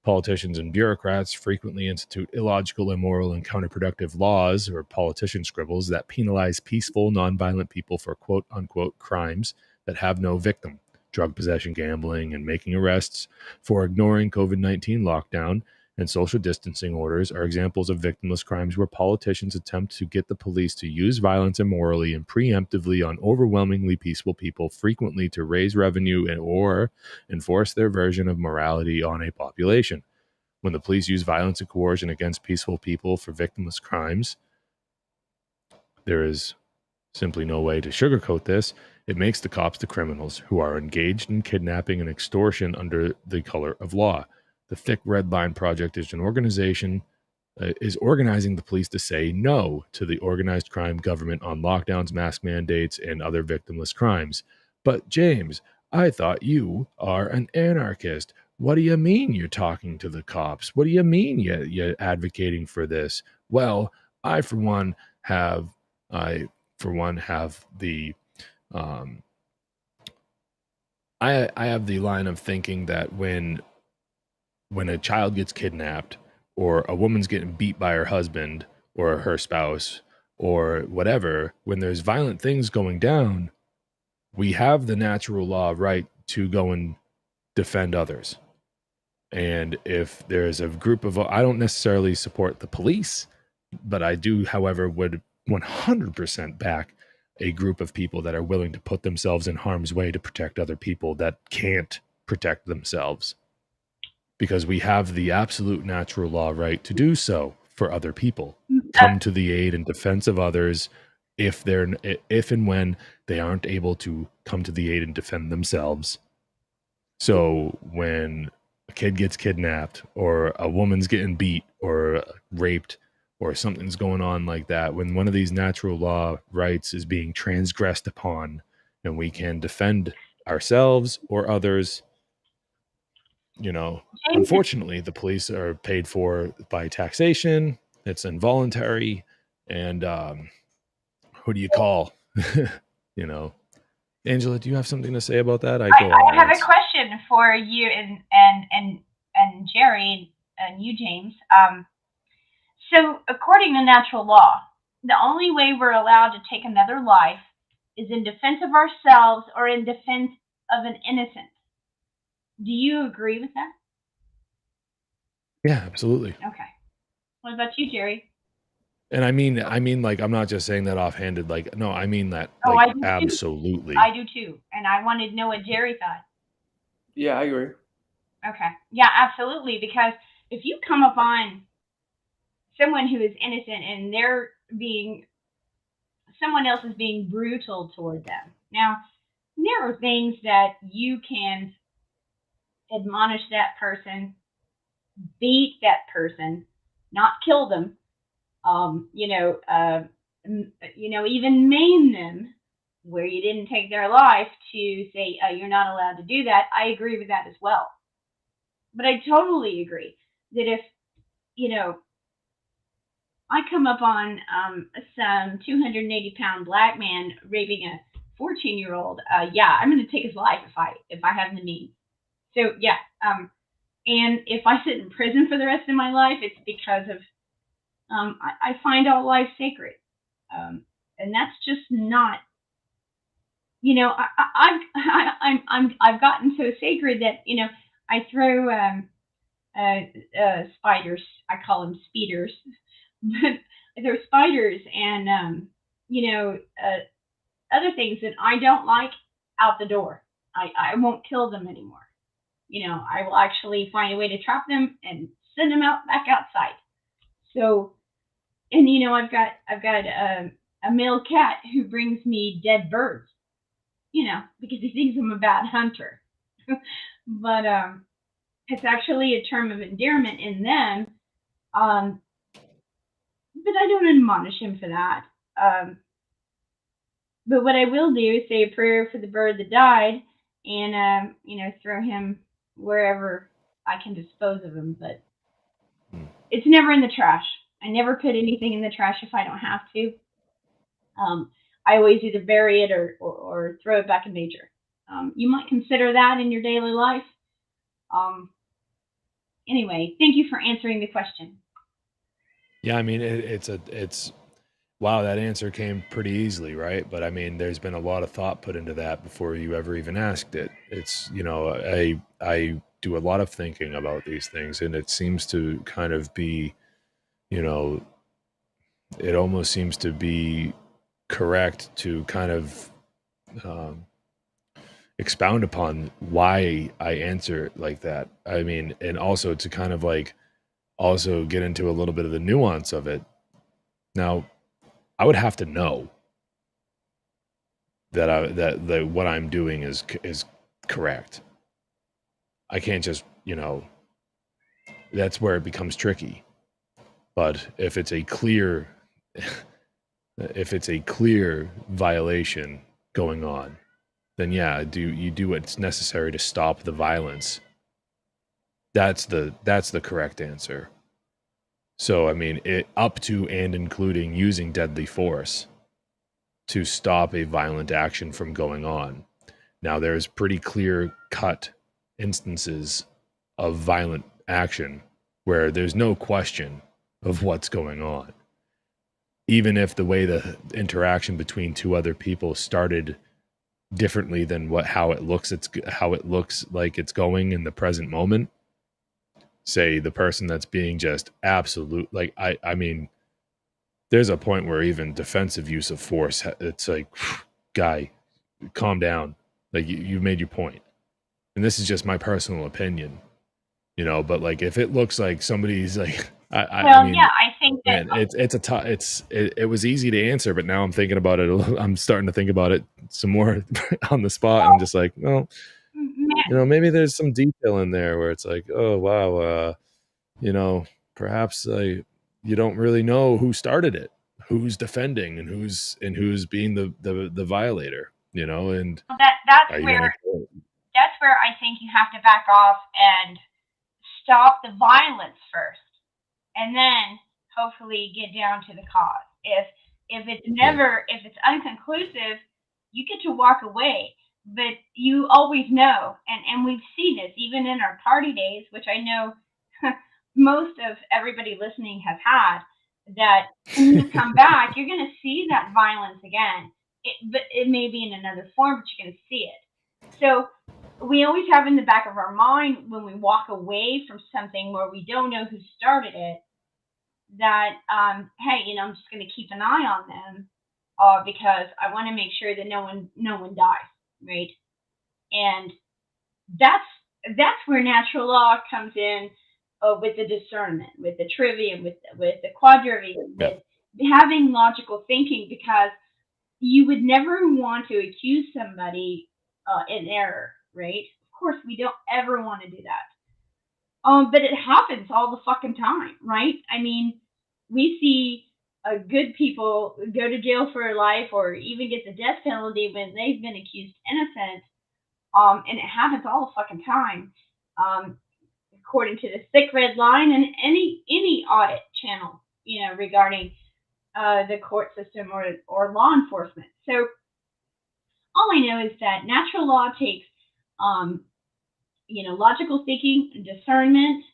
Politicians and bureaucrats frequently institute illogical, immoral, and counterproductive laws, or politician scribbles, that penalize peaceful, nonviolent people for quote-unquote crimes that have no victim. Drug possession, gambling, and making arrests for ignoring COVID-19 lockdown and social distancing orders are examples of victimless crimes where politicians attempt to get the police to use violence immorally and preemptively on overwhelmingly peaceful people, frequently to raise revenue or enforce their version of morality on a population. When the police use violence and coercion against peaceful people for victimless crimes, there is Simply no way to sugarcoat this. It makes the cops the criminals who are engaged in kidnapping and extortion under the color of law. The Thick Red Line Project is an organization is organizing the police to say no to the organized crime government on lockdowns, mask mandates, and other victimless crimes. But James, I thought you are an anarchist. What do you mean you're talking to the cops? What do you mean you're advocating for this? Well, I for one have the I have the line of thinking that when a child gets kidnapped, or a woman's getting beat by her husband or her spouse or whatever, when there's violent things going down, we have the natural law right to go and defend others. And if there's a group of, I don't necessarily support the police, but I do, however, would 100% back a group of people that are willing to put themselves in harm's way to protect other people that can't protect themselves. Because we have the absolute natural law right to do so for other people. Come to the aid and defense of others if and when they aren't able to come to the aid and defend themselves. So when a kid gets kidnapped, or a woman's getting beat or raped, or something's going on like that, when one of these natural law rights is being transgressed upon, and we can defend ourselves or others, unfortunately, the police are paid for by taxation. It's involuntary. And who do you call? Angela, do you have something to say about that? I have a question for you and Jerry and you, James. So according to natural law, the only way we're allowed to take another life is in defense of ourselves or in defense of an innocent. Do you agree with that? Yeah, absolutely. Okay. What about you, Jerry? And I mean, like, I'm not just saying that offhanded. Like, no, I mean that. Oh, like, I do absolutely. Too. I do too. And I wanted to know what Jerry thought. Yeah, I agree. Okay. Yeah, absolutely. Because if you come upon someone who is innocent and someone else is being brutal toward them. Now, there are things that you can admonish that person, beat that person, not kill them, even maim them where you didn't take their life, to say, you're not allowed to do that. I agree with that as well. But I totally agree that if, I come up on some 280-pound black man raping a 14-year-old, I'm going to take his life if I have the means. So, yeah. And if I sit in prison for the rest of my life, it's because of I find all life sacred, and that's just not. I've gotten so sacred that I throw spiders. I call them speeders, but I throw spiders and other things that I don't like out the door. I won't kill them anymore. I will actually find a way to trap them and send them back outside. So, and I've got a male cat who brings me dead birds, because he thinks I'm a bad hunter. But it's actually a term of endearment in them. But I don't admonish him for that. But what I will do is say a prayer for the bird that died, and throw him wherever I can dispose of him. But it's never in the trash. I never put anything in the trash if I don't have to. I always either bury it or throw it back in nature. You might consider that in your daily life. Anyway, thank you for answering the question. Yeah, I mean, it's wow, that answer came pretty easily, right? But I mean, there's been a lot of thought put into that before you ever even asked it. It's, I do a lot of thinking about these things, and it seems to kind of be, it almost seems to be correct to kind of expound upon why I answer like that. I mean, and also to kind of like also get into a little bit of the nuance of it. Now, I would have to know. that what I'm doing is correct. I can't just, that's where it becomes tricky. But if it's a clear violation going on, then yeah, you do what's necessary to stop the violence. That's the correct answer. So I mean, up to and including using deadly force to stop a violent action from going on. Now, there's pretty clear-cut instances of violent action where there's no question of what's going on. Even if the way the interaction between two other people started differently than how it looks like it's going in the present moment. Say the person that's being just absolute, like I mean, there's a point where even defensive use of force, it's like, guy, calm down. Like you've made your point. And this is just my personal opinion, but like if it looks like somebody's like, I mean, yeah, I think that man, it was easy to answer, but now I'm thinking about it. I'm starting to think about it some more on the spot. And I'm just like, well, maybe there's some detail in there where it's like, oh wow, perhaps you don't really know who started it, who's defending, and who's being the violator, and that's where I think you have to back off and stop the violence first, and then hopefully get down to the cause. If it's unconclusive, you get to walk away. But you always know, and we've seen this even in our party days, which I know most of everybody listening has had, that when you come back, you're going to see that violence again. But it may be in another form, but you're going to see it. So we always have in the back of our mind when we walk away from something where we don't know who started it, that, hey, I'm just going to keep an eye on them because I want to make sure that no one dies. Right, and that's where natural law comes in with the discernment, with the trivium, with the quadrivium, with having logical thinking, because you would never want to accuse somebody in error, right? Of course, we don't ever want to do that. But it happens all the fucking time, right? I mean, we see good people go to jail for life or even get the death penalty when they've been accused innocent. And it happens all the fucking time. According to the thick red line and any audit channel, regarding the court system or law enforcement. So all I know is that natural law takes, logical thinking, discernment,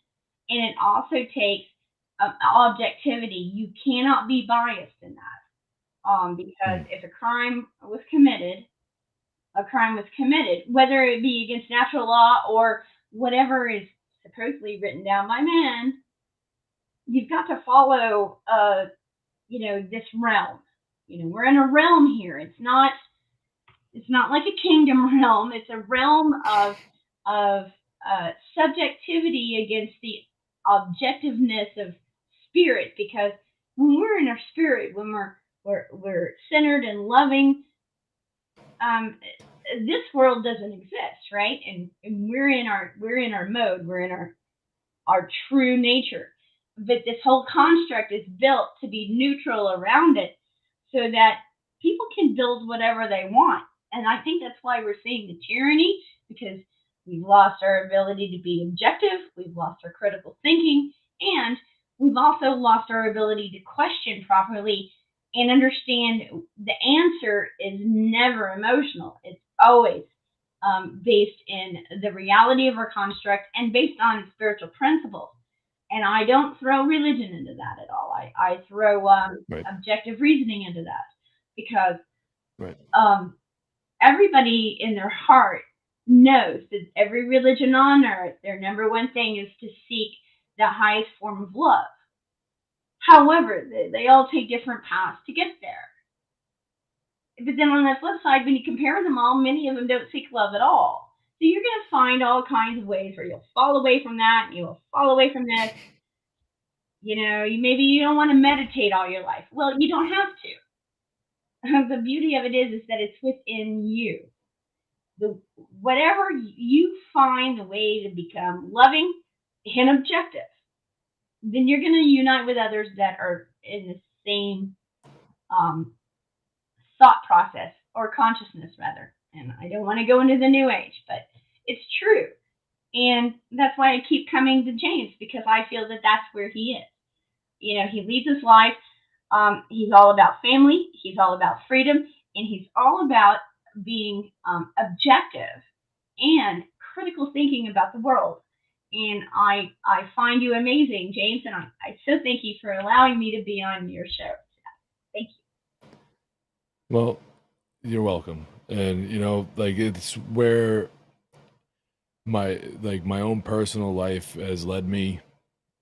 and it also takes objectivity. You cannot be biased in that, because if a crime was committed, whether it be against natural law or whatever is supposedly written down by man. You've got to follow, this realm. We're in a realm here. It's not like a kingdom realm. It's a realm of subjectivity against the objectiveness of spirit, because when we're in our spirit, when we're centered and loving, this world doesn't exist, right? And we're in our mode, we're in our true nature. But this whole construct is built to be neutral around it so that people can build whatever they want. And I think that's why we're seeing the tyranny, because we've lost our ability to be objective, we've lost our critical thinking, and we've also lost our ability to question properly and understand the answer is never emotional. It's always based in the reality of our construct and based on spiritual principles. And I don't throw religion into that at all. I throw objective reasoning into that, because everybody in their heart knows that every religion on earth, their number one thing is to seek the highest form of love. However, they all take different paths to get there. But then on the flip side, when you compare them all, many of them don't seek love at all. So you're going to find all kinds of ways where you'll fall away from that, and you'll fall away from this. Maybe you don't want to meditate all your life. Well, you don't have to. the beauty of it is that it's within you. Whatever you find the way to become loving and objective, then you're going to unite with others that are in the same thought process or consciousness, rather. And I don't want to go into the new age, but it's true. And that's why I keep coming to James, because I feel that that's where he is. You know, he leads his life. He's all about family. He's all about freedom. And he's all about being objective and critical thinking about the world. And I find you amazing, James, and I so thank you for allowing me to be on your show. Thank you. Well, you're welcome. And, you know, like, it's where my own personal life has led me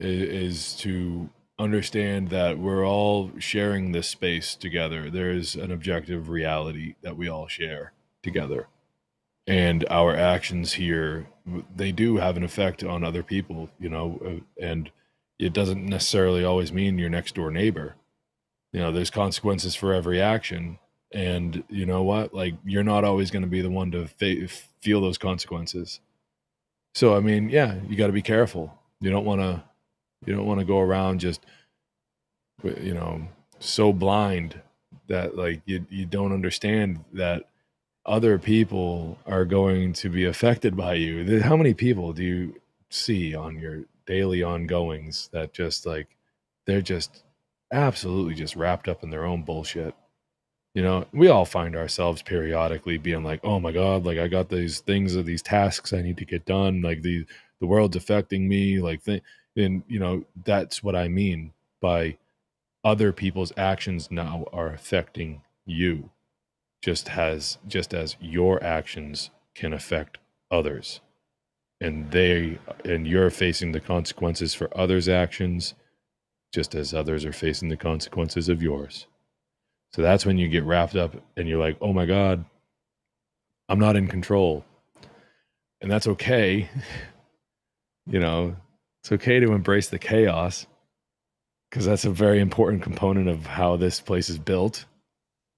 is to understand that we're all sharing this space together. There's an objective reality that we all share together. And our actions here, they do have an effect on other people, you know, and it doesn't necessarily always mean your next door neighbor. You know, there's consequences for every action. And you know what? Like, you're not always going to be the one to feel those consequences. So, I mean, yeah, you got to be careful. You don't want to go around just, you know, so blind that like you don't understand that other people are going to be affected by you. How many people do you see on your daily ongoings that just like, they're just absolutely just wrapped up in their own bullshit? You know, we all find ourselves periodically being like, oh my God, like I got these things or these tasks I need to get done. Like the world's affecting me. Like, and you know, that's what I mean by other people's actions now are affecting you. Just as your actions can affect others, and you're facing the consequences for others' actions, just as others are facing the consequences of yours. So that's when you get wrapped up and you're like, oh my God, I'm not in control. And that's okay. You know, it's okay to embrace the chaos, because that's a very important component of how this place is built.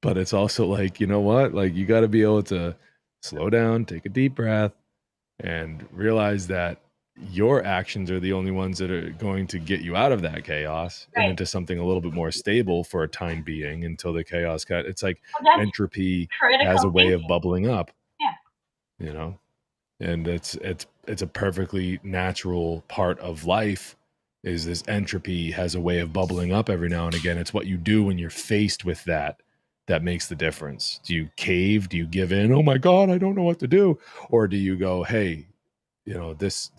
But it's also like, you know what? Like, you got to be able to slow down, take a deep breath, and realize that your actions are the only ones that are going to get you out of that chaos and into something a little bit more stable for a time being until the chaos it's like entropy has a way of bubbling up. Yeah. You know, and it's a perfectly natural part of life. Is this entropy has a way of bubbling up every now and again. It's what you do when you're faced with that makes the difference. Do you cave? Do you give in? Oh my God, I don't know what to do. Or do you go, hey, you know, this,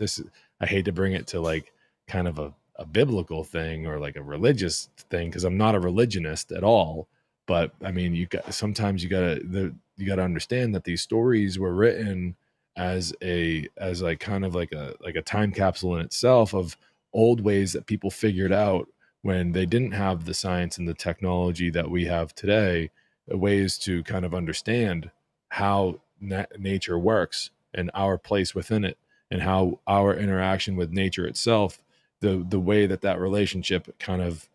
I hate to bring it to like kind of a biblical thing or like a religious thing, because I'm not a religionist at all. But I mean, sometimes you gotta understand that these stories were written as like kind of like a time capsule in itself of old ways that people figured out when they didn't have the science and the technology that we have today, ways to kind of understand how nature works and our place within it, and how our interaction with nature itself, the way that relationship kind of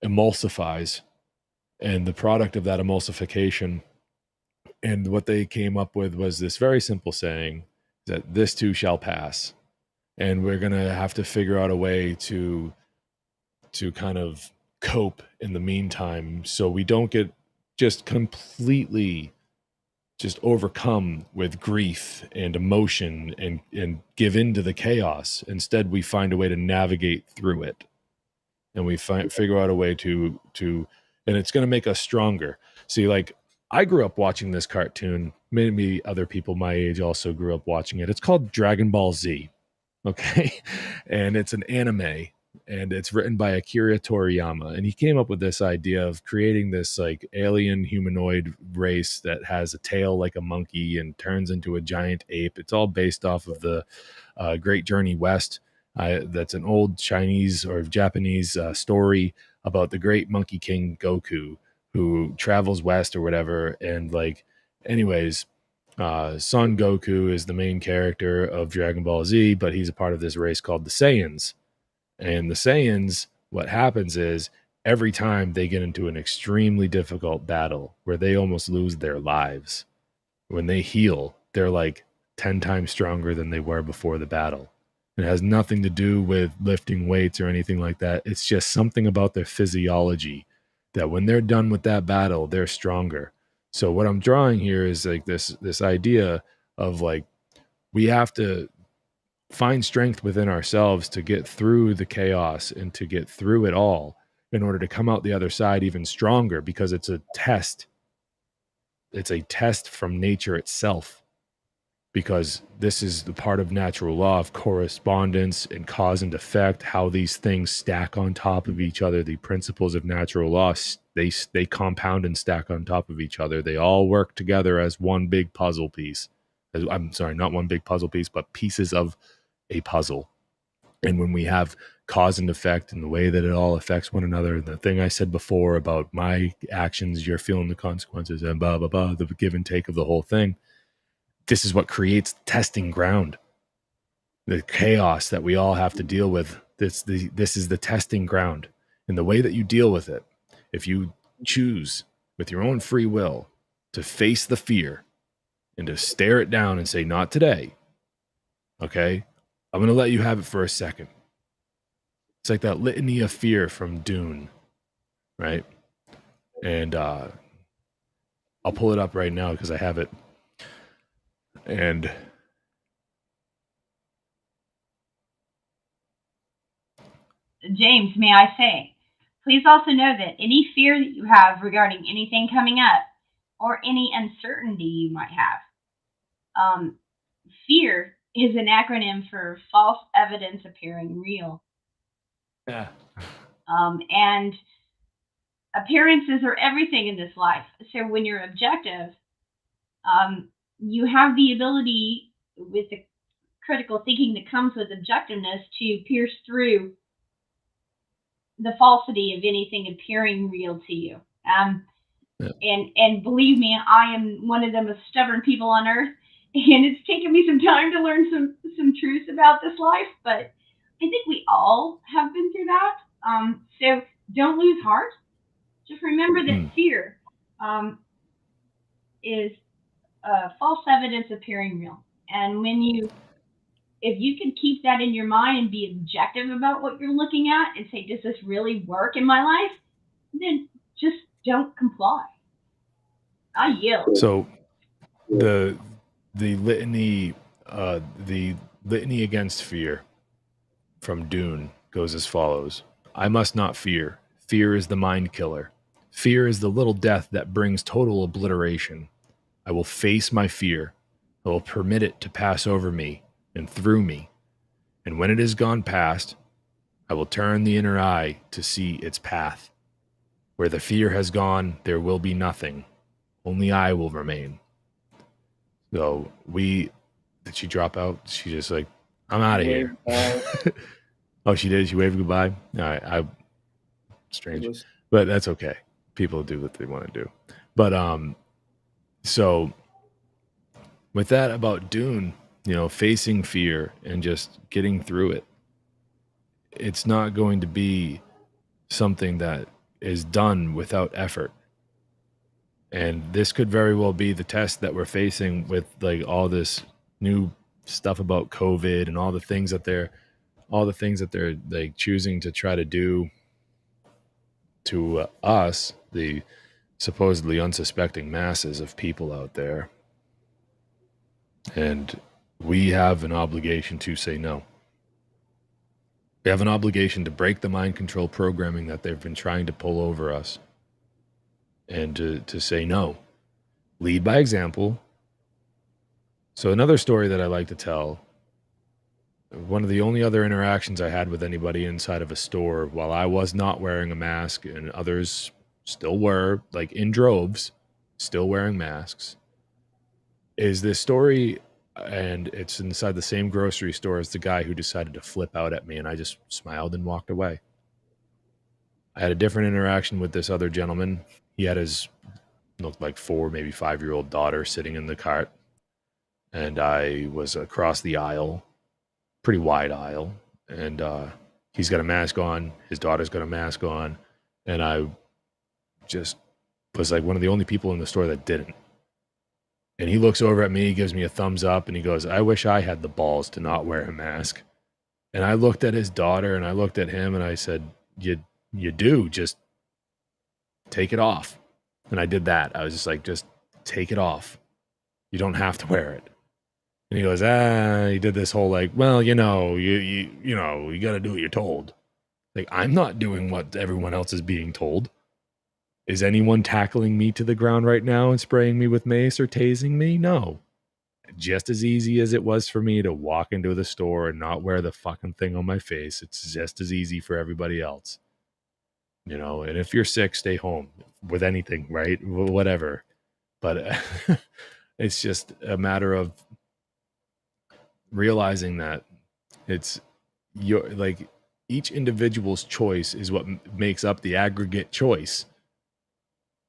emulsifies, and the product of that emulsification. And what they came up with was this very simple saying that this too shall pass. And we're going to have to figure out a way to kind of cope in the meantime, so we don't get just completely just overcome with grief and emotion and give in to the chaos. Instead, we find a way to navigate through it, and we figure out a way to and it's going to make us stronger. See, like, I grew up watching this cartoon. Maybe other people my age also grew up watching it. It's called Dragon Ball Z. Okay. And it's an anime, and it's written by Akira Toriyama. And he came up with this idea of creating this like alien humanoid race that has a tail like a monkey and turns into a giant ape. It's all based off of the Great Journey West. That's an old Chinese or Japanese story about the great monkey king Goku, who travels west or whatever. And like, anyways, Son Goku is the main character of Dragon Ball Z, but he's a part of this race called the Saiyans. And the Saiyans, what happens is every time they get into an extremely difficult battle where they almost lose their lives, when they heal, they're like 10 times stronger than they were before the battle. It has nothing to do with lifting weights or anything like that. It's just something about their physiology that when they're done with that battle, they're stronger. So what I'm drawing here is like this idea of like, we have to find strength within ourselves to get through the chaos and to get through it all in order to come out the other side even stronger, because it's a test. It's a test from nature itself, because this is the part of natural law of correspondence and cause and effect, how these things stack on top of each other. The principles of natural law, they compound and stack on top of each other. They all work together as one big puzzle piece. I'm sorry, not one big puzzle piece, but pieces of a puzzle. And when we have cause and effect and the way that it all affects one another, the thing I said before about my actions, you're feeling the consequences, and blah, blah, blah, the give and take of the whole thing. This is what creates testing ground. The chaos that we all have to deal with, this is the testing ground. And the way that you deal with it, if you choose with your own free will to face the fear and to stare it down and say, not today, okay, I'm going to let you have it for a second. It's like that litany of fear from Dune, right? And I'll pull it up right now because I have it. And James, may I say, please also know that any fear that you have regarding anything coming up or any uncertainty you might have, fear is an acronym for false evidence appearing real. Yeah. And appearances are everything in this life. So when you're objective, you have the ability, with the critical thinking that comes with objectiveness, to pierce through the falsity of anything appearing real to you. And believe me, I am one of the most stubborn people on earth, and it's taken me some time to learn some truths about this life, but I think we all have been through that. So don't lose heart. Just remember that fear is false evidence appearing real. And if you can keep that in your mind and be objective about what you're looking at and say, does this really work in my life? Then just don't comply. I yield. So the litany against fear from Dune goes as follows. I must not fear. Fear is the mind killer. Fear is the little death that brings total obliteration. I will face my fear. I will permit it to pass over me and through me. And when it has gone past, I will turn the inner eye to see its path. Where the fear has gone, there will be nothing. Only I will remain. So did she drop out? She just like, I'm out of here. Oh, she did? She waved goodbye? All right. Strange. But that's okay. People do what they want to do. But, so with that about Dune, facing fear and just getting through it, it's not going to be something that is done without effort. And this could very well be the test that we're facing with like all this new stuff about COVID and all the things that they're like choosing to try to do to us, the supposedly unsuspecting masses of people out there. And we have an obligation to say no. We have an obligation to break the mind control programming that they've been trying to pull over us. And to say no. Lead by example. So another story that I like to tell, one of the only other interactions I had with anybody inside of a store while I was not wearing a mask and others still were, like in droves, still wearing masks, is this story, and it's inside the same grocery store as the guy who decided to flip out at me, and I just smiled and walked away. I had a different interaction with this other gentleman. He had his, looked like 4, maybe 5-year-old daughter sitting in the cart, and I was across the aisle, pretty wide aisle, and he's got a mask on, his daughter's got a mask on, And I just was like one of the only people in the store that didn't. And he looks over at me, gives me a thumbs up, and he goes, I wish I had the balls to not wear a mask. And I looked at his daughter and I looked at him and I said, you do, just take it off. And I did that. I was just like, just take it off. You don't have to wear it. And he goes, he did this whole like, well, you know, you got to do what you're told. Like, I'm not doing what everyone else is being told. Is anyone tackling me to the ground right now and spraying me with mace or tasing me? No. Just as easy as it was for me to walk into the store and not wear the fucking thing on my face, it's just as easy for everybody else. You know, and if you're sick, stay home with anything, right? Whatever. But it's just a matter of realizing that it's your, like, each individual's choice is what makes up the aggregate choice.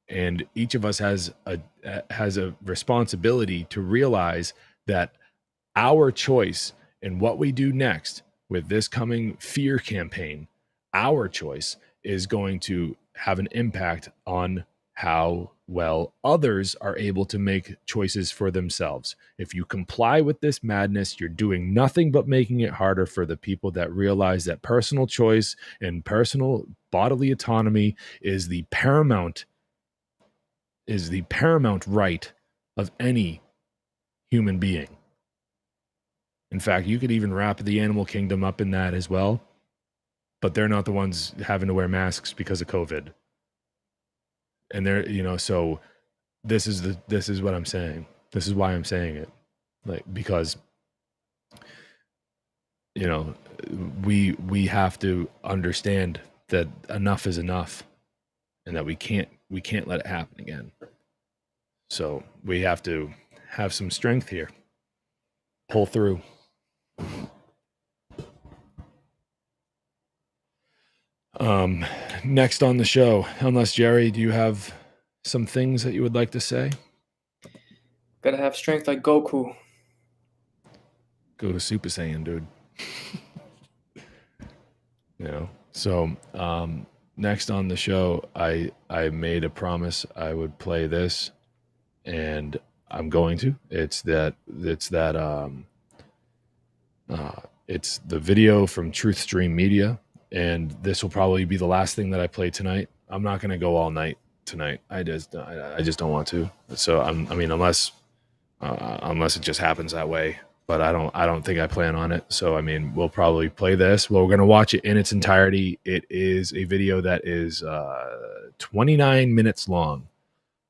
And each of us has a responsibility to realize that our choice and what we do next with this coming fear campaign, our choice is going to have an impact on how well others are able to make choices for themselves. If you comply with this madness, you're doing nothing but making it harder for the people that realize that personal choice and personal bodily autonomy is the paramount right of any human being. In fact, you could even wrap the animal kingdom up in that as well, but they're not the ones having to wear masks because of COVID. And they're, you know, so this is what I'm saying. This is why I'm saying it. Like, because, you know, we have to understand that enough is enough and that we can't let it happen again. So we have to have some strength here. Pull through. Next on the show, unless Jerry, do you have some things that you would like to say? Gotta have strength like Goku. Go to Super Saiyan, dude. You know, so next on the show, I made a promise I would play this, and I'm going to. It's the video from Truth Stream Media, and this will probably be the last thing that I play tonight. I'm not going to go all night tonight. I just don't want to. So unless it just happens that way. But I don't think I plan on it. So, I mean, we'll probably play this. Well, we're going to watch it in its entirety. It is a video that is 29 minutes long.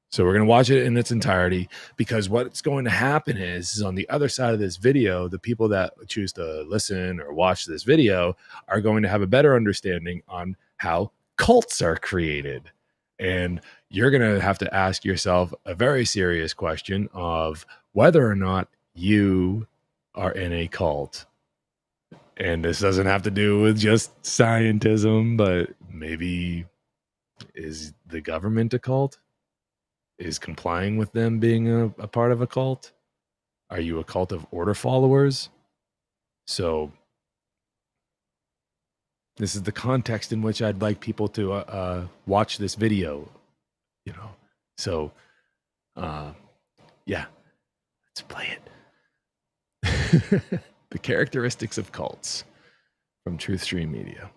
So we're going to watch it in its entirety, because what's going to happen is on the other side of this video, the people that choose to listen or watch this video are going to have a better understanding on how cults are created. And you're going to have to ask yourself a very serious question of whether or not you are in a cult. And this doesn't have to do with just scientism, but maybe is the government a cult? Is complying with them being a part of a cult? Are you a cult of order followers? So this is the context in which I'd like people to watch this video, you know. So yeah, let's play it. The characteristics of cults from Truth Stream Media.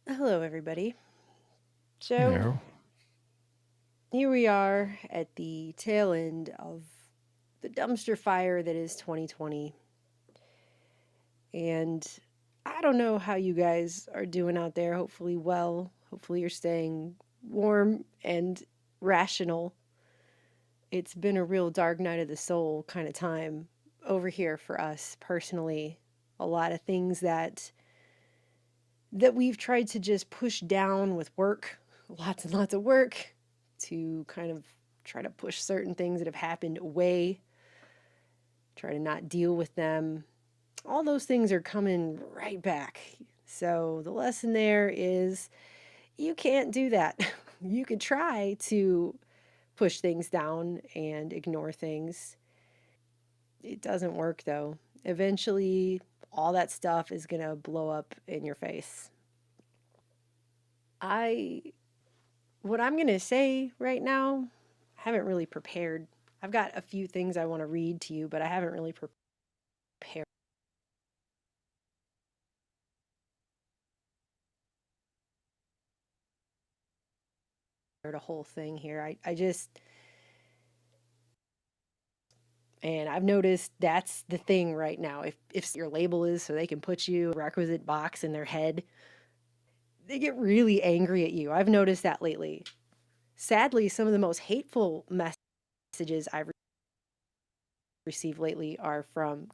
Hello, everybody. So, Hello. Here we are at the tail end of the dumpster fire that is 2020. And I don't know how you guys are doing out there. Hopefully well. Hopefully you're staying warm and rational. It's been a real dark night of the soul kind of time over here for us personally. A lot of things that we've tried to just push down with work, lots and lots of work, to kind of try to push certain things that have happened away, try to not deal with them. All those things are coming right back. So the lesson there is you can't do that. You could try to push things down and ignore things. It doesn't work though. Eventually, all that stuff is going to blow up in your face. What I'm going to say right now, I haven't really prepared. I've got a few things I want to read to you, but I haven't really prepared a whole thing here. And I've noticed that's the thing right now. If your label is so they can put you a requisite box in their head, they get really angry at you. I've noticed that lately. Sadly, some of the most hateful messages I've received lately are from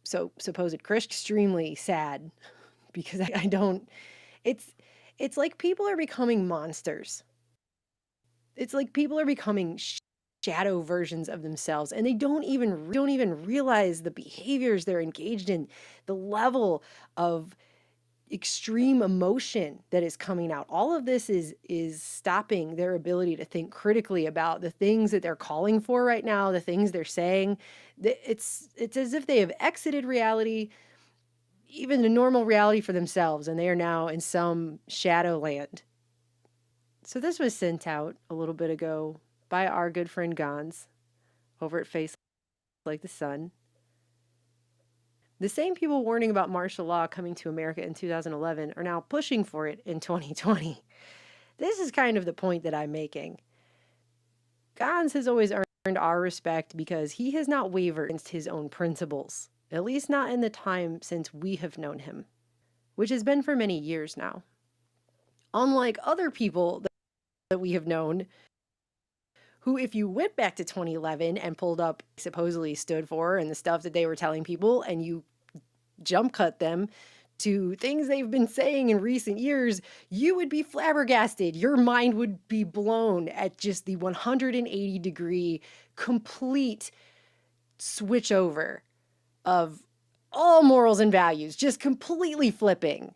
supposed Christians. Extremely sad because I don't. It's like people are becoming monsters. It's like people are becoming shadow versions of themselves, and they don't even realize the behaviors they're engaged in, the level of extreme emotion that is coming out. All of this is stopping their ability to think critically about the things that they're calling for right now, the things they're saying. It's as if they have exited reality, even the normal reality for themselves, and they are now in some shadow land. So this was sent out a little bit ago by our good friend Gons over at Face Like the Sun. The same people warning about martial law coming to America in 2011 are now pushing for it in 2020. This is kind of the point that I'm making. Gons has always earned our respect because he has not wavered against his own principles, at least not in the time since we have known him, which has been for many years now. Unlike other people that we have known, who, if you went back to 2011 and pulled up supposedly stood for and the stuff that they were telling people, and you jump cut them to things they've been saying in recent years, you would be flabbergasted. Your mind would be blown at just the 180-degree complete switch over of all morals and values, just completely flipping.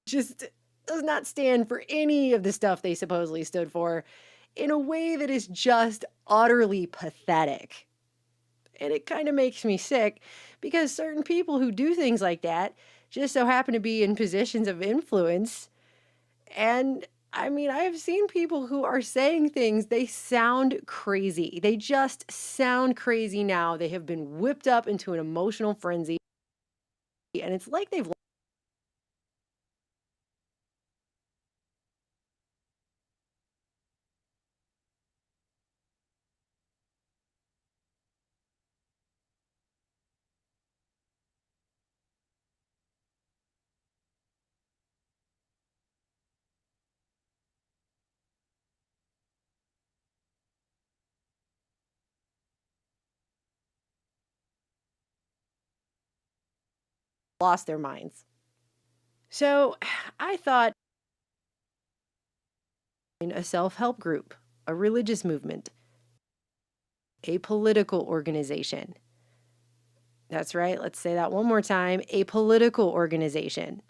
Just does not stand for any of the stuff they supposedly stood for in a way that is just utterly pathetic. And it kind of makes me sick because certain people who do things like that just so happen to be in positions of influence. And I mean, I have seen people who are saying things, they sound crazy. They just sound crazy now. They have been whipped up into an emotional frenzy. And it's like they've lost their minds. So I thought a self-help group, a religious movement, a political organization. That's right. Let's say that one more time. A political organization.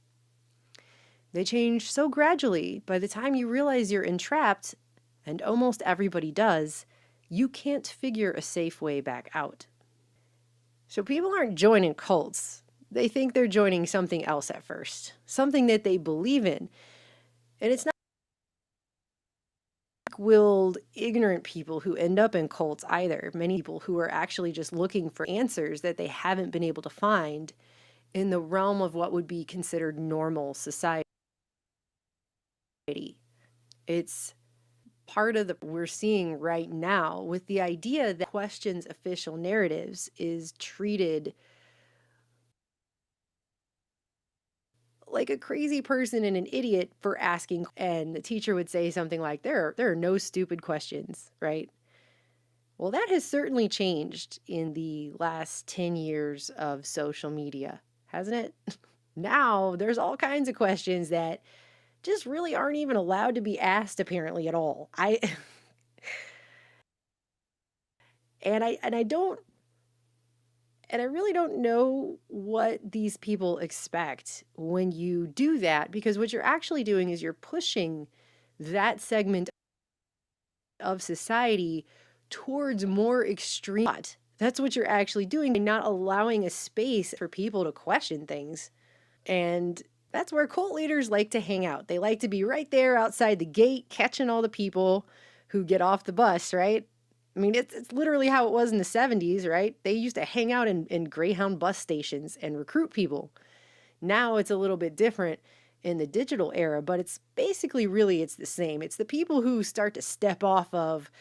They change so gradually. By the time you realize you're entrapped, and almost everybody does, you can't figure a safe way back out. So people aren't joining cults. They think they're joining something else at first, something that they believe in. And it's not willed, ignorant people who end up in cults either. Many people who are actually just looking for answers that they haven't been able to find in the realm of what would be considered normal society. It's part of the we're seeing right now with the idea that questions official narratives is treated like a crazy person and an idiot for asking, and the teacher would say something like, there are no stupid questions, right? Well, that has certainly changed in the last 10 years of social media, hasn't it? Now there's all kinds of questions that just really aren't even allowed to be asked apparently at all. I really don't know what these people expect when you do that, because what you're actually doing is you're pushing that segment of society towards more extreme. That's what you're actually doing, not allowing a space for people to question things. And that's where cult leaders like to hang out. They like to be right there outside the gate, catching all the people who get off the bus, right? I mean, it's literally how it was in the 70s, right? They used to hang out in Greyhound bus stations and recruit people. Now it's a little bit different in the digital era, but it's basically it's the same. It's the people who start to step off of,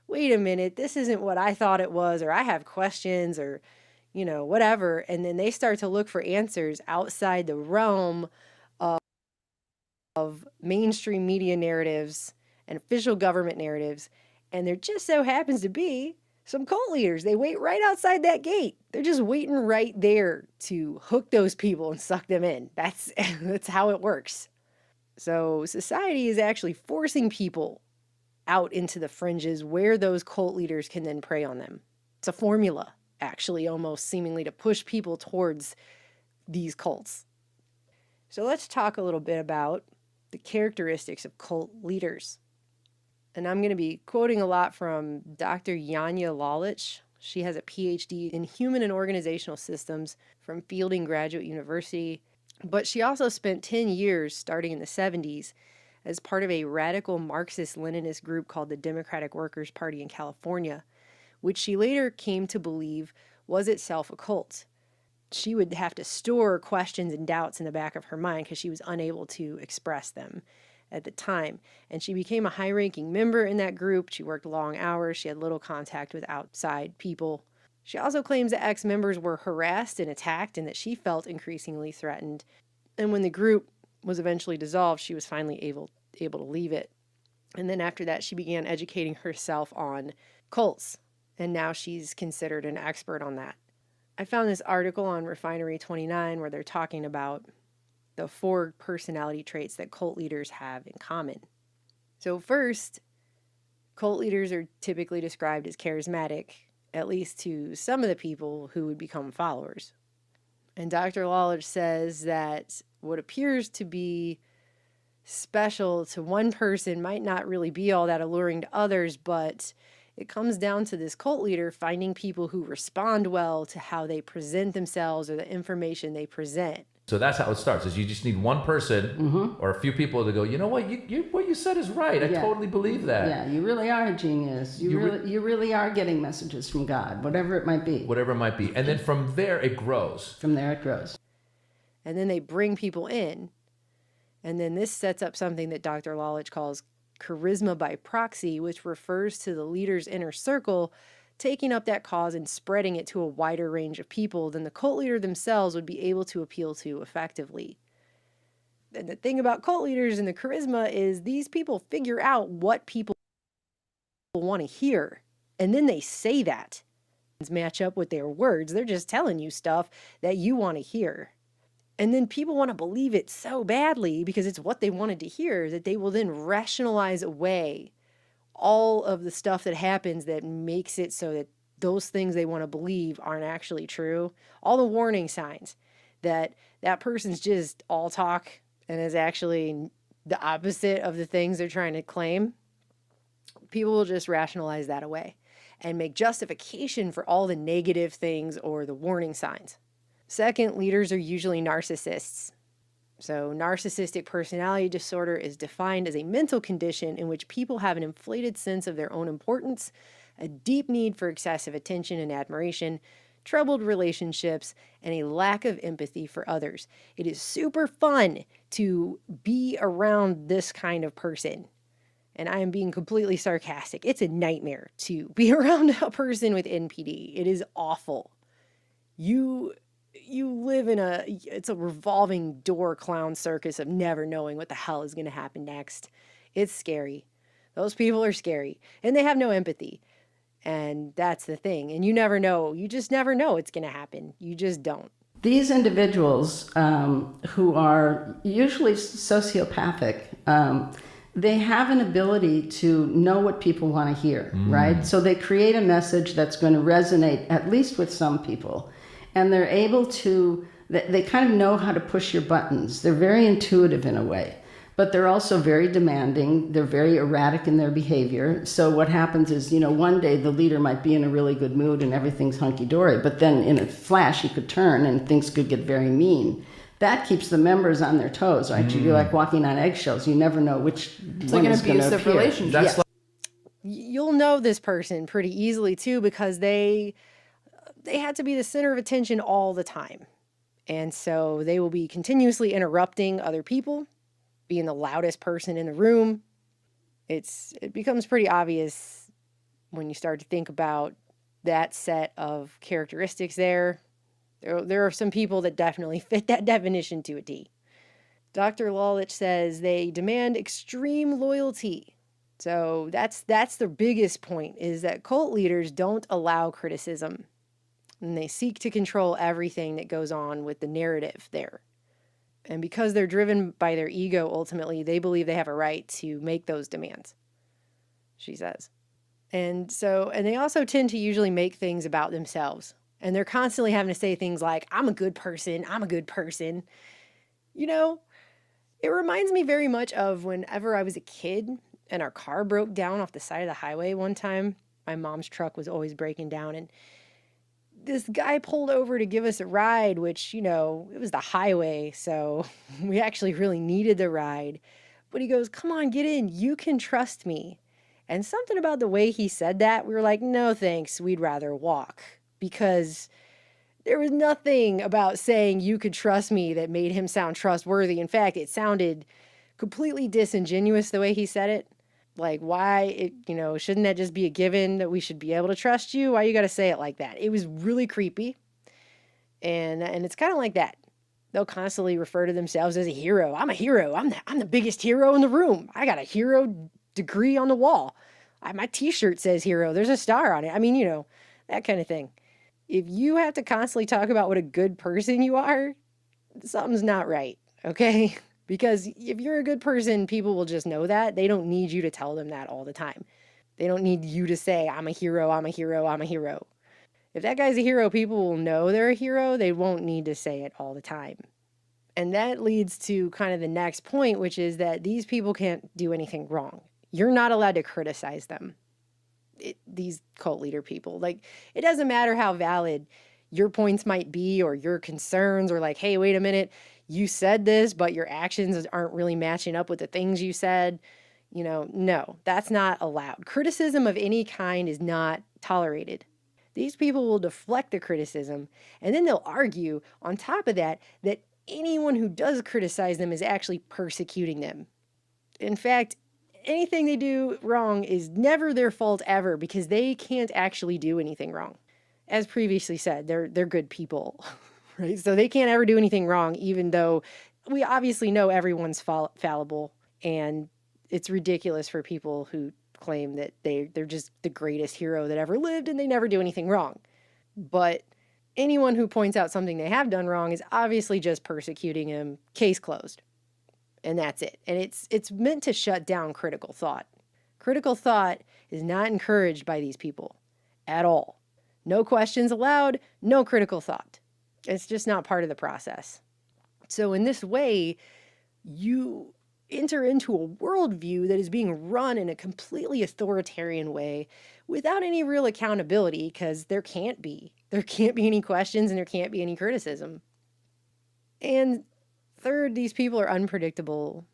wait a minute, this isn't what I thought it was, or I have questions, or, whatever. And then they start to look for answers outside the realm of mainstream media narratives and official government narratives. And there just so happens to be some cult leaders. They wait right outside that gate. They're just waiting right there to hook those people and suck them in. That's how it works. So society is actually forcing people out into the fringes where those cult leaders can then prey on them. It's a formula, actually, almost seemingly to push people towards these cults. So let's talk a little bit about the characteristics of cult leaders. And I'm going to be quoting a lot from Dr. Janja Lalich. She has a PhD in human and organizational systems from Fielding Graduate University. But she also spent 10 years, starting in the 70s, as part of a radical Marxist-Leninist group called the Democratic Workers' Party in California, which she later came to believe was itself a cult. She would have to store questions and doubts in the back of her mind because she was unable to express them at the time. And she became a high-ranking member in that group. She worked long hours. She had little contact with outside people. She also claims that ex-members were harassed and attacked and that she felt increasingly threatened. And when the group was eventually dissolved, she was finally able to leave it. And then after that, she began educating herself on cults. And now she's considered an expert on that. I found this article on Refinery 29 where they're talking about the 4 personality traits that cult leaders have in common. So first, cult leaders are typically described as charismatic, at least to some of the people who would become followers. And Dr. Lalich says that what appears to be special to one person might not really be all that alluring to others, but it comes down to this cult leader finding people who respond well to how they present themselves or the information they present. So that's how it starts, is you just need one person or a few people to go, you know what, what you said is right. I totally believe that. Yeah, you really are a genius. You really are getting messages from God, whatever it might be. Whatever it might be. And then from there it grows. From there it grows. And then they bring people in. And then this sets up something that Dr. Lalich calls charisma by proxy, which refers to the leader's inner circle taking up that cause and spreading it to a wider range of people than the cult leader themselves would be able to appeal to effectively. And the thing about cult leaders and the charisma is these people figure out what people want to hear, and then they say that. Match up with their words. They're just telling you stuff that you want to hear. And then people want to believe it so badly because it's what they wanted to hear that they will then rationalize away all of the stuff that happens that makes it so that those things they want to believe aren't actually true. All the warning signs that that person's just all talk and is actually the opposite of the things they're trying to claim. People will just rationalize that away and make justification for all the negative things or the warning signs. Second, leaders are usually narcissists. So narcissistic personality disorder is defined as a mental condition in which people have an inflated sense of their own importance, a deep need for excessive attention and admiration, troubled relationships, and a lack of empathy for others. It is super fun to be around this kind of person. And I am being completely sarcastic. It's a nightmare to be around a person with NPD. It is awful. You live in it's a revolving door clown circus of never knowing what the hell is going to happen next. It's scary. Those people are scary. And they have no empathy. And that's the thing. And you never know. You just never know it's going to happen. You just don't. These individuals who are usually sociopathic, they have an ability to know what people want to hear, right? So they create a message that's going to resonate, at least with some people. And they're able to, they kind of know how to push your buttons. They're very intuitive in a way. But they're also very demanding. They're very erratic in their behavior. So what happens is, one day the leader might be in a really good mood and everything's hunky-dory, but then in a flash he could turn and things could get very mean. That keeps the members on their toes, right? You're like walking on eggshells. You never know which it's one like is going to appear. relationship. Yes. You'll know this person pretty easily too, because they had to be the center of attention all the time. And so they will be continuously interrupting other people, being the loudest person in the room. It becomes pretty obvious when you start to think about that set of characteristics there. There are some people that definitely fit that definition to a T. Dr. Lalich says they demand extreme loyalty. So that's the biggest point, is that cult leaders don't allow criticism. And they seek to control everything that goes on with the narrative there. And because they're driven by their ego, ultimately, they believe they have a right to make those demands, she says. And they also tend to usually make things about themselves. And they're constantly having to say things like, I'm a good person, I'm a good person. It reminds me very much of whenever I was a kid and our car broke down off the side of the highway one time. My mom's truck was always breaking down, and this guy pulled over to give us a ride, which, it was the highway, so we actually really needed the ride. But he goes, come on, get in. You can trust me. And something about the way he said that, we were like, no, thanks. We'd rather walk. Because there was nothing about saying you could trust me that made him sound trustworthy. In fact, it sounded completely disingenuous the way he said it. Like, why, shouldn't that just be a given that we should be able to trust you? Why you got to say it like that? It was really creepy. And it's kind of like that. They'll constantly refer to themselves as a hero. I'm a hero. I'm the biggest hero in the room. I got a hero degree on the wall. My t-shirt says hero. There's a star on it. I mean, that kind of thing. If you have to constantly talk about what a good person you are, something's not right, okay? Because if you're a good person, people will just know that. They don't need you to tell them that all the time. They don't need you to say, I'm a hero, I'm a hero, I'm a hero. If that guy's a hero, people will know they're a hero. They won't need to say it all the time. And that leads to kind of the next point, which is that these people can't do anything wrong. You're not allowed to criticize them. These cult leader people. Like, it doesn't matter how valid your points might be or your concerns, or like, hey, wait a minute, you said this, but your actions aren't really matching up with the things you said. No, that's not allowed. Criticism of any kind is not tolerated. These people will deflect the criticism, and then they'll argue on top of that anyone who does criticize them is actually persecuting them. In fact, anything they do wrong is never their fault ever, because they can't actually do anything wrong. As previously said, they're good people, right? So they can't ever do anything wrong, even though we obviously know everyone's fallible, and it's ridiculous for people who claim that they're just the greatest hero that ever lived and they never do anything wrong. But anyone who points out something they have done wrong is obviously just persecuting him. Case closed. And that's it. And it's meant to shut down critical thought. Critical thought is not encouraged by these people at all. No questions allowed, no critical thought. It's just not part of the process. So in this way, you enter into a worldview that is being run in a completely authoritarian way without any real accountability, because there can't be. There can't be any questions and there can't be any criticism. And third, these people are unpredictable.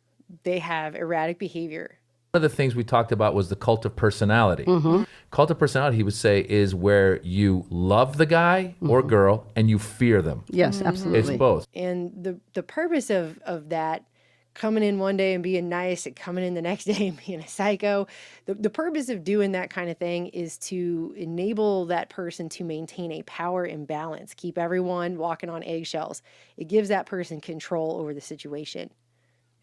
They have erratic behavior. One of the things we talked about was the cult of personality. Mm-hmm. Cult of personality, he would say, is where you love the guy or girl and you fear them. Yes, absolutely. It's both. And the purpose of that, coming in one day and being nice and coming in the next day and being a psycho, the purpose of doing that kind of thing is to enable that person to maintain a power imbalance, keep everyone walking on eggshells. It gives that person control over the situation.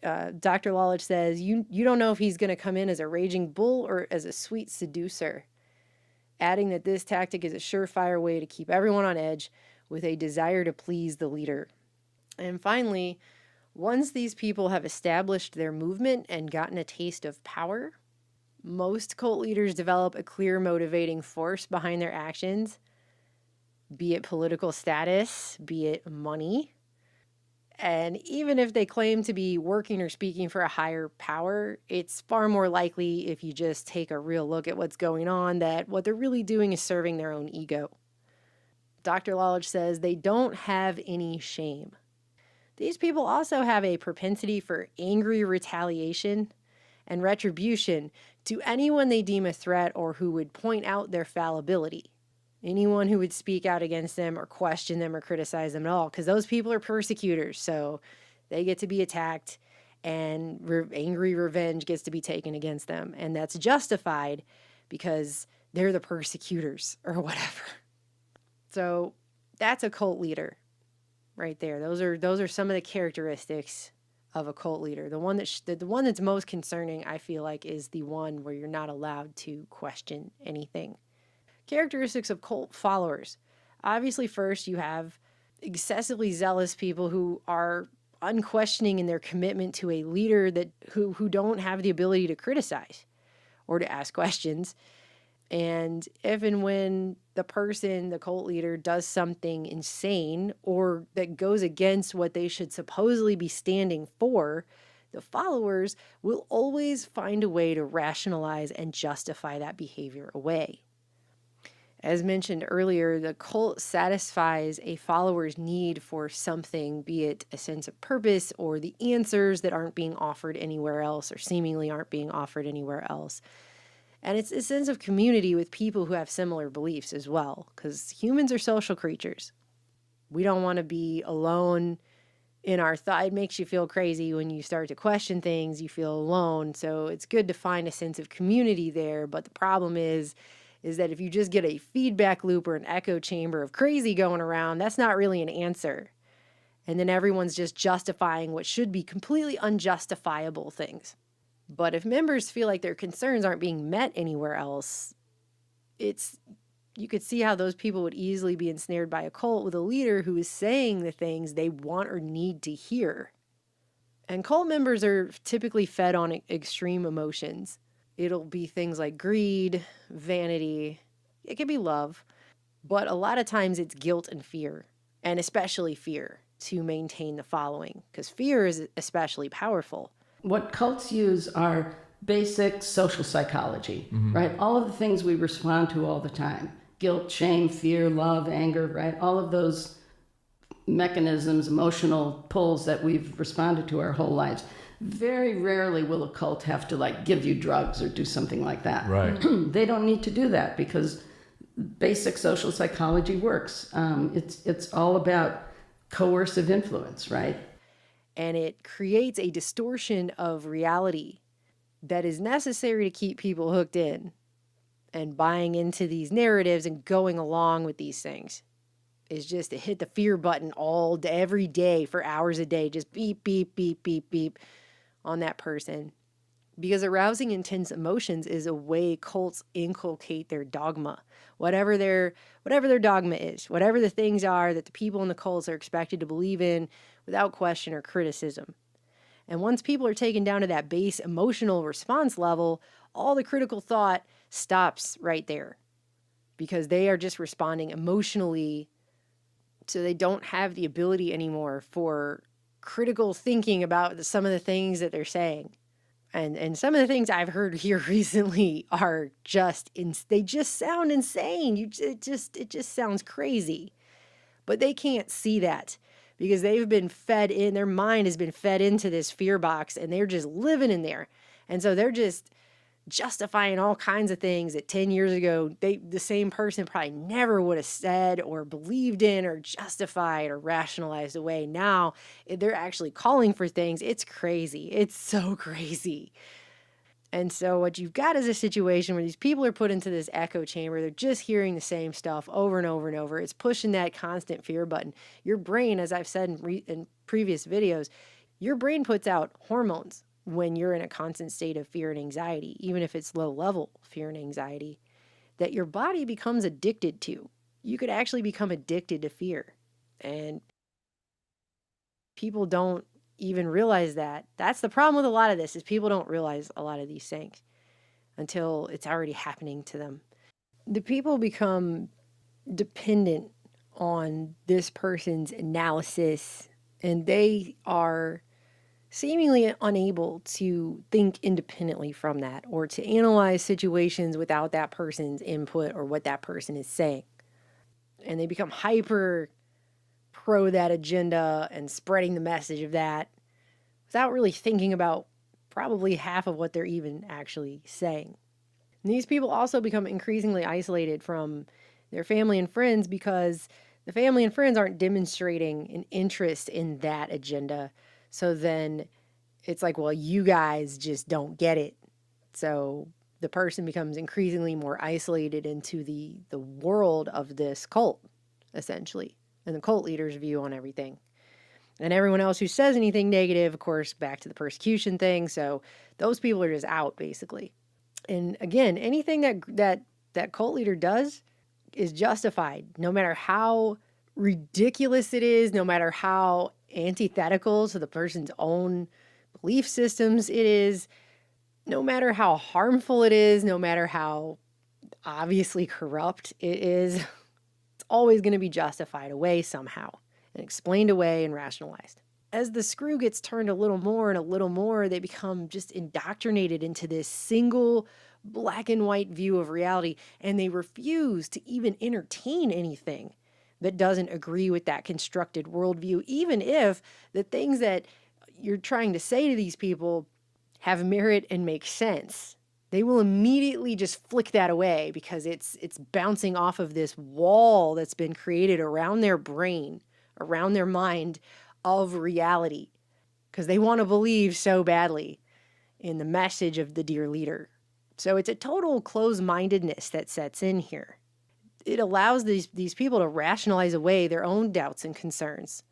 Dr. Lalich says, you don't know if he's going to come in as a raging bull or as a sweet seducer, adding that this tactic is a surefire way to keep everyone on edge with a desire to please the leader. And finally, once these people have established their movement and gotten a taste of power, most cult leaders develop a clear motivating force behind their actions, be it political status, be it money. And even if they claim to be working or speaking for a higher power, it's far more likely, if you just take a real look at what's going on, that what they're really doing is serving their own ego. Dr. Lalage says they don't have any shame. These people also have a propensity for angry retaliation and retribution to anyone they deem a threat or who would point out their fallibility. Anyone who would speak out against them or question them or criticize them at all, because those people are persecutors, so they get to be attacked, and angry revenge gets to be taken against them, and that's justified because they're the persecutors or whatever. So that's a cult leader right there. Those are some of the characteristics of a cult leader. The one that's most concerning, I feel like, is the one where you're not allowed to question anything. Characteristics of cult followers. Obviously, first, you have excessively zealous people who are unquestioning in their commitment to a leader who don't have the ability to criticize or to ask questions. And if and when the cult leader, does something insane or that goes against what they should supposedly be standing for, the followers will always find a way to rationalize and justify that behavior away. As mentioned earlier, the cult satisfies a follower's need for something, be it a sense of purpose or the answers that aren't being offered anywhere else or seemingly aren't being offered anywhere else. And it's a sense of community with people who have similar beliefs as well, because humans are social creatures. We don't want to be alone in our thought. It makes you feel crazy when you start to question things, you feel alone. So it's good to find a sense of community there. But the problem is that if you just get a feedback loop or an echo chamber of crazy going around, that's not really an answer. And then everyone's just justifying what should be completely unjustifiable things. But if members feel like their concerns aren't being met anywhere else, you could see how those people would easily be ensnared by a cult with a leader who is saying the things they want or need to hear. And cult members are typically fed on extreme emotions. It'll be things like greed, vanity, it can be love, but a lot of times it's guilt and fear, and especially fear, to maintain the following, because fear is especially powerful. What cults use are basic social psychology, right? All of the things we respond to all the time. Guilt, shame, fear, love, anger, right? All of those mechanisms, emotional pulls that we've responded to our whole lives. Very rarely will a cult have to give you drugs or do something like that. Right. They don't need to do that because basic social psychology works. It's all about coercive influence, right? And it creates a distortion of reality that is necessary to keep people hooked in and buying into these narratives and going along with these things. Is just to hit the fear button every day for hours a day, just beep, beep, beep, beep, beep on that person. Because arousing intense emotions is a way cults inculcate their dogma. Whatever their dogma is, whatever the things are that the people in the cults are expected to believe in without question or criticism. And once people are taken down to that base emotional response level, all the critical thought stops right there. Because they are just responding emotionally, so they don't have the ability anymore for critical thinking about some of the things that they're saying. And some of the things I've heard here recently are they just sound insane. It just sounds crazy. But they can't see that because they've been fed in, their mind has been fed into this fear box and they're just living in there. And so they're just justifying all kinds of things that 10 years ago, the same person probably never would have said or believed in or justified or rationalized away. Now they're actually calling for things. It's crazy. It's so crazy. And so what you've got is a situation where these people are put into this echo chamber. They're just hearing the same stuff over and over and over. It's pushing that constant fear button. Your brain, as I've said in previous videos, your brain puts out hormones when you're in a constant state of fear and anxiety, even if it's low level fear and anxiety, that your body becomes addicted to. You could actually become addicted to fear. And people don't even realize that. That's the problem with a lot of this, is people don't realize a lot of these things until it's already happening to them. The people become dependent on this person's analysis And they are seemingly unable to think independently from that or to analyze situations without that person's input or what that person is saying. And they become hyper pro that agenda and spreading the message of that without really thinking about probably half of what they're even actually saying. And these people also become increasingly isolated from their family and friends because the family and friends aren't demonstrating an interest in that agenda. So then it's like, well, you guys just don't get it. So the person becomes increasingly more isolated into the world of this cult, essentially, and the cult leader's view on everything. And everyone else who says anything negative, of course, back to the persecution thing. So those people are just out, basically. And again, anything that cult leader does is justified, no matter how ridiculous it is, no matter how antithetical to the person's own belief systems it is, no matter how harmful it is, no matter how obviously corrupt it is, it's always going to be justified away somehow and explained away and rationalized. As the screw gets turned a little more and a little more, they become just indoctrinated into this single black and white view of reality, and they refuse to even entertain anything that doesn't agree with that constructed worldview, even if the things that you're trying to say to these people have merit and make sense. They will immediately just flick that away because it's bouncing off of this wall that's been created around their brain, around their mind of reality, because they want to believe so badly in the message of the dear leader. So it's a total closed-mindedness that sets in here. It allows these people to rationalize away their own doubts and concerns,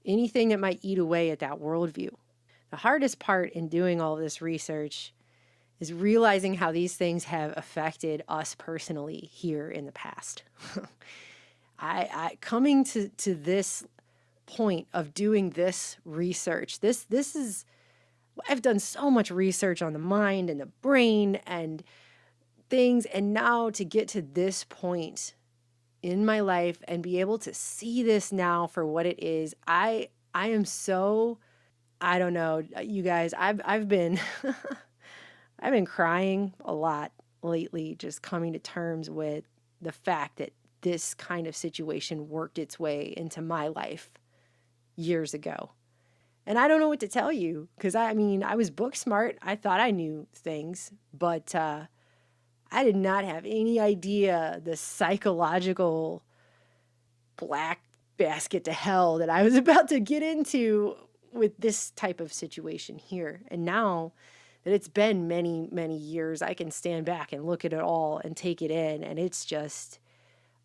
anything that might eat away at that worldview. The hardest part in doing all this research is realizing how these things have affected us personally here in the past. I coming to this point of doing this research, this is, I've done so much research on the mind and the brain and things, and now to get to this point in my life and be able to see this now for what it is, I am so, I don't know, you guys, I've been I've been crying a lot lately, just coming to terms with the fact that this kind of situation worked its way into my life years ago. And I don't know what to tell you, because I mean, I was book smart. I thought I knew things, but I did not have any idea the psychological black basket to hell that I was about to get into with this type of situation here. And now that it's been many, many years, I can stand back and look at it all and take it in. And it's just,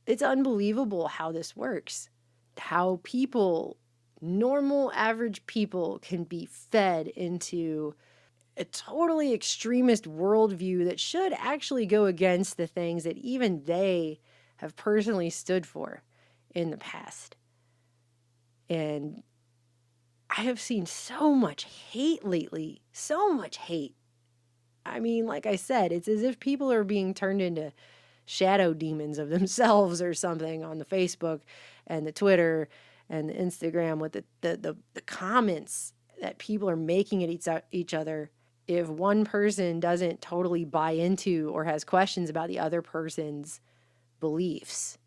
it's unbelievable how this works. How people, normal, average people, can be fed into a totally extremist worldview that should actually go against the things that even they have personally stood for in the past. And I have seen so much hate lately, so much hate. I mean, like I said, it's as if people are being turned into shadow demons of themselves or something on the Facebook and the Twitter and the Instagram with the comments that people are making at each other. If one person doesn't totally buy into or has questions about the other person's beliefs.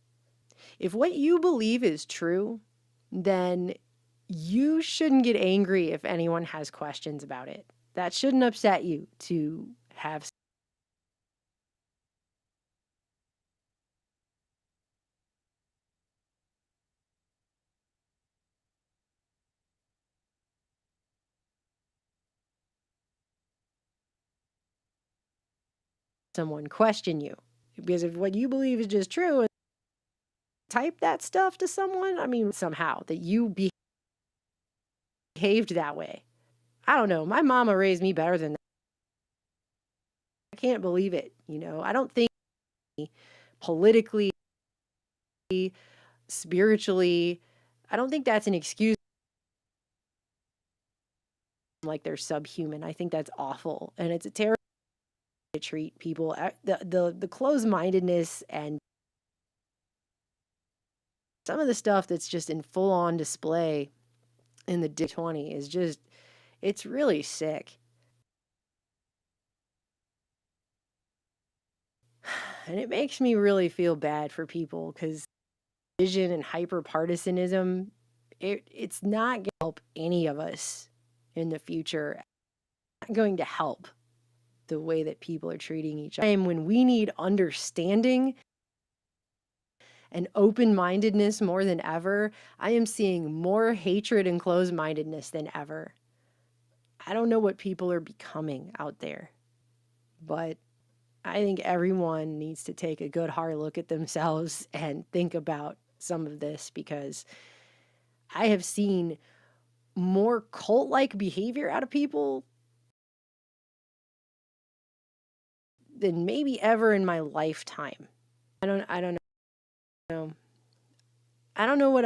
If what you believe is true, then you shouldn't get angry if anyone has questions about it. That shouldn't upset you to have someone question you. Because if what you believe is just true, and type that stuff to someone, I mean, somehow that you behaved that way. I don't know. My mama raised me better than that. I can't believe it. You know, I don't think politically, spiritually, I don't think that's an excuse like they're subhuman. I think that's awful. And it's a terrible way to treat people. The closed-mindedness and some of the stuff that's just in full-on display in the 20 is just, it's really sick. And it makes me really feel bad for people because division and hyper-partisanism, it's not going to help any of us in the future. It's not going to help the way that people are treating each other. When we need understanding and open-mindedness more than ever, I am seeing more hatred and closed-mindedness than ever. I don't know what people are becoming out there, but I think everyone needs to take a good hard look at themselves and think about some of this, because I have seen more cult-like behavior out of people than maybe ever in my lifetime. I don't know. I don't know what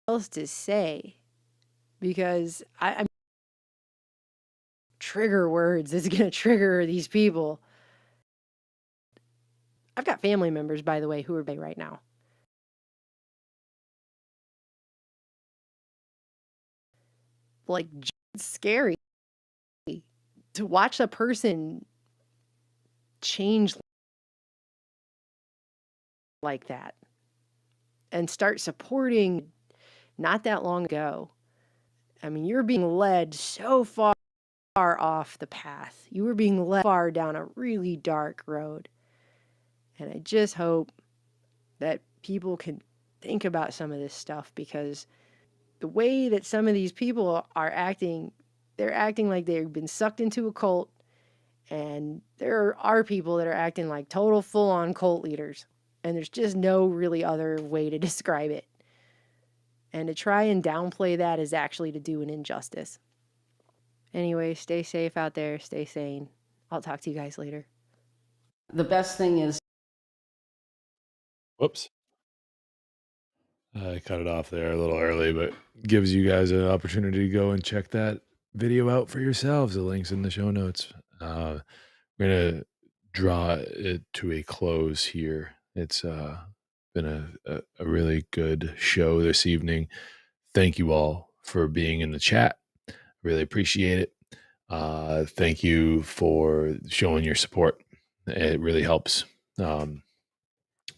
else to say, because I'm trigger words is going to trigger these people. I've got family members, by the way, who are big right now. Like, it's scary to watch a person change like that and start supporting not that long ago. I mean, you're being led so far off the path. You were being led far down a really dark road. And I just hope that people can think about some of this stuff, because the way that some of these people are acting, they're acting like they've been sucked into a cult, and there are people that are acting like total full-on cult leaders, and there's just no really other way to describe it. And to try and downplay that is actually to do an injustice. Anyway, stay safe out there, stay sane. I'll talk to you guys later. The best thing is... Whoops. I cut it off there a little early, but gives you guys an opportunity to go and check that video out for yourselves. The link's in the show notes. We're going to draw it to a close here. It's been a really good show this evening. Thank you all for being in the chat. Really appreciate it. Thank you for showing your support. It really helps.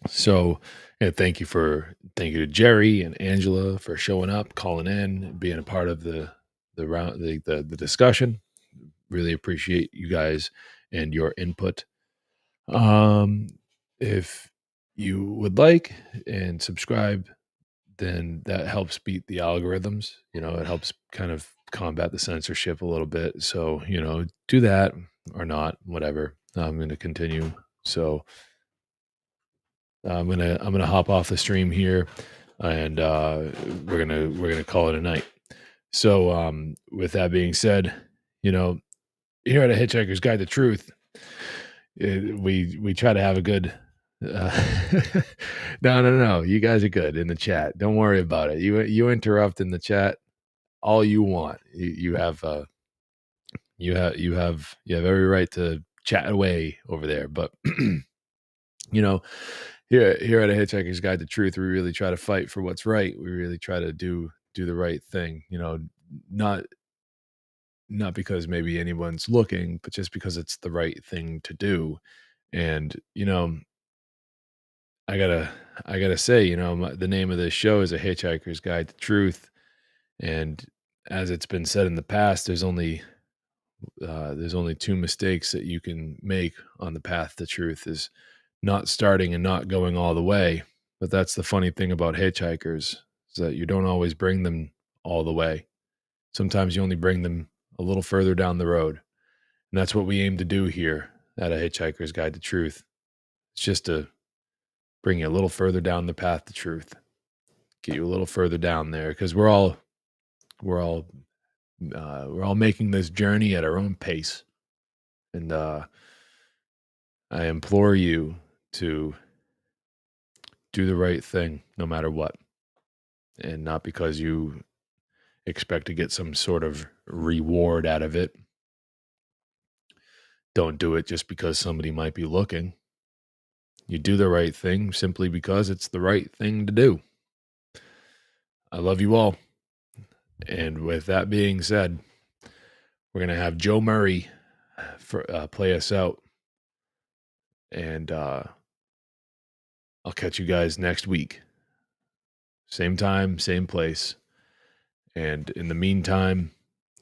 So, and thank you to Jerry and Angela for showing up, calling in, being a part of the discussion. Really appreciate you guys and your input. If you would like and subscribe, then that helps beat the algorithms. You know, it helps kind of combat the censorship a little bit. So, you know, do that or not, whatever. I'm going to continue. So I'm gonna hop off the stream here, and we're gonna call it a night. So with that being said, you know, here at A Hitchhiker's Guide to Truth, we try to have a good. No. You guys are good in the chat. Don't worry about it. You interrupt in the chat all you want. You have every right to chat away over there, but you know. Here at A Hitchhiker's Guide to Truth, we really try to fight for what's right. We really try to do the right thing, you know, not because maybe anyone's looking, but just because it's the right thing to do. And, you know, I gotta say, you know, the name of this show is A Hitchhiker's Guide to Truth. And as it's been said in the past, there's only two mistakes that you can make on the path to truth: is not starting and not going all the way. But that's the funny thing about hitchhikers, is that you don't always bring them all the way. Sometimes you only bring them a little further down the road. And that's what we aim to do here at A Hitchhiker's Guide to Truth. It's just to bring you a little further down the path to truth, get you a little further down there, because we're all making this journey at our own pace. And I implore you to do the right thing no matter what, and not because you expect to get some sort of reward out of it. don't do it just because somebody might be looking. You do the right thing simply because it's the right thing to do. I love you all. And with that being said, we're going to have Joe Murray play us out. And I'll catch you guys next week. Same time, same place. And in the meantime,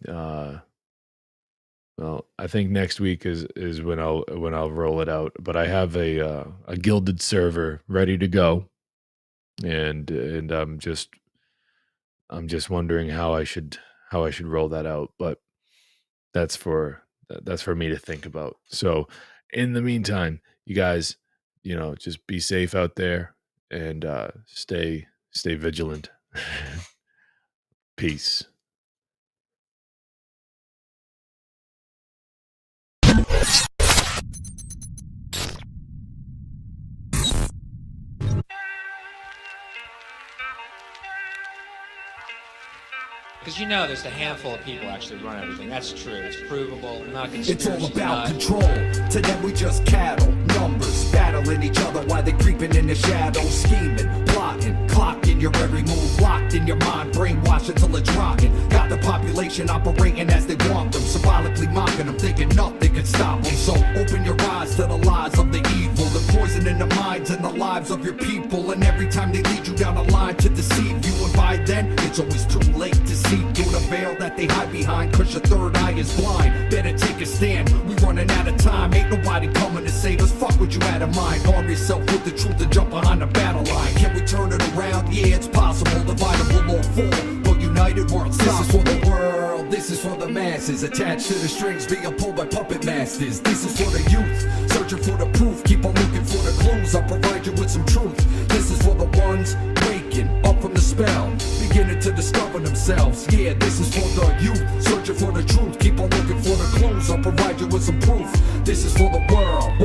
well, I think next week is when I'll roll it out. But I have a gilded server ready to go, and I'm just wondering how I should roll that out. But that's for me to think about. So in the meantime, you guys, just be safe out there and stay vigilant. Peace. Because there's a handful of people actually run everything. That's true. It's provable. Not conspiracy. It's all about control. To them we just cattle, numbers, battling each other while they creeping in the shadows, scheming, plotting, clocking your every move, locked in your mind, brainwashed until it's rocking. Got the population operating as they want them, symbolically mocking them, thinking nothing can stop them. So open your eyes to the lies of the evil, the poison in the minds and the lives of your people. And every time they lead you down a line to deceive you, and by then it's always too late to see through the veil that they hide behind, cause your third eye is blind. Better take a stand, we running out of time. Ain't nobody coming to save us, fuck what you had in mind. Arm yourself with the truth and jump behind the battle line. Can we turn it around? Yeah, it's possible. Divided we'll all fall, but united we're unstoppable. This is for the world, this is for the masses, attached to the strings being pulled by puppet masters. This is for the youth, searching for the proof, keep on looking for the clues, I'll provide you with some truth. This is for the ones waking up from the spell, beginning to discover themselves. Yeah, this is for the youth, searching for the truth, keep on looking for the clues, I'll provide you with some proof. This is for the world.